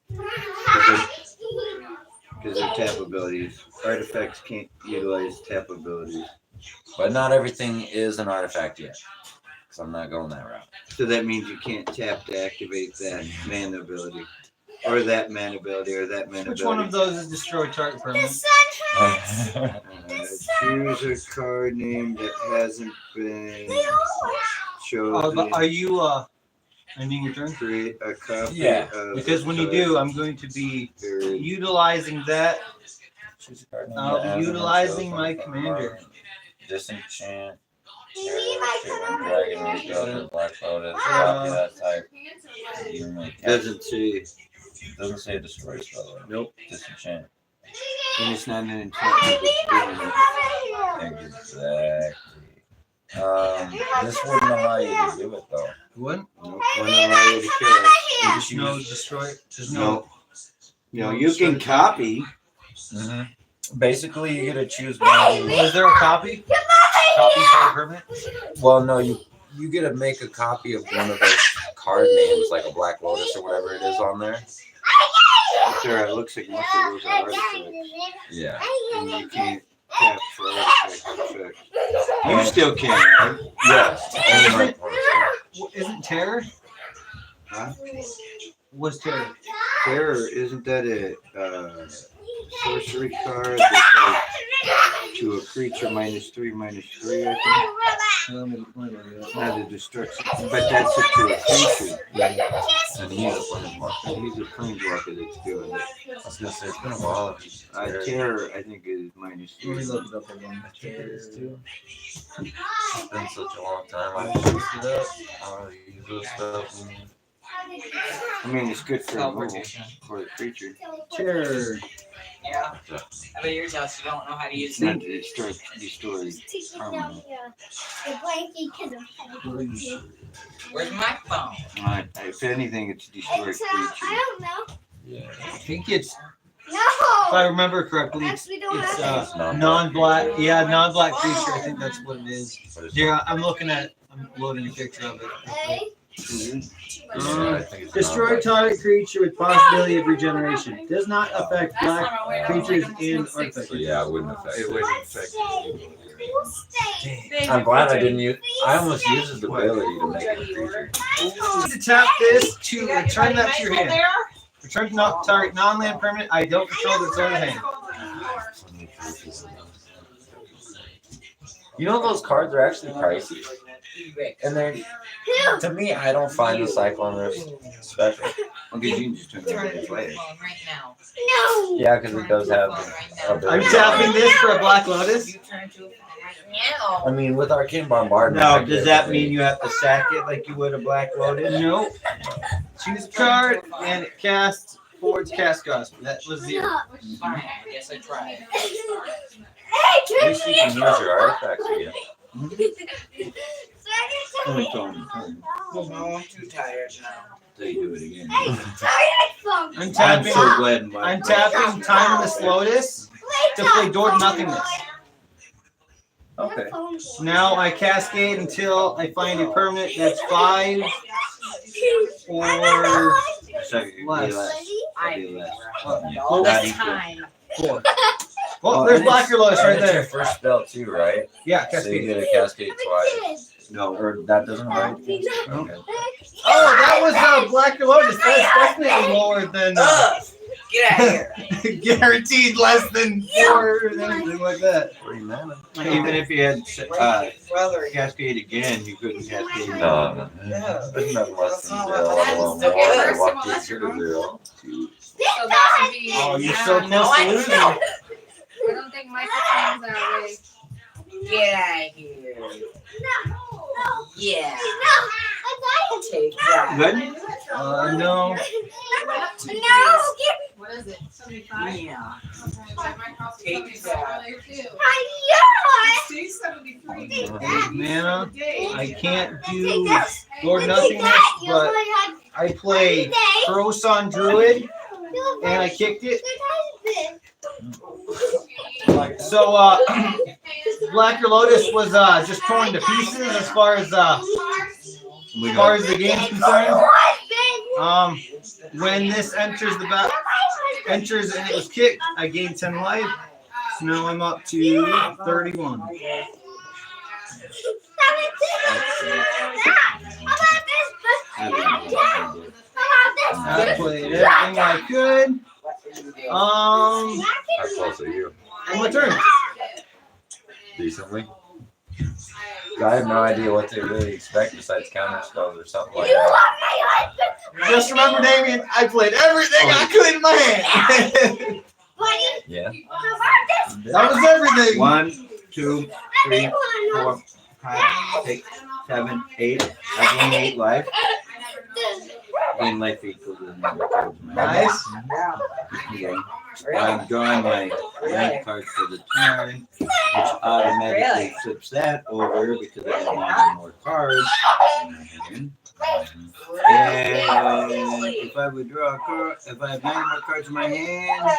because they're tap abilities. Artifacts can't utilize tap abilities. But not everything is an artifact yet. So I'm not going that route. So that means you can't tap to activate that mana ability, or that mana ability, or that mana Which ability. one of those is destroy target the permanent? sun Choose a card name that hasn't been chosen. But are you ending your turn? Create a copy. Yeah, of Because the when you card. do, I'm going to be utilizing that. Choose a card name I'll that be hasn't been utilizing chosen my from commander. our Disenchant. You need my Dragon, Rebuilder, Black Lotus, copy that type. You may cast- Doesn't say. Doesn't say destroy spell. Right? Nope. Disenchant. And it's not an enchantment. It's Exactly. This wouldn't allow you to do it though. What? Nope. Wouldn't allow you to kill it. There's no destroy. There's no. No. You can copy. Mm-hmm. Basically, you get to choose one. Oh, is there a copy? copy for a permanent? Well, no, you get to make a copy of one of those card names, like a Black Lotus or whatever it is on there. Sure, it looks like most of those are artifacts. Yeah. And you can't tap for artifacts. You still can, right? Yes. Only my opponent's Isn't terror? Huh? What's terror? Terror, isn't that a sorcery card that's like to a creature -3/-3, I think? Not a destruction, but that's it to a creature. And he's a planeswalker. He's a planeswalker that's doing it. I was gonna say it's been a while. Terror, I think, is Let me -3. look it up again. It's been such a long time. I used it up. I use those stuff. I mean, it's good for removal for the creature. Terror. Yeah. I bet yours else you don't know how to use It's not it. to destroy permanent. Where's my phone? If anything, it's destroy creature. I don't know. Yeah. I think it's, No. if I remember correctly, Actually, don't it's have non-black. Yeah, non-black creature. I think that's what it is. Here, I'm loading a picture of it. Hey. Destroy target creature with possibility of regeneration. Does not affect That's black not right. creatures and artifacts. So yeah, it wouldn't affect It it. wouldn't affect it. I'm glad I didn't use. I almost used his ability to make it a creature. You need to tap this to return that to your hand. Return to target non-land permanent. I don't control the target hand. You know those cards are actually pricey, and they're to me. I don't find the Cyclone Rift special. Okay, you can just turn Turn it it into right later. now. No. Yeah, because it does have. I'm tapping this for a Black Lotus. You turn to it right now. I mean, with Arcane Bombardment. I Now, get does that it. mean you have to sack it like you would a Black Lotus? Nope. Choose a card and it casts forwards cast cost. That was zero. Fine, I guess I tried. At least you can use your artifacts again. Only phone. No, I'm too tired now. So you do it again. I'm I'm tapping. so glad I'm tapping Timeless Lotus to play Door to Nothingness. Okay. Now I cascade until I find a permanent that's 5 or Second, it'd be Less. less. I It'd be less. all Not this equal. time. 4. Oh, there's Blacker Lotus right And it's there. your first spell too, right? Yeah, So you cascade. get a cascade twice, No. or that doesn't work. Okay. Oh, that was Blacker Lotus. That's definitely lower than Get out of here. guaranteed less than 4 or anything like that. 3 mana. Even if you had Brother. Cascade again, you couldn't cascade. No, No. there's nothing less than 0. That's Well, still more good. than walk to 0. So that should be. Oh, you're yeah. so No, close to I losing. know. I don't think Michael thinks that way. Get out of here. Yeah. Take that. Good? No. What is it? 75? Yeah. Take Take that. Mana. I can't do Door to Nothingness, but I played Croson Druid and I kicked it. So Blacker Lotus was just torn to pieces as far as the game's concerned. When this enters and it was kicked, I gained 10 life. So now I'm up to 31. I played everything I could. How close are you? And my turn. Decently. I have no idea what to really expect besides counter spells or something like that. Just remember, Damien, I played everything I could in my hand. Yeah. That was everything. 1, 2, 3, 4, 5, 6, 7, 8. I gained 8 life. Gain life equal to the number of cards. Nice. Okay. I'm drawing my rank card for the turn, which automatically flips that over because I have 9 more cards in my hand. And if I would draw a card, if I have 9 more cards in my hand,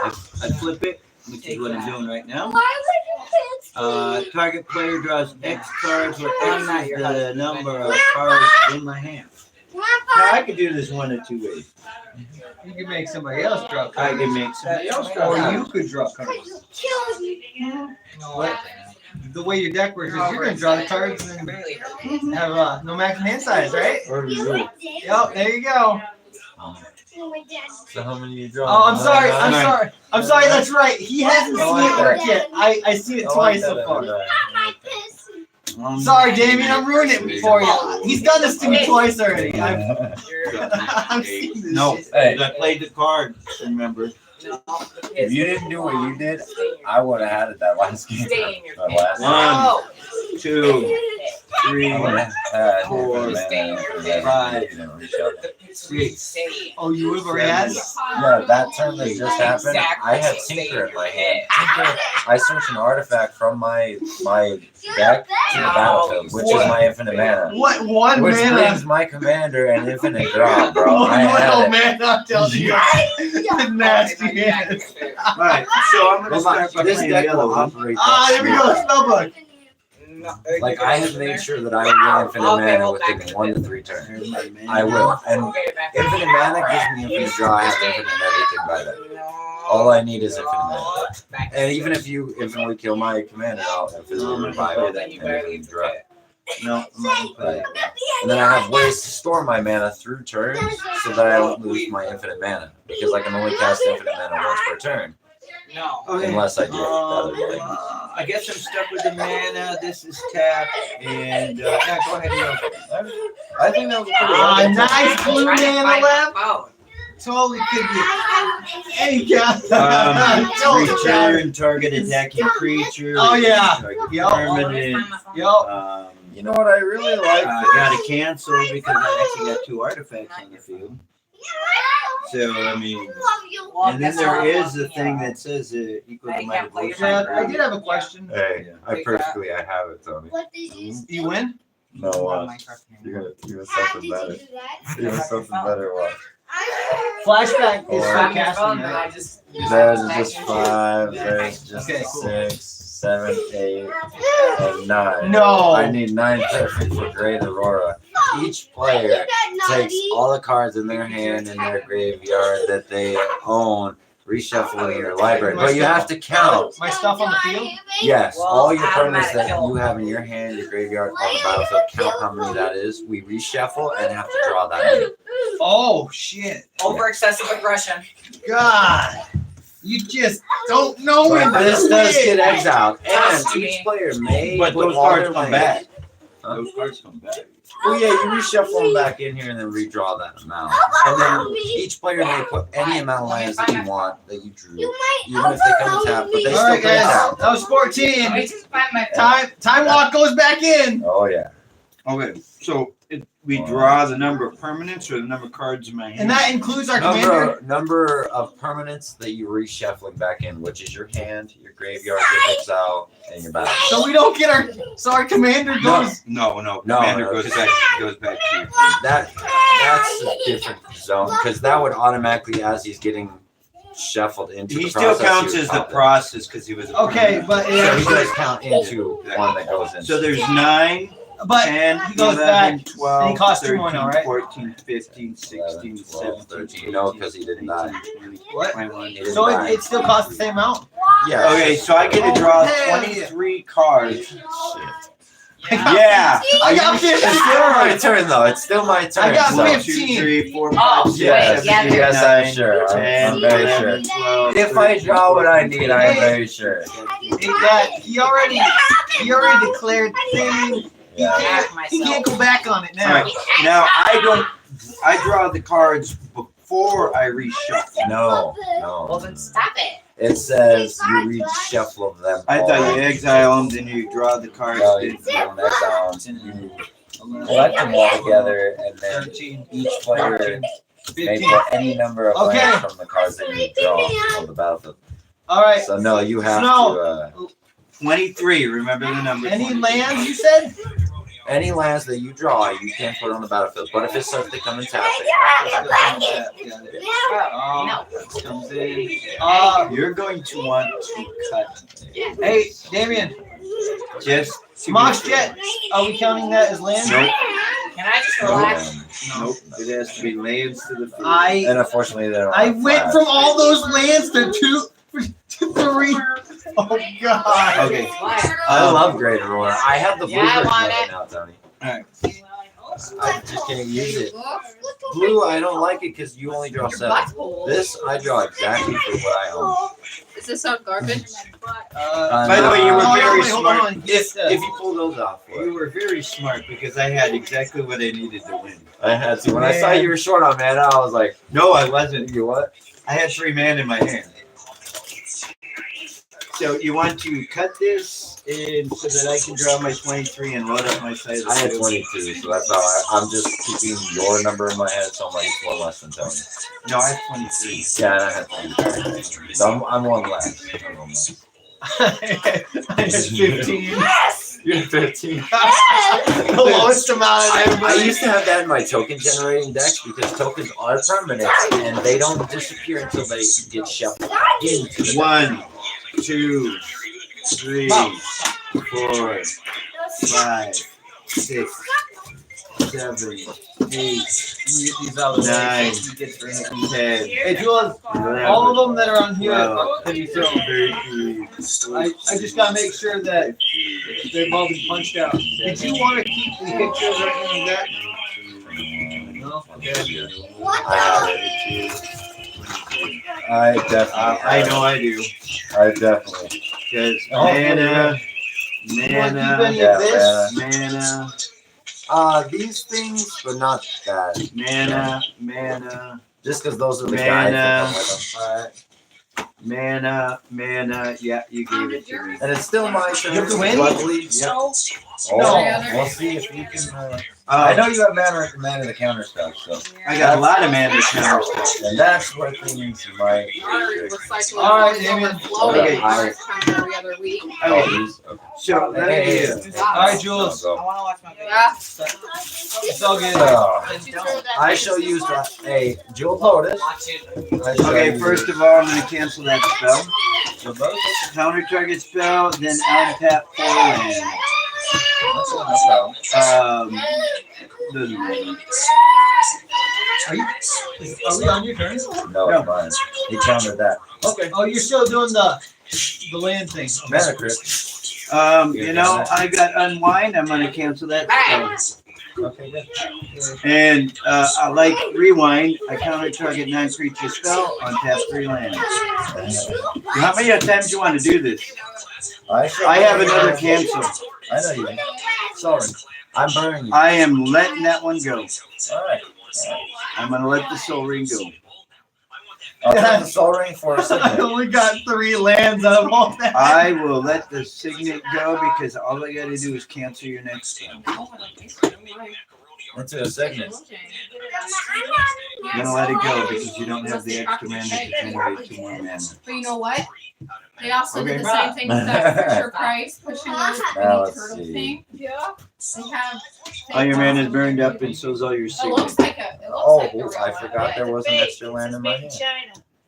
I flip it, which is what I'm doing right now. Target player draws X cards where X is the number of cards in my hand. Now I could do this one of two ways. You can make somebody else draw I cards. can make somebody else draw Or cards. you could draw cards. What? The way your deck works is you're gonna draw the cards and then have no max hand size, right? Or you. Yep, there you go. So how many you draw? Oh, I'm sorry. I'm Nine. sorry. I'm sorry. That's right. He hasn't seen it work yet. I seen it twice so far. Sorry, Damien. I'm ruining it for you. He's done this to me twice already. I've seen this No, shit. Hey. I played the card, remember? If you didn't do what you did, I would have had it that last game. Stay in your That face. last Oh. 1, 2, 3, I would have had Four, five, 6. Oh, you would have already had it? Yeah, that turn that just happened, I had Tinker in my hand. Tinker, I searched an artifact from my deck to the battlefield, which is my infinite mana. What one Which mana? brings my commander an infinite draw, bro. I One had it. mana, I'll tell you. Nasty hands. Alright, so I'm gonna start by This playing deck the other will one. operate Ah, there we go. Spellbook. Like, I have made sure that I will get infinite mana within 1 to 3 turns. Here's my mana. I will. And infinite mana gives me infinite draw. I have infinite everything by then. All I need is infinite mana. And even if you infinitely kill my commander, I'll infinitely revive it and infinitely draw. No, I'm not gonna play it. And then I have ways to store my mana through turns so that I don't lose my infinite mana. Because I can only cast infinite mana once per turn. No. Okay. Unless I do other things. I guess I'm stuck with the mana. This is tapped, and yeah, go ahead and go. I think that was a pretty Ah, good nice blue mana left. Totally could be. Hey, yeah. Totally could. Return target attacking creature. Oh, yeah. Target Yup. permanent. Yup. You know what I really like? I gotta cancel because I actually got 2 artifacts on the field. So I mean, and then there is a thing that says equal to my devotion. I did have a question. Hey, I have it, Tony. You win? No, you're gonna something better. You're gonna something better. Watch. Flashback is Or- for casting. There's just 5. There's just Okay, cool. 6, 7, 8, and 9. No. I need 9 perfect for Great Aurora. Each player takes all the cards in their hand in their graveyard that they own, reshuffle in your library. But you have to count. My stuff on the field? Yes, Well, all your permanents automatic that kill. you have in your hand, your graveyard, on the battlefield, count how many that is. We reshuffle and have to draw that many. Oh, shit. Over excessive aggression. God. You just don't know when But to this does quit. get exiled, and Trust each me. player may But put those all cards their come lands. back. Huh? Those cards come back. Well, yeah, you reshuffle them back in here and then redraw that amount. And then each player may put any amount of lands that you want that you drew, even if they come tapped, but they All still right, come guys. tapped. That was 14. Let me just find my Time walk goes back in. Oh yeah. Okay, so we draw the number of permanents or the number of cards in my hand. And that includes our commander. Number of permanents that you're reshuffling back in, which is your hand, your graveyard, your exile, and your battle. So we don't get our. So our commander goes. No. No, Commander no. goes back to you. That's a different zone because that would automatically, as he's getting shuffled into He the still process, counts he would as the count that. process because he was. a Okay, permanent. but So he yeah, does count into one that goes in. So there's 9, but 10, he goes 11, back, 12, and he costs 2 13, more now, right? 14, 15, 16, 11, 12, 17, 13. No, because he didn't die. 20, What? 21. He didn't So die. it still costs the same amount. Yeah. Okay, so I get to draw Oh, hell 23 cards. Yeah. Yeah. I got It's 15. still my turn, though. It's still my turn. I got so. 15. 2, 3, 4, 5, Oh, 6, Yes, wait, yeah, 7, 8, yes, 9, I'm sure. 10, I'm very 11, sure. 12, If I 13, draw what I 14, need, I'm very sure. Yeah, he already declared thing. Yeah. He can't go back on it All now. right. Now I draw the cards before I reshuffle. No, Well, no. then stop it. It says you reshuffle them. I all. thought you exile them, then you draw the cards. No, you don't exile them. You collect them all together, and then 13, each player 14, may 15. put any number of Okay. lands from the cards that you draw on the battlefield. All right. So no, you have Snow. to 23. Remember the number. Any 23. lands you said? any lands that you draw, you can't put on the battlefield. But if it starts to come and tap, Comes in. You're going to want to cut. Hey, Damien. Just to Mox be sure. Jet, are we counting that as land? Nope. Can I just relax? Nope. It has to be lands to the field. And unfortunately, they don't. I have went flags. from all those lands to 3. Oh God. Okay. I love Great Ruler. I have the blue Yeah, I version want of it. it now, Tony. Alright. I just can't use it. Blue, I don't like it because you only draw 7. This, I draw exactly for what I own. Is this on garbage? By the way, you were no, very wait, hold smart. on. If you pull those off, You were very smart because I had exactly what I needed to win. I had to. When I saw you were short on mana, I was like, No, I wasn't. you what? I had 3 mana in my hand. So you want to cut this in so that I can draw my 23 and load up my side of the I had field? 22, so that's how I'm just keeping your number in my head, so I'm like, it's one less than Tony. No, I have 23. Yeah, and I had 23. So I'm one less. I'm one less. I had 15. You're 15. The lowest amount of I everybody. used to have that in my token generating decks because tokens are permanent and they don't disappear until they get shuffled into the deck. 1, 2, 3, 4, 5, 6, 7, 8, These out of the 9, way. 10, Hey, Jules, all of them that are on here can be thrown. 13, I just gotta make sure that they've all been punched out. Did you want to keep the pictures or anything like that? No? Okay. I definitely. I know I do. I definitely. Because Oh, mana, You want to keep mana, any Yeah, of this? mana, These things, but not that. mana, Just because those are the guys that come Mana. with them. mana. Yeah, you gave it to me. And it's still my turn. You have to win? Luckily. Yep. Oh, No. we'll see if you can. I know you have mana to counter stuff, so. I got a lot of mana counter stuff. And that's where things might. Recycling. All right, Damien. Overflowing Okay. every other week. Okay, Okay. so let me All right, Jules. I want to watch my video. Yeah. It's all good. I shall use a Jewel Lotus. Watch it. Okay, first of all, I'm going to cancel that spell. So both counter target spell, then untap 4 land. The, Are we on your turn? No, it's mine. He countered that. Okay. Oh, you're still doing the land thing. Mana crypt. you know, I got unwind. I'm going to cancel that spell. Okay, good. And I like rewind. I counter target 9 creature spell, untap 3 land. How many times do you want to do this? I have another cancel. I know you. Sorry. I'm burning you. I am letting that one go. Alright. I'm going to let the Soul Ring go. I'll have the Soul Ring for a I second. only got 3 lands out of all that. I will let the Signet go because all I got to do is cancel your next spell. Into a segment. I'm going to let it go because you don't have the extra mana to generate 2 more mana. But you know what? They also did Okay. the same thing with that Fisher Price pushing those Now mini let's turtle see. thing. Yeah. They have. All your mana is burned up and so's all your It Signet. looks like a. It looks Oh, like a real I forgot there was an extra land in my hand.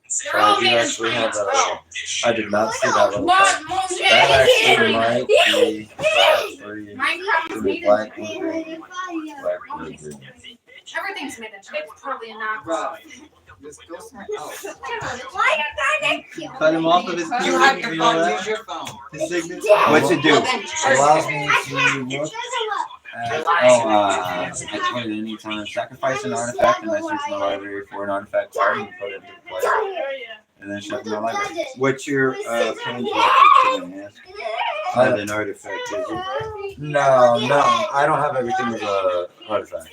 So They're all I do made in actually have China. that. I did not see that little thing. That actually might be black free. Minecraft is made in Black China. and green. Black and green. Everything's made in China. It's probably a knockoff. Cut him off of his You have your you know phone. that? Use your phone. His Signet. What's it do? It allows me to look at, I put it anytime. Sacrifice an artifact and I search my library for an artifact card and put it into play. And then shove it in my library. What's your planeswalker? Can I ask? Not an artifact, is it? No, I don't have everything with a artifact.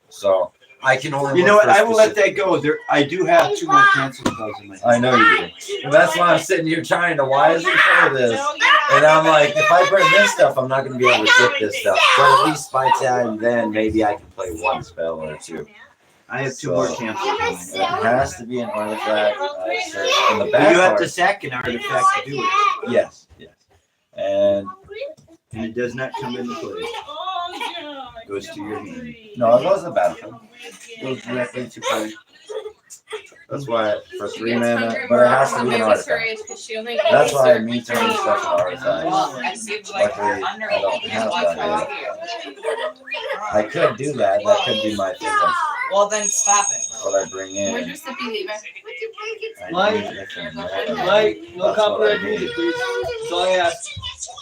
So I can only. You know look what? for I will let that specific- go. There, I do have 2 more cancel spells in my hand. I know you do. And that's why I'm sitting here trying to wisely play this. And I'm like, if I burn this stuff, I'm not going to be able to get this stuff. But at least by time then, maybe I can play 1 spell or 2. I have 2 more cancels in my It hand. has to be an artifact. Search. And the But bad you have part, to sack an artifact to do it. yes. And And it does not come into play. It goes to your hand. no, it was a battlefield. It goes directly to play. That's why for She 3 gets mana, hungry but more it has to often be an than artifact. her age because she only That's eats why certain me turning things. stuff into artifacts. Well, and see if like Luckily, under I don't you have like that you. I could do that. That could be my thing. Well, then stop it. What I bring Where's in. your sippy lever? I Mike? need different mana. Mike, no That's what I copyright need. music, please. That's all I ask.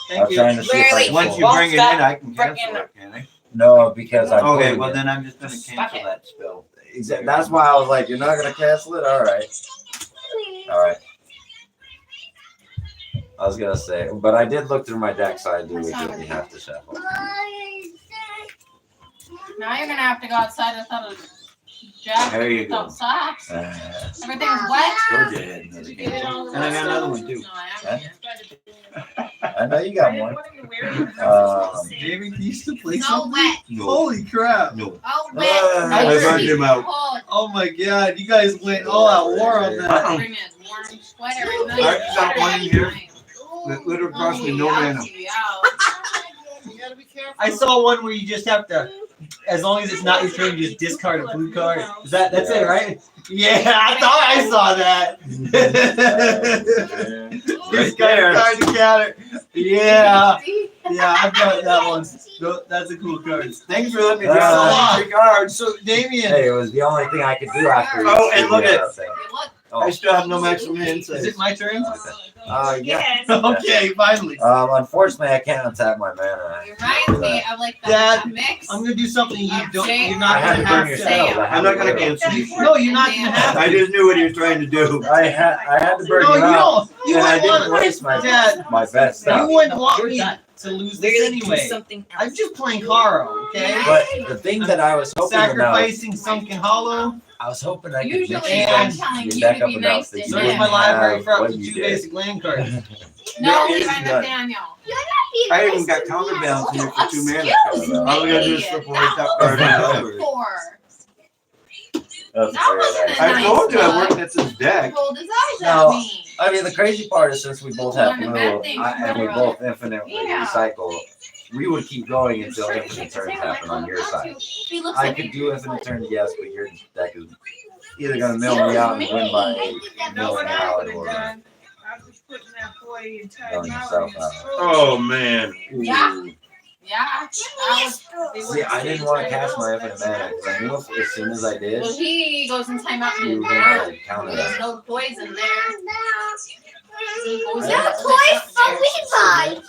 I'm Thank you. trying to see if I Really? can Once pull- you bring it in, I can Frickin' cancel it, can I? No, because I'm Okay, pulling well it. then I'm just gonna Stop cancel it. that spell. Exactly. That's why I was like, you're not gonna cancel it? Alright. Alright. I was gonna say, but I did look through my deck, so I do legitimately have to shuffle. Now you're gonna have to go outside without a jacket, There you without go. socks. Uh, Everything's wet. Go ahead, another cancel. And I got another one too. No, I haven't yet. I know you got one. David, you used to play So something? wet. No. Holy crap. No. Oh, wet. I burned him out. Cold. Oh my god, you guys went all out war on that. Bring me a warm sweater. I just got one in here. That literally cost me no mana. I saw one where you just have to, as long as it's not your turn, you just discard a blue card. That's it, right? Yeah, I thought I saw that. Discard a card to counter. Yeah, yeah, I've got that one. That's a cool card. Thanks for letting me draw three cards. So, Damien, Hey, it was the only thing I could do after. Oh, and look at- thing. I still have no maximum is insight. it my turn? Yeah. Okay, finally. Unfortunately, I can't untap my mana. It reminds me of like Dad, that mix. I'm gonna do something you don't. You're I not had to gonna burn have your to. spells. I had I'm not to gonna do it. cancel you. No, you're not gonna have I to. just knew what he was trying to do. I had to burn No, you you out, don't. You and I wouldn't didn't want. waste my Dad, my best stuff. you wouldn't want You're me done. to lose this Literally do anyway. something else. I'm just playing Haro, okay? But the thing that I was hoping enough, Sacrificing Sunken Hollow. I was hoping I could Usually mix I'm your telling you deck to up be enough nice that to you Search didn't my library have for up what to you 2 did. basic land cards. No, There is leave it none. with Daniel. I even got counterbalance in here for 2 mana. Excuse All we gotta do is me. flip away top card and library. Four. That's That very wasn't nice. a I told you I nice worked at this deck. Rolled his eyes No. at me. I mean, the crazy part is since we both have Learn a blue, bad thing and we from both infinitely Yeah. recycle, we would keep going until infinite turns happen on your side. He looks I at could me. do infinite turns, yes, but your deck is either gonna mill me out and win by milling out or milling yourself out. Oh man. Yeah. Yeah. That was, See, I didn't want to cast my infinite mana because I knew as soon as I did, well, he goes in timeout you and were gonna counter there's that. no poison there. He goes No in toys for Levi.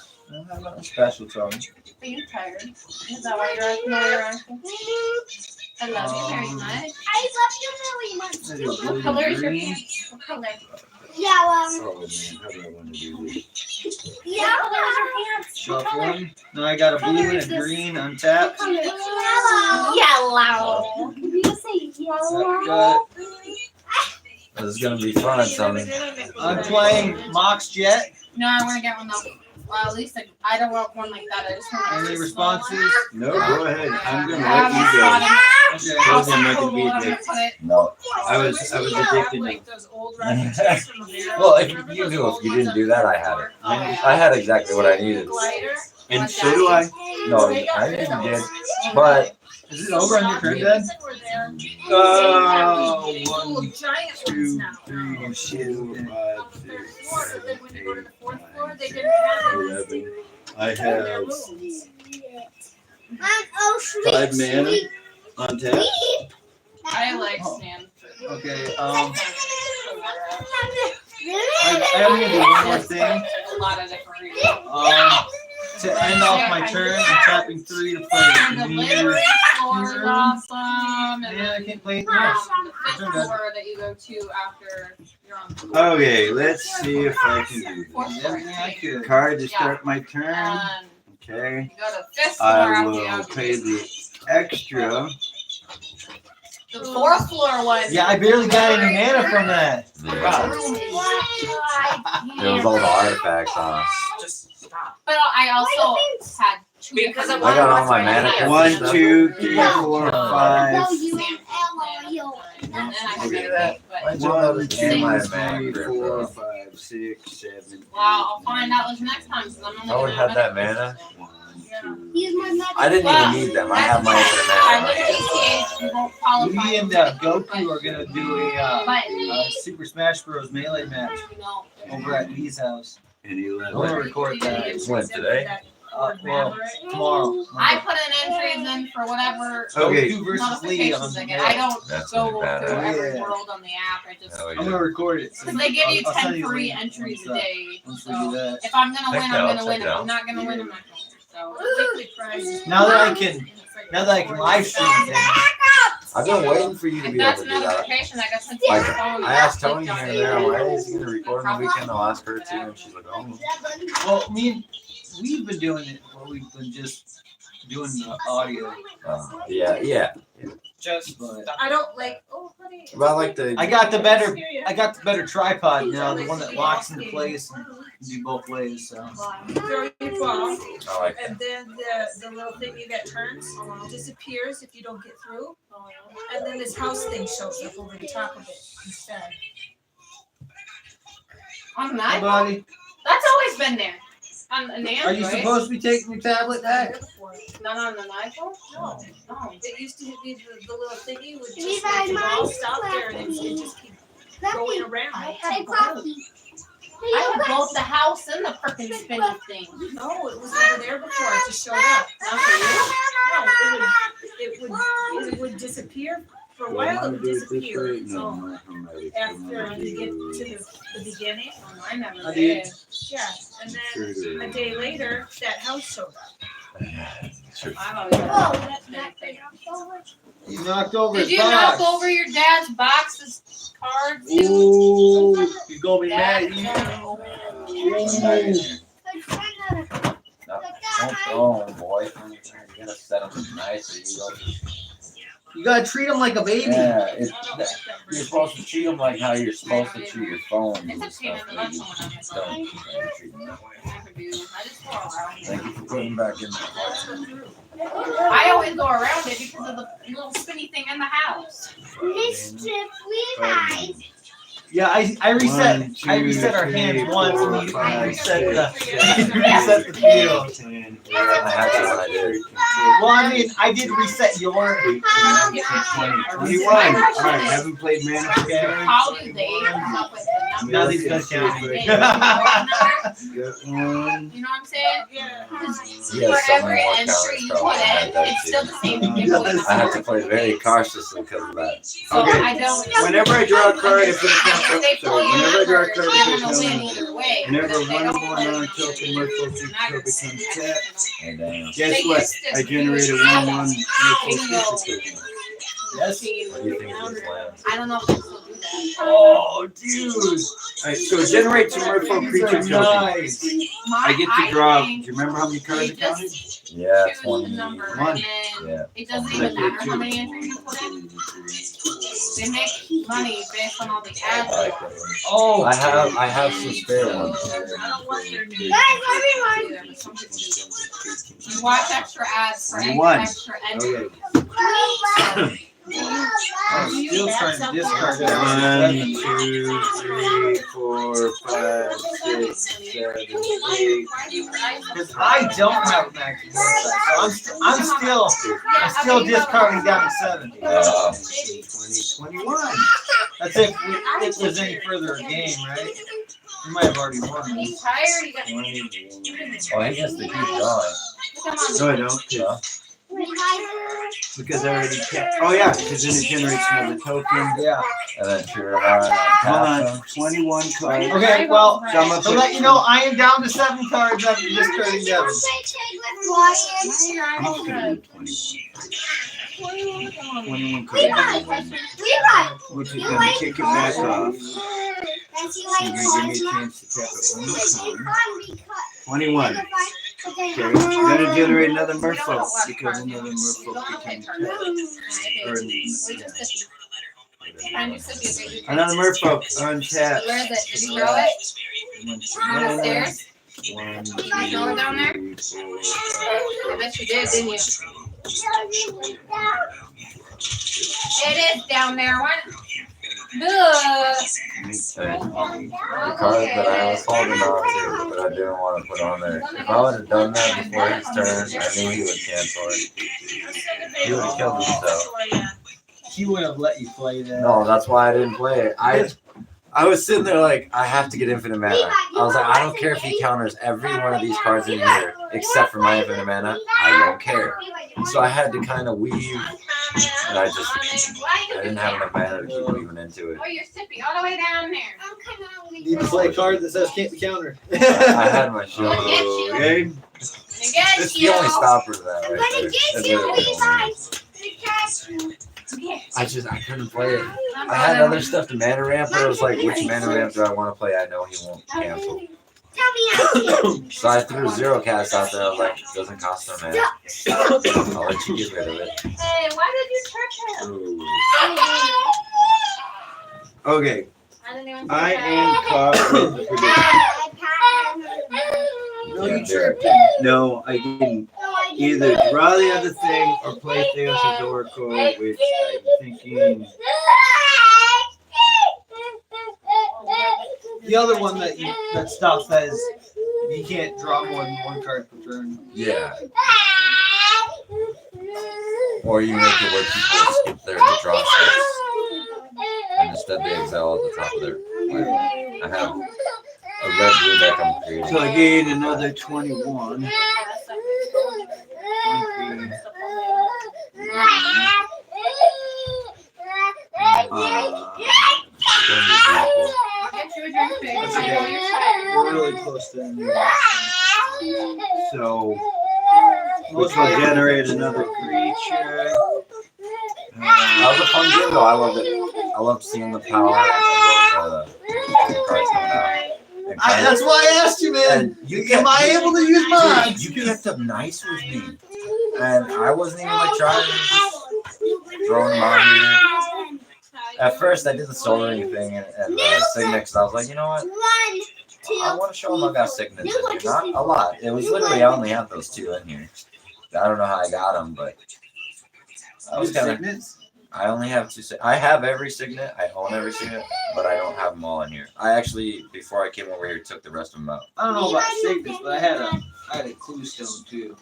I'm not special, Tony. Are you tired? Is that why you're asking? No, you're asking. I love you very much. I love you very much. What color is your pants? What color? Yellow. Oh man, how do I want to do this? Yellow. Shuffling. Now I got a blue and a green untapped. Yellow. Yellow. You say yellow. This is gonna be fun, Tony. I'm playing Mox Jet. No, I want to get one though. Well, at least I don't want one like that. I just want Any a responses? No, go ahead. I'm gonna I let have you a go. spot in Okay. Those are making total, me I'm gonna big. put it. No. I was addicted to Well, if you knew if you didn't do that, I had it. I had exactly what I needed. Glider. and so do I. No, I knew you did, but Is it over on your turn, Dad? 1, 2, 3, 4, 5, 6, 7, 8, 9, 11. I have Oh, sweet, 5 mana sweet. on tap. I like sand. Okay. I I'm gonna do one more thing. A lot of different reasons. To end off my turn, I'm tapping 3 to play. And the library floor is awesome. And Yeah, I then can't play it. the fifth floor that you go to after you're on the floor. Okay, let's see if I can do Fourth this. floor. Everything I could. Card to start my turn. And Okay. you go to fifth floor I after you will have pay the extra. the fourth floor was. Yeah, I barely got any mana from that. it was all the artifacts, huh? Just stop. But I also had two Because different of I got all my mana. Yeah. 1, 2, 3, 4, 5. No, you and Ella, and then I Look had at that. but Why'd you let us do my 1, 2, mana 3, grip, 4, bro? 5, 6, 7. well, I'll find out this next time because I'm only I would gonna have that mana. mana. 1, 2. Use my magic. I didn't even need them. I have my I internet. would you won't qualify. Me and Goku are gonna do a Super Smash Bros. Melee match over at Lee's house. And I'm gonna 11. record that. When, today? Well, tomorrow. I put an entries in for whatever Okay. Goku versus Lee on notifications I get. I don't That's go really bad. through every Yeah. world on the app. I just Oh, I'm yeah. gonna record it. So because they give you I'll send 10 you a free link entries a once, day. once we do So that. if I'm gonna win, Check I'm it gonna out, win. check If it I'm not gonna win, I'm not gonna win. So Weekly prizes. Now that I can live stream things. I've been waiting for you to if be able that's to a do that. notification that got sent to your Like, phone, I asked I'll Tony click here on and it. there, why is he gonna record on the weekend? I'll ask her too, and she's like, oh. Well, we've been doing it where we've been just doing the audio. Yeah. Just but I don't like. Oh, honey. But I like the. I got the better tripod now, the one that locks into place and can do both ways. So Throw your ball, I like that. and then the little thingy that turns disappears if you don't get through, and then this house thing shows up over the top of it instead. On an hey, iPhone? buddy, That's always been there. On an Android. are you supposed to be taking your tablet back? Not on an iPhone? No. No. It used to be the little thingy would Levi, just make the ball mine's stop there and it just keep going around. Hey, Poppy. I had both the house and the frickin' spinny thing. No, it was never there before. It just showed up. Not for you. No, it would disappear for a while. It would disappear. So after you get to the beginning, Oh, I never How do you- did. yeah, and then a day later, that house showed up. Sure. I've always had Whoa, that that's spinny not thing. You knocked over Did his you box. knock over your dad's boxes, cards? Ooh, he's gonna be mad Dad, at you. no. Don't throw him, boy. You gotta set him nice so you don't just. You gotta treat him like a baby. Yeah, you're supposed to treat him like how you're supposed to treat your phone and It's a pain stuff. in the But butt you when I'm just don't treat him that way. Never do. I just go around it. Thank you for putting him back in there. I always go around it because of the little spinny thing in the house. Mischief Levi. Yeah, I reset our hands once and he reset the field. 10, I had to when I did. Well, I mean, I did reset your. 18, 20, 21. All right, haven't played Mana for cards. How do they come up with the Now numbers? these guys count. Got one. You know what I'm saying? Yeah. For Yeah, so every many more entry counters you probably put had in, that it's too. still the same thing. I have to play very cautiously because of that. So Okay. I don't. Whenever I draw a card, I put a count. If they pull Sorry, your whenever I draw a number, card, I I'm put a gonna win count. either way. Whenever But if they one don't more pull your non-token number, Merfolk then creature I'm gonna becomes win. tapped. And then, Guess what? I generated 1/1 Merfolk creature token. Yes. what do you think of this land? I don't know if they still do that. Oh, dude. Alright, so it generates a Merfolk These creature are token. nice. I get to draw. Do think you remember how many cards they it counted? just Yeah, choose the 20. number One. and then Yeah. it doesn't even matter how many entries you put in. They make money based on all the I ads. like it. Oh, I have some spare ones. I don't want your new. Guys, everyone. You watch extra ads for One. extra entries. Okay. I'm still trying to discard 1, that. 2, 3, 4, 5, 6, 7, 8. Because I don't have max insight, so I'm still discarding down to 70. 20, 21. That's if there's any further a game, right? You might have already won. He's tired. You got 21. Oh, he has to keep drawing. come on. No, I don't. Because I already kept. Oh, yeah, because then it generates another token. Yeah. And then sure on Hold tap on. 21 cards. Okay, well, So I'm up to let you know, I am down to 7 cards after discarding 7. I'm up to 21 cards. Which is going to kick it back off. You're going to give me a chance to tap it one more time. 21. Okay, we're going to generate another Merfolk because another Merfolk became tapped. Another Merfolk untapped. Where is it? Did you throw it? On the stairs? One, Did you throw it down there? 2, 3, 4, 5, I bet you did, didn't you? It is down there. What? The card that I was holding on to, but I didn't want to put on there. If I would have done that before his turn, I knew he would cancel it. He would have killed himself. He would have let you play that. No, that's why I didn't play it. I was sitting there like, I have to get infinite mana. I was like, I don't care if he counters every one of these cards in here, except for my infinite mana. I don't care. So I had to kind of weave, and I didn't have enough mana to keep weaving into it. Oh, you're sippy all the way down there. You play a card that says can't be countered. I had my shield. Okay. It's the only stopper to that right there. That's literally the only. I couldn't play it. I had other stuff to mana ramp, but I was like, which mana ramp do I want to play? I know he won't cancel. So I threw 0 cast out there. I was like, it doesn't cost no mana. I'll let you get rid of it. Hey, why did you trick him? Ooh. Okay. I didn't even I am caught with the prediction. No, you Yeah, tripped him. No, I didn't. Either draw the other thing or play Theos' Oracle, which I'm thinking. The other one that stuff says you can't draw more than one card per turn. Yeah. Or you make it where people skip their draw steps. And instead they exile at the top of their library. I have a red-blue deck I'm creating. So I gain another 21. I'll get you a drink, babe. That's I know okay. you're tired. We're really close to ending. So, which will generate another creature. That was a fun game though. I loved it. I loved seeing the power of the cards coming out. That's why I asked you, man. Am I able to use mine? You kept up nice with me. And I wasn't even like trying to just throw them out here. At first I did the soloring thing and Signet because I was like, you know what? I want to show them I got Signets in here. Not a lot. It was literally I only have those 2 in here. I don't know how I got them, but I was kind of. I only have 2. I have every Signet. I own every Signet, but I don't have them all in here. I actually, before I came over here, took the rest of them out. I don't know about Cygnus, but I had a clue stone too.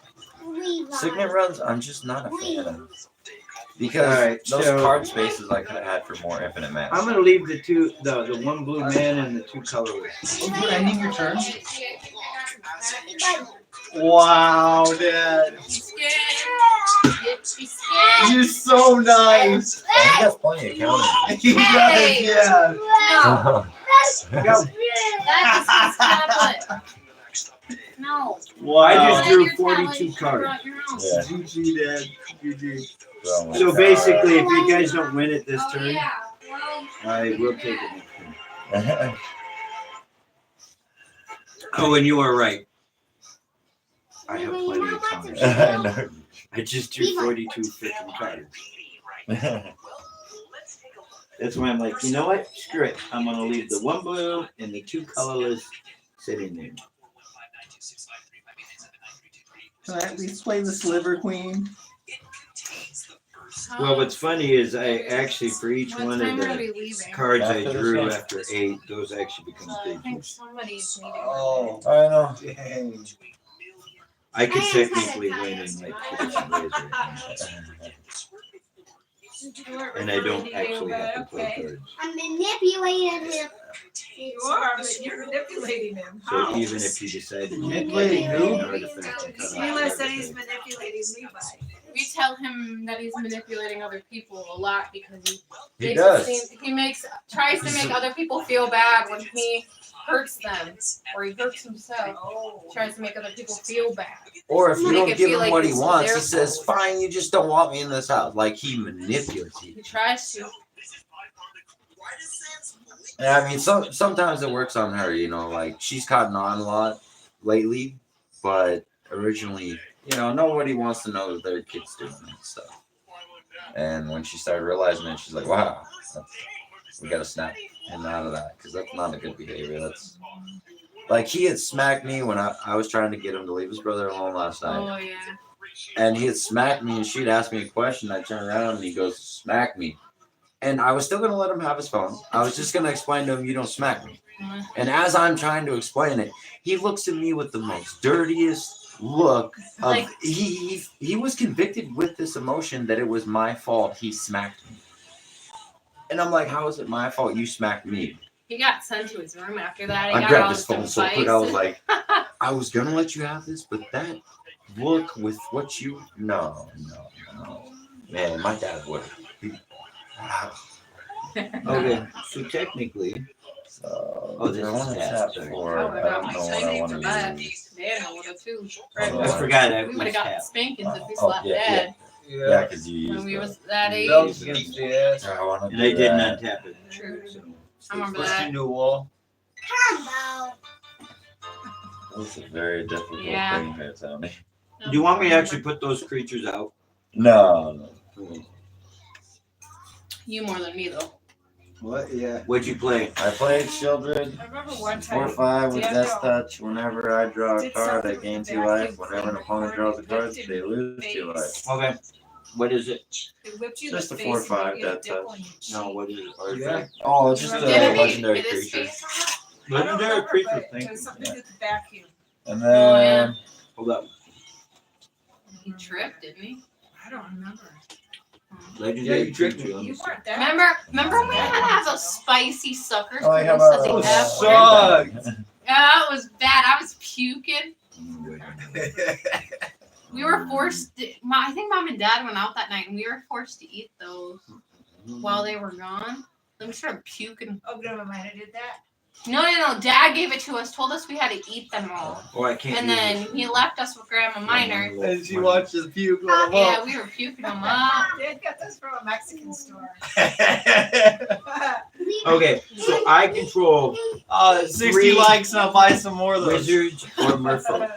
Signet runs, I'm just not a fan of. Because Alright, those so- card spaces I could have had for more infinite mana. I'm gonna leave the 1 blue man and the 2 colorless. Oh, you're ending your turn? Wow, Dad. You're so nice. He has plenty of counters. He does, yeah. No. Go. That is his tablet. No. Wow. I just drew Your 42 tablet, you cards. brought your own. Yeah. GG, Dad. GG. So basically, if you guys don't win it this Oh, turn, yeah. Well, I will take it next turn. Oh, and you are right. I have plenty of counters. No. I just drew 42 freaking cards. That's why I'm like, you know what? Screw it. I'm gonna leave the 1 blue and the 2 colorless sitting there. Can I at least play the Sliver Queen? Well, what's funny is I actually, for each what one time of are we the leaving? cards I After this drew one. after 8, those actually become I think pages. somebody's needing. Oh, I know. dang. I could technically win in like 2 different ways right now. And I don't actually have to play cards. I'm manipulating him. You are, but you're manipulating him. So How? even if he decided to Manipulating make who? an artifact and cut Mila off said he's everything. manipulating Levi. We tell him that he's manipulating other people a lot because he He makes does. it seem, tries to make other people feel bad when he hurts them or he hurts himself. Tries to make other people feel bad. Or if you Make don't it give feel him like what he it's wants, their he says, fault. fine, you just don't want me in this house. Like he manipulates you. He tries to. And I mean, sometimes it works on her, you know, like she's caught on a lot lately, but originally, you know, nobody wants to know that their kid's doing that stuff. And when she started realizing it, she's like, wow, we got to snap him out of that because that's not a good behavior. That's like he had smacked me when I was trying to get him to leave his brother alone last night. Oh yeah. And he had smacked me and she'd asked me a question. I turned around and he goes, smack me. And I was still gonna let him have his phone. I was just gonna explain to him, you don't smack me. And as I'm trying to explain it, he looks at me with the most dirtiest look of Like- he was convicted with this emotion that it was my fault he smacked me. And I'm like, how is it my fault you smacked me? He got sent to his room after that. He I got grabbed all his his phone so quick. advice. I was like, I was gonna let you have this, but that look with what you no. Man, my dad would. Okay, so technically, So Oh, this I is want to tap, tap sorry. for. I I would've got don't my know what I shiny want for to that. use. Dad would have too. I forgot I We would was have got tapped. spankings if we Oh, slapped yeah, Dad Yeah, because you when used we that. was that age. Belts against the ass. I want to And I do did that. not tap it. True. So, I remember Push that. into a wall. That's a very difficult Yeah. thing there, Tony. do you want me to actually put those creatures out? No. You more than me though. What? Yeah. What'd you play? I played Shieldred. I remember one 4/5 with Daniel Death Touch. Whenever I draw a did card, I something gain with 2 the life. vacuum Whenever an cleaner opponent or draws a it card, whipped they in lose the 2 life. face. Okay. What is it? It whipped you Just in a the face 4/5 and gave you a Death dimple Touch. in your cheek. No, what is it? Or Yeah. Oh, it's just a Did it Didn't he legendary hit his creature. face on that? I don't Legendary remember, creature, but thank it was you. something with the vacuum. And Oh, yeah. then Hold up. He tripped, didn't he? I don't remember. Legendary Yeah, you tricked creature. You Let me see. weren't there. Remember when we had to have those spicy suckers? Oh, how Chris, about at the F suck. word? Yeah, it was bad. I was puking. We were forced. I think Mom and Dad went out that night, and we were forced to eat those while they were gone. I'm sure puking. Oh, never mind. I did that. No. Dad gave it to us. Told us we had to eat them all, Oh, I can't. and use then this. he left us with Grandma Minor. And she watches puke on the Yeah, we were puking them up. Dad got this from a Mexican store. Okay, so I control 60 3 likes and I'll buy some more of those. wizards or merfolk.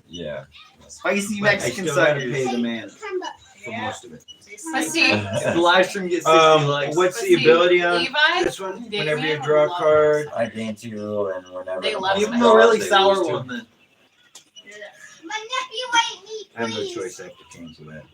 yeah. Spicy But I Mexican still gotta pay suckers. the man for Yeah. most of it. Let's see. If the live stream gets 60 likes. What's Let's the see. ability on Levi, this one? Damien Whenever you would draw a love card, I gain 2, and whenever They an love Give opponent them a really draws, they sour lose 2. one then. I have no choice. I have to cancel that.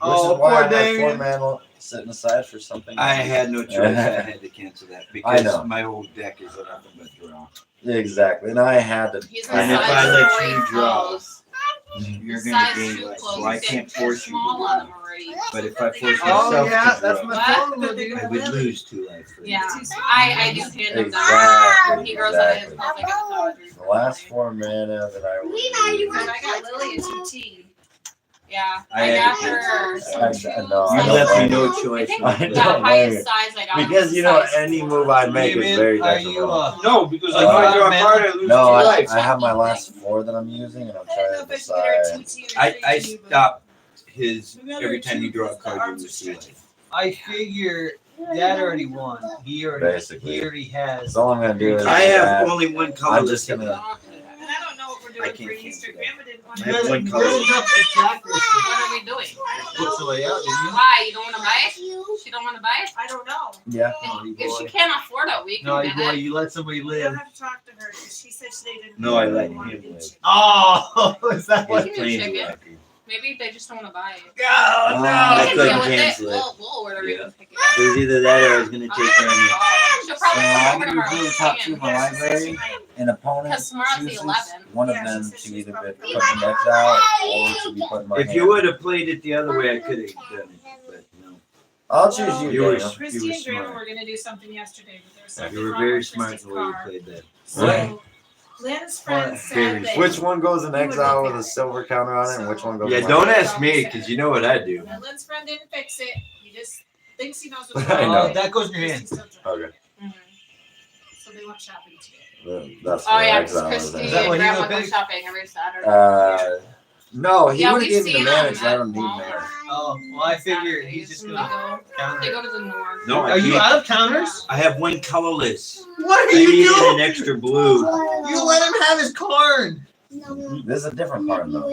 Oh, Which is why poor I have 4 Damien. mana sitting aside for something. I had no choice. I had to cancel that I because know. my whole deck is nothing but draw. Exactly, and I had to. He's And a if I size let three you draw, clothes. You're The gonna size gain two less, clothes. so I He's can't getting force you small to on do them already. it. But if I force Oh myself yeah, to that's draw, my What? phone, dude. I would lose 2 life. For Yeah, you. I do hand him that. Exactly. He grows out of his Exactly. clothes like a The last 4 mana that I would use. And I got Lily a TT. Yeah, I I had got to her. No, You I left me don't no blame choice. I think I the don't blame highest you. size I got Because was you know size any 4. move I make is very Are you detrimental. No, because like, if I draw a man. card, I lose No, 2 I life. have my last 4 that I'm using, and I'm I didn't know trying to if I should get her a decide. TT or I 3T, but- stop his Remember every time too, you draw a because the card, you arms are lose 2 stretchy. life. I figure Dad already won. He Basically. already has. So all I'm gonna do is I have that. only one I'm color. just gonna. And I don't know what we're I doing can't for cancel Easter. that. Grandma didn't want I to have do one it. color. What are we doing? Puts away out, didn't you? Why? You don't want to buy it? She don't want to buy it? I don't know. Yeah. If she can't afford it, we can No, get boy, it. you let somebody We don't live. have to talk to her because she said they didn't. No, I really let want him it. live. Oh, is that We what? can do Plain chicken. lucky. Maybe they just don't want to buy it. Oh, We I can couldn't deal with it. cancel it. We'll order it and pick it It was either that or I was gonna up. take care of you. She'll So probably I come over can tomorrow. do We the top can. 2 of my library. An opponent Because tomorrow's the chooses 11th. one of Yeah, them she said to she's either be probably put in decks out or to be put in my If hand. you would have played it the other way, I could have done it. But no. I'll choose you, You were Daniel. Christy You were and Grandma smart. were gonna do something yesterday, but there was something You were wrong very with smart Christy's the way you car. played that. So Lynn's friend said that. Which one goes in exile with a silver counter on it, and which one goes? Yeah, in my don't hand? ask me because you know what I do. And Lynn's friend didn't fix it. He just thinks he knows what's I wrong. know. with it. That goes in your hand. Christy still drives. Okay, So they went shopping today. that's Oh what yeah, because exile is. Christy Is that and what he Grandma would go pick? shopping every Saturday. No, he Yeah, would have we've given me seen the them manage. I at don't need Walmart. manage. Oh, well, I figure he's just When gonna they counter. go to the north. No, Are you out of counters? I have one colorless. What I are you needed doing? an extra blue. You let him have his card. This is a different card though.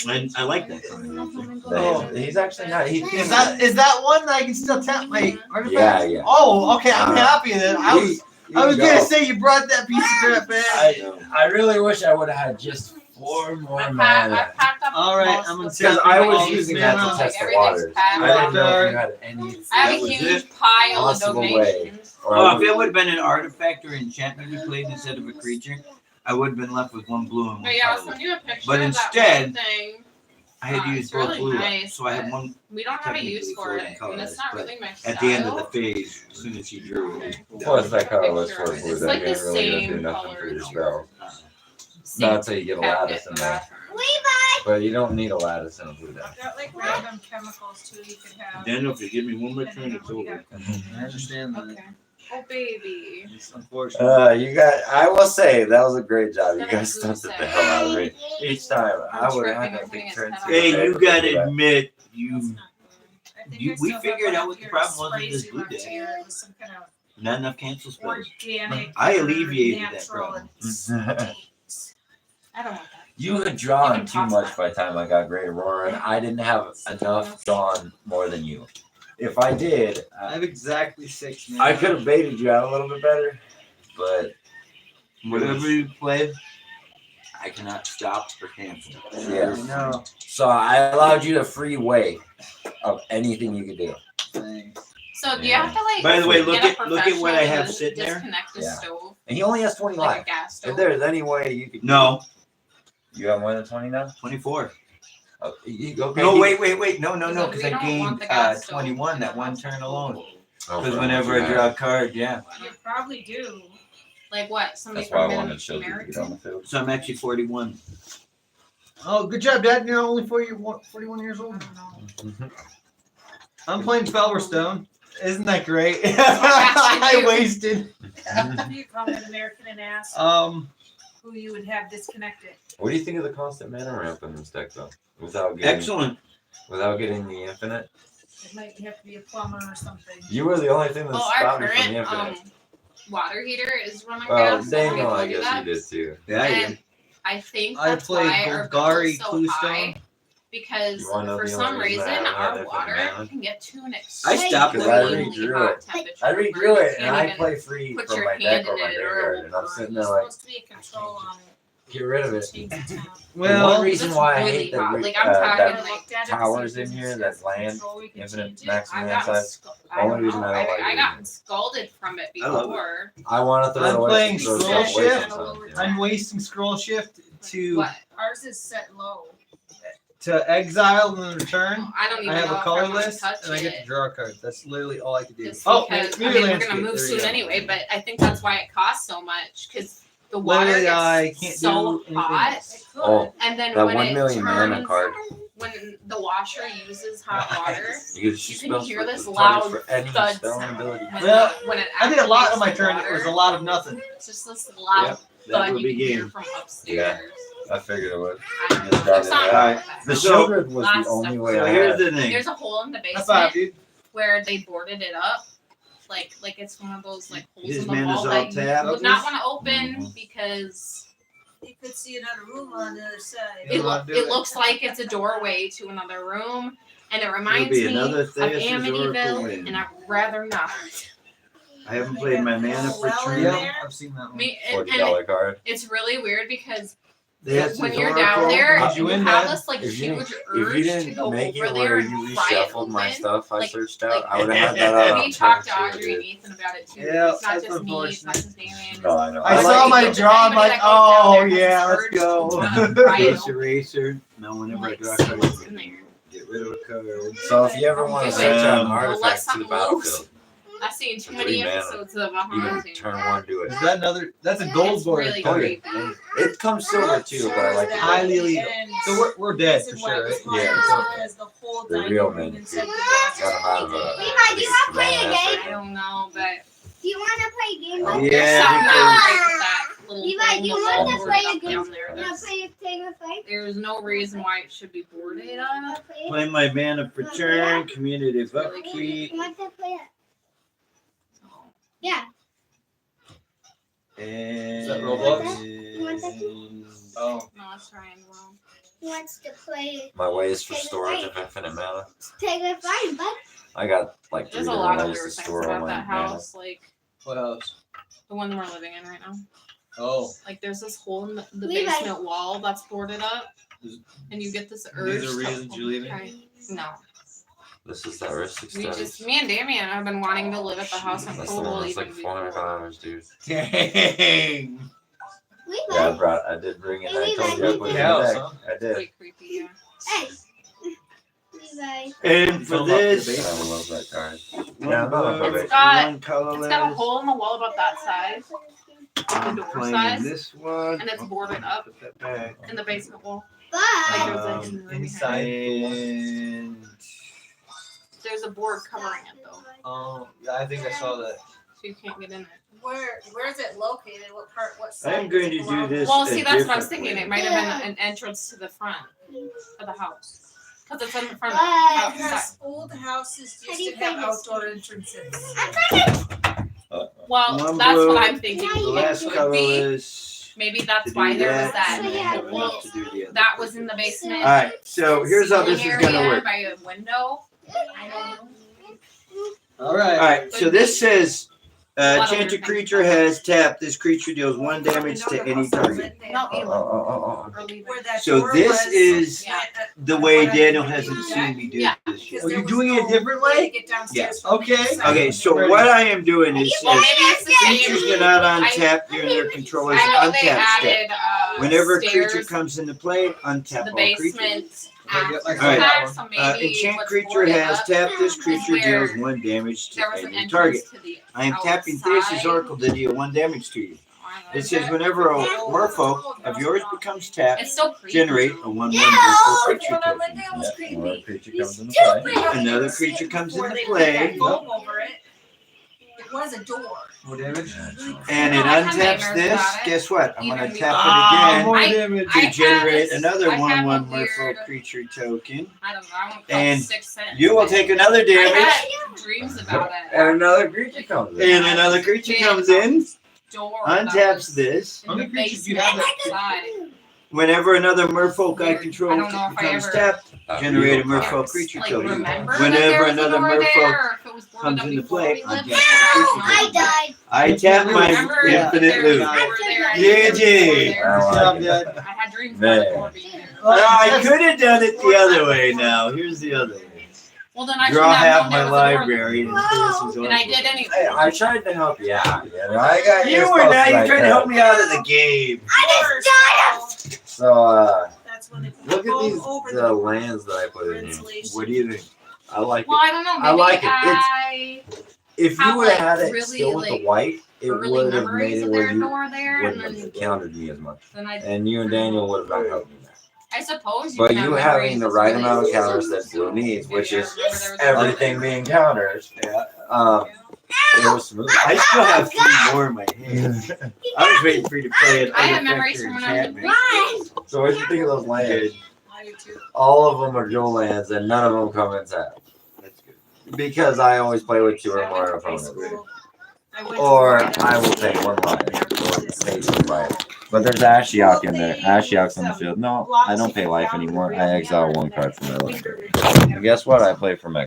And I like that card. He's actually not. Is that one that I can still tap my artifact? Yeah, yeah. Oh, okay. I'm happy then. I was You gonna go. say you brought that piece of crap back. I really wish I would have had just 4 more I mana. packed up. All right, most I'm gonna of take Because stuff I in my was house. using that mana. to test the Everything's waters. packed. I didn't know if you had any I have That a was huge it? pile of possible way. donations. Or Oh, I if would- it would have been an artifact or enchantment we played instead of a creature, I would have been left with 1 blue and 1 But yeah, I'll colorless. send you a picture But of instead, that one thing. I had to use It's both really blue, nice, so I had but 1 we don't have a technically use for floating it, and colors, it's not but really my style. at the end of the phase, as soon as he drew it. Plus, that color was for blue. It's That like the didn't really do same nothing color for your as spell. Same Not until you get a cabinet lattice in in the there. bathroom. But you don't need a lattice in a blue deck. I've got like random chemicals too you could have. Daniel, if you give me 1 more turn, it's over. I understand that. Okay. Oh baby. It's unfortunate. You got. I will say that was a great job. You Got a guys stunted goose the hell out of me. egg. Each time I would have tripping had and that big putting turn. his to head the Hey, you table gotta for that. admit, That's you not good. I think I we still figured have out one what the of problem your was with this sprays you blue left deck. here. It was some kind of not enough cancel spells. organic. I or alleviated that natural problem. states. I don't want that. You had You drawn can too toss much that. by the time I got Great Aurora, and I didn't have enough drawn more than you. If I did, I have exactly 6 I mana. could have baited you out a little bit better. But Whatever you play, I cannot stop or cancel. yeah, No, so I allowed you a free way of anything you could do. thanks. So do you have to like? By the way, look get a at what I professional have to sitting there. Disconnect the Yeah. stove, And he only has 20 like a lives. gas If stove. there's any way you could, No, you have more than 20 now. 24. Okay. No, wait. No, So because we I don't want gained the gas stove 21 in that the one house. turn alone. Oh, Because bro, whenever you I draw have- a card, yeah. You probably do. Like what? Somebody That's why I from wanted to show you to get on the American? field. So I'm actually 41. Oh, good job, Dad. You're only 41 years old. I'm playing Felverstone. Isn't that great? I wasted. You call an American and ask who you would have disconnected. What do you think of the constant mana ramp in this deck, though? Without getting Excellent. the infinite, It might have to be a plumber or something. you were the only thing that Well, our stopped me from the current infinite. water heater is running Well, gas. they so we know, I told you guess that. you did too. Yeah, And I think I that's played why our bill Golgari is so Cluestone. high. Because You wanna know for the some only reason reason I don't have our infinite water mana? can get to an I stopped Because I extremely redrew hot it. temperature. I where redrew you it, and can't I even play free put from your my hand deck or in my it or graveyard, and I'm over. sitting There's there like, supposed to be a control on it. get rid of it. Change the temp. The one Well, reason it's why I really hate the hot. re- Like, I'm that talking, I like, looked at it, towers see if in it here, says that land, control, we can infinite change it. maximum I land got size. I Only don't reason know. I don't like I it got is- scalded from it I love it. before. I want to throw I'm it away. playing so Scroll don't waste Shift. it on, you know. I'm wasting scroll shift to What? Ours is set low. exile and then return. I don't even I have know a if I color want to list touch and I get to it. draw a card. That's literally all I can do. Just Oh, because maybe I mean, we're landscape. gonna move There you soon go. anyway, but I think that's why it costs so much because the water Literally, I gets can't so do hot, anything. It could. Oh, and then that when 1 it million mana turns, card. when the washer uses hot water, You you can spells hear for- this targets loud for any thud spell sound ability. when, Well, when it I did a lot activates on my the turn. It water. was a lot of nothing. It's just this loud Yep, that thud would you be can hear game. from upstairs. I figured it would. I don't know. Just There's got it something out. wrong with that. The So- Shieldred was Last the only step. way So I here's had. the thing. There's a hole in the High five, basement dude. where they boarded it up. Like it's one of those like holes His in the mana's wall all that you tapped. would not want to open Mhm. because You could see another room on the other side. You don't wanna do it. looks like it's a doorway to another room, and it It'll reminds be me another of Theus' Oracle Amityville, win. and I'd rather not. I haven't played my mana for Well, turn. Yeah, I've seen that one. Me and $40 card. it's really weird because That's when his you're down Oracle. there, Did you you win have that? this like If you huge If urge you to didn't go make over it there where and you pry it reshuffled my open. stuff I Like- searched out, like- I would have had that out. We on talked to turn Audrey and two. Ethan about it too. Yeah, It's not that's just me. It's not unfortunate. just Damien. No, I know. I Like, saw my anybody draw. I'm that like, goes down oh there has yeah, this let's urge go. to pry it Face open. eraser. No, whenever I Like, draw a see card, what's in there. get rid of a card. So if you ever want to Okay, switch out an well, let artifact to the something battlefield, I've seen too For many 3 mana. episodes of you Haunting. can turn 1, do it. Is that another? That's a gold It's board. really Oh, yeah. creepy. It comes silver too, but I like it. Highly illegal. So we're dead for Reason why sure, it was right? Yeah. locked is because the whole The dining real room men inside the got them out of bathroom. a. Levi, do you wanna play a game? I don't know, but Do you want to play a game? there's Yeah, something because- not right with that little Levi, thing do you with want all to boarded play a up game? down there. Want to There's- play a game of fight? There's no reason why it should be boarded up. Play my mana for turn. Commutative upkeep. You want to play it? So, Yeah. And that Roblox? Oh, no, it's trying well. Who wants to play? My ways for storage of infinite mana. Take a fight, bud. I got like 3 There's a lot of different ways weird to things store all about my that mana. house, like what else? the one we're living in right now. Oh, Like there's this hole in the Levi. basement wall that's boarded up, and you get this urge. these are to- reasons you're leaving? No, This is the heuristic we study. just me and Damien have been wanting to live at the house in That's the Cool one that's even like before. $400, dude. Dang. Yeah, I did bring it. I told you I put it in Cows, the deck. huh? I did. Pretty creepy, yeah. Hey. Levi. And for Fill up your this, I love that card. one Yeah, I'm not on book, probation. got- one colorless. It's got a hole in the wall about that size, I'm the door playing size, this one. and it's boarded up Put that back. in the basement wall. But Like there's a hidden room inside. And There's a board covering it though, Oh, yeah, I think I saw that. so you can't get in there. Where is it located? What part? What side? I'm going does to it do belong? this. Well, a see, that's what I was different thinking. way. It might have Yeah. been an entrance to the front of the house, because it's in the front. But- Because old houses How do used you to have play this outdoor entrances. Well, One that's blue, what I'm thinking. The It last could be. colorless. Maybe To that's do why there was that, that. and then hole one to do the other. That was in the basement. All right, so here's how this is ceiling gonna area work. by a window. All right. All right, so this says, A lot of enchanted weird creature has tapped. This creature deals 1 damage to any target. No, Oh, you oh, or leave Where it. that So door this was, is Yeah. the way Daniel hasn't seen me do Yeah. this yet. Oh, you're doing it a different way? Okay. Okay, so what I am doing is, Well, as maybe it's the same. creatures get out on tap during their controller's I know they untap step. added Whenever a creature stairs comes into play, to untap the all creatures. basement. I get like after All the right. fact, so maybe Enchant what's creature boarded has up tapped. This creature where deals 1 damage to there was an any target. entrance to the I am tapping Theus' outside. oracle to deal 1 damage to you. I don't know. It says whenever a merfolk of yours becomes tapped, It's still creepy. generate a 1/1 merfolk creature One on the token. nail was Yeah, creepy. another creature comes into play. Another creature comes Before into they play. put that foam over it. It was a door. More damage? And it No, I have untaps nightmares this. about it. Guess what? I'm Even gonna we- tap Ah, it again more I- damage. to I generate have another I have 1/1 a weird- merfolk creature token. I don't know. I won't And 6 cents. You will take another I damage, had dreams about it. And another creature comes in. and another creature comes in, Door that untaps was this. in How many the creatures do you have basement that- outside. Whenever another merfolk I Weird. control I don't know if I becomes ever- tapped, generate a Real merfolk cards. creature Like, token. remember Whenever that there was another a door merfolk there, or if it was boarded comes up into before play, we untap lived my there. creature I token. died. I tap my Remember infinite there was loot. a door there, I GG. lived there. I Good like job, it. Dad. I had dreams about the door being there. I could have done it the other way now. Here's the other way. Well, then I should Draw have half known my there was a door library and Wow. this is there. And I did anyway. Hey, I tried to help you out. You know, I got You as were close now as you're I trying to could. help me out of the game. So, That's when they put look the at foam these over the lands that I put in here. insulation. What do you think? I like Well, it. I don't know. I Maybe like it. I If how, you would have like, had it really, still with the like, white, it early would have made memories it of where their you door there, and wouldn't then have countered me as much. I And you and Daniel would have not helped me there. I suppose. But can you have having memories the is right really amount of cool. counters that Blue needs, which Maybe I is remember there was a door everything there. being counters, it was smooth. I still have 3 more in my hand. I was waiting for you to play it. I have memories from when I was in enchantment. So what do you think of those lands? Good. I do too. All of them are dual lands, and none of them come in tap. That's good. Because I always play with 2 or I more went to high opponents. school. I went to Or Florida. I will take 1 life, or pay 2 life. But there's Ashiok in there. Ashiok's on the field. No, I don't pay life anymore. I exile 1 card from my library. And guess what? I play for Mech.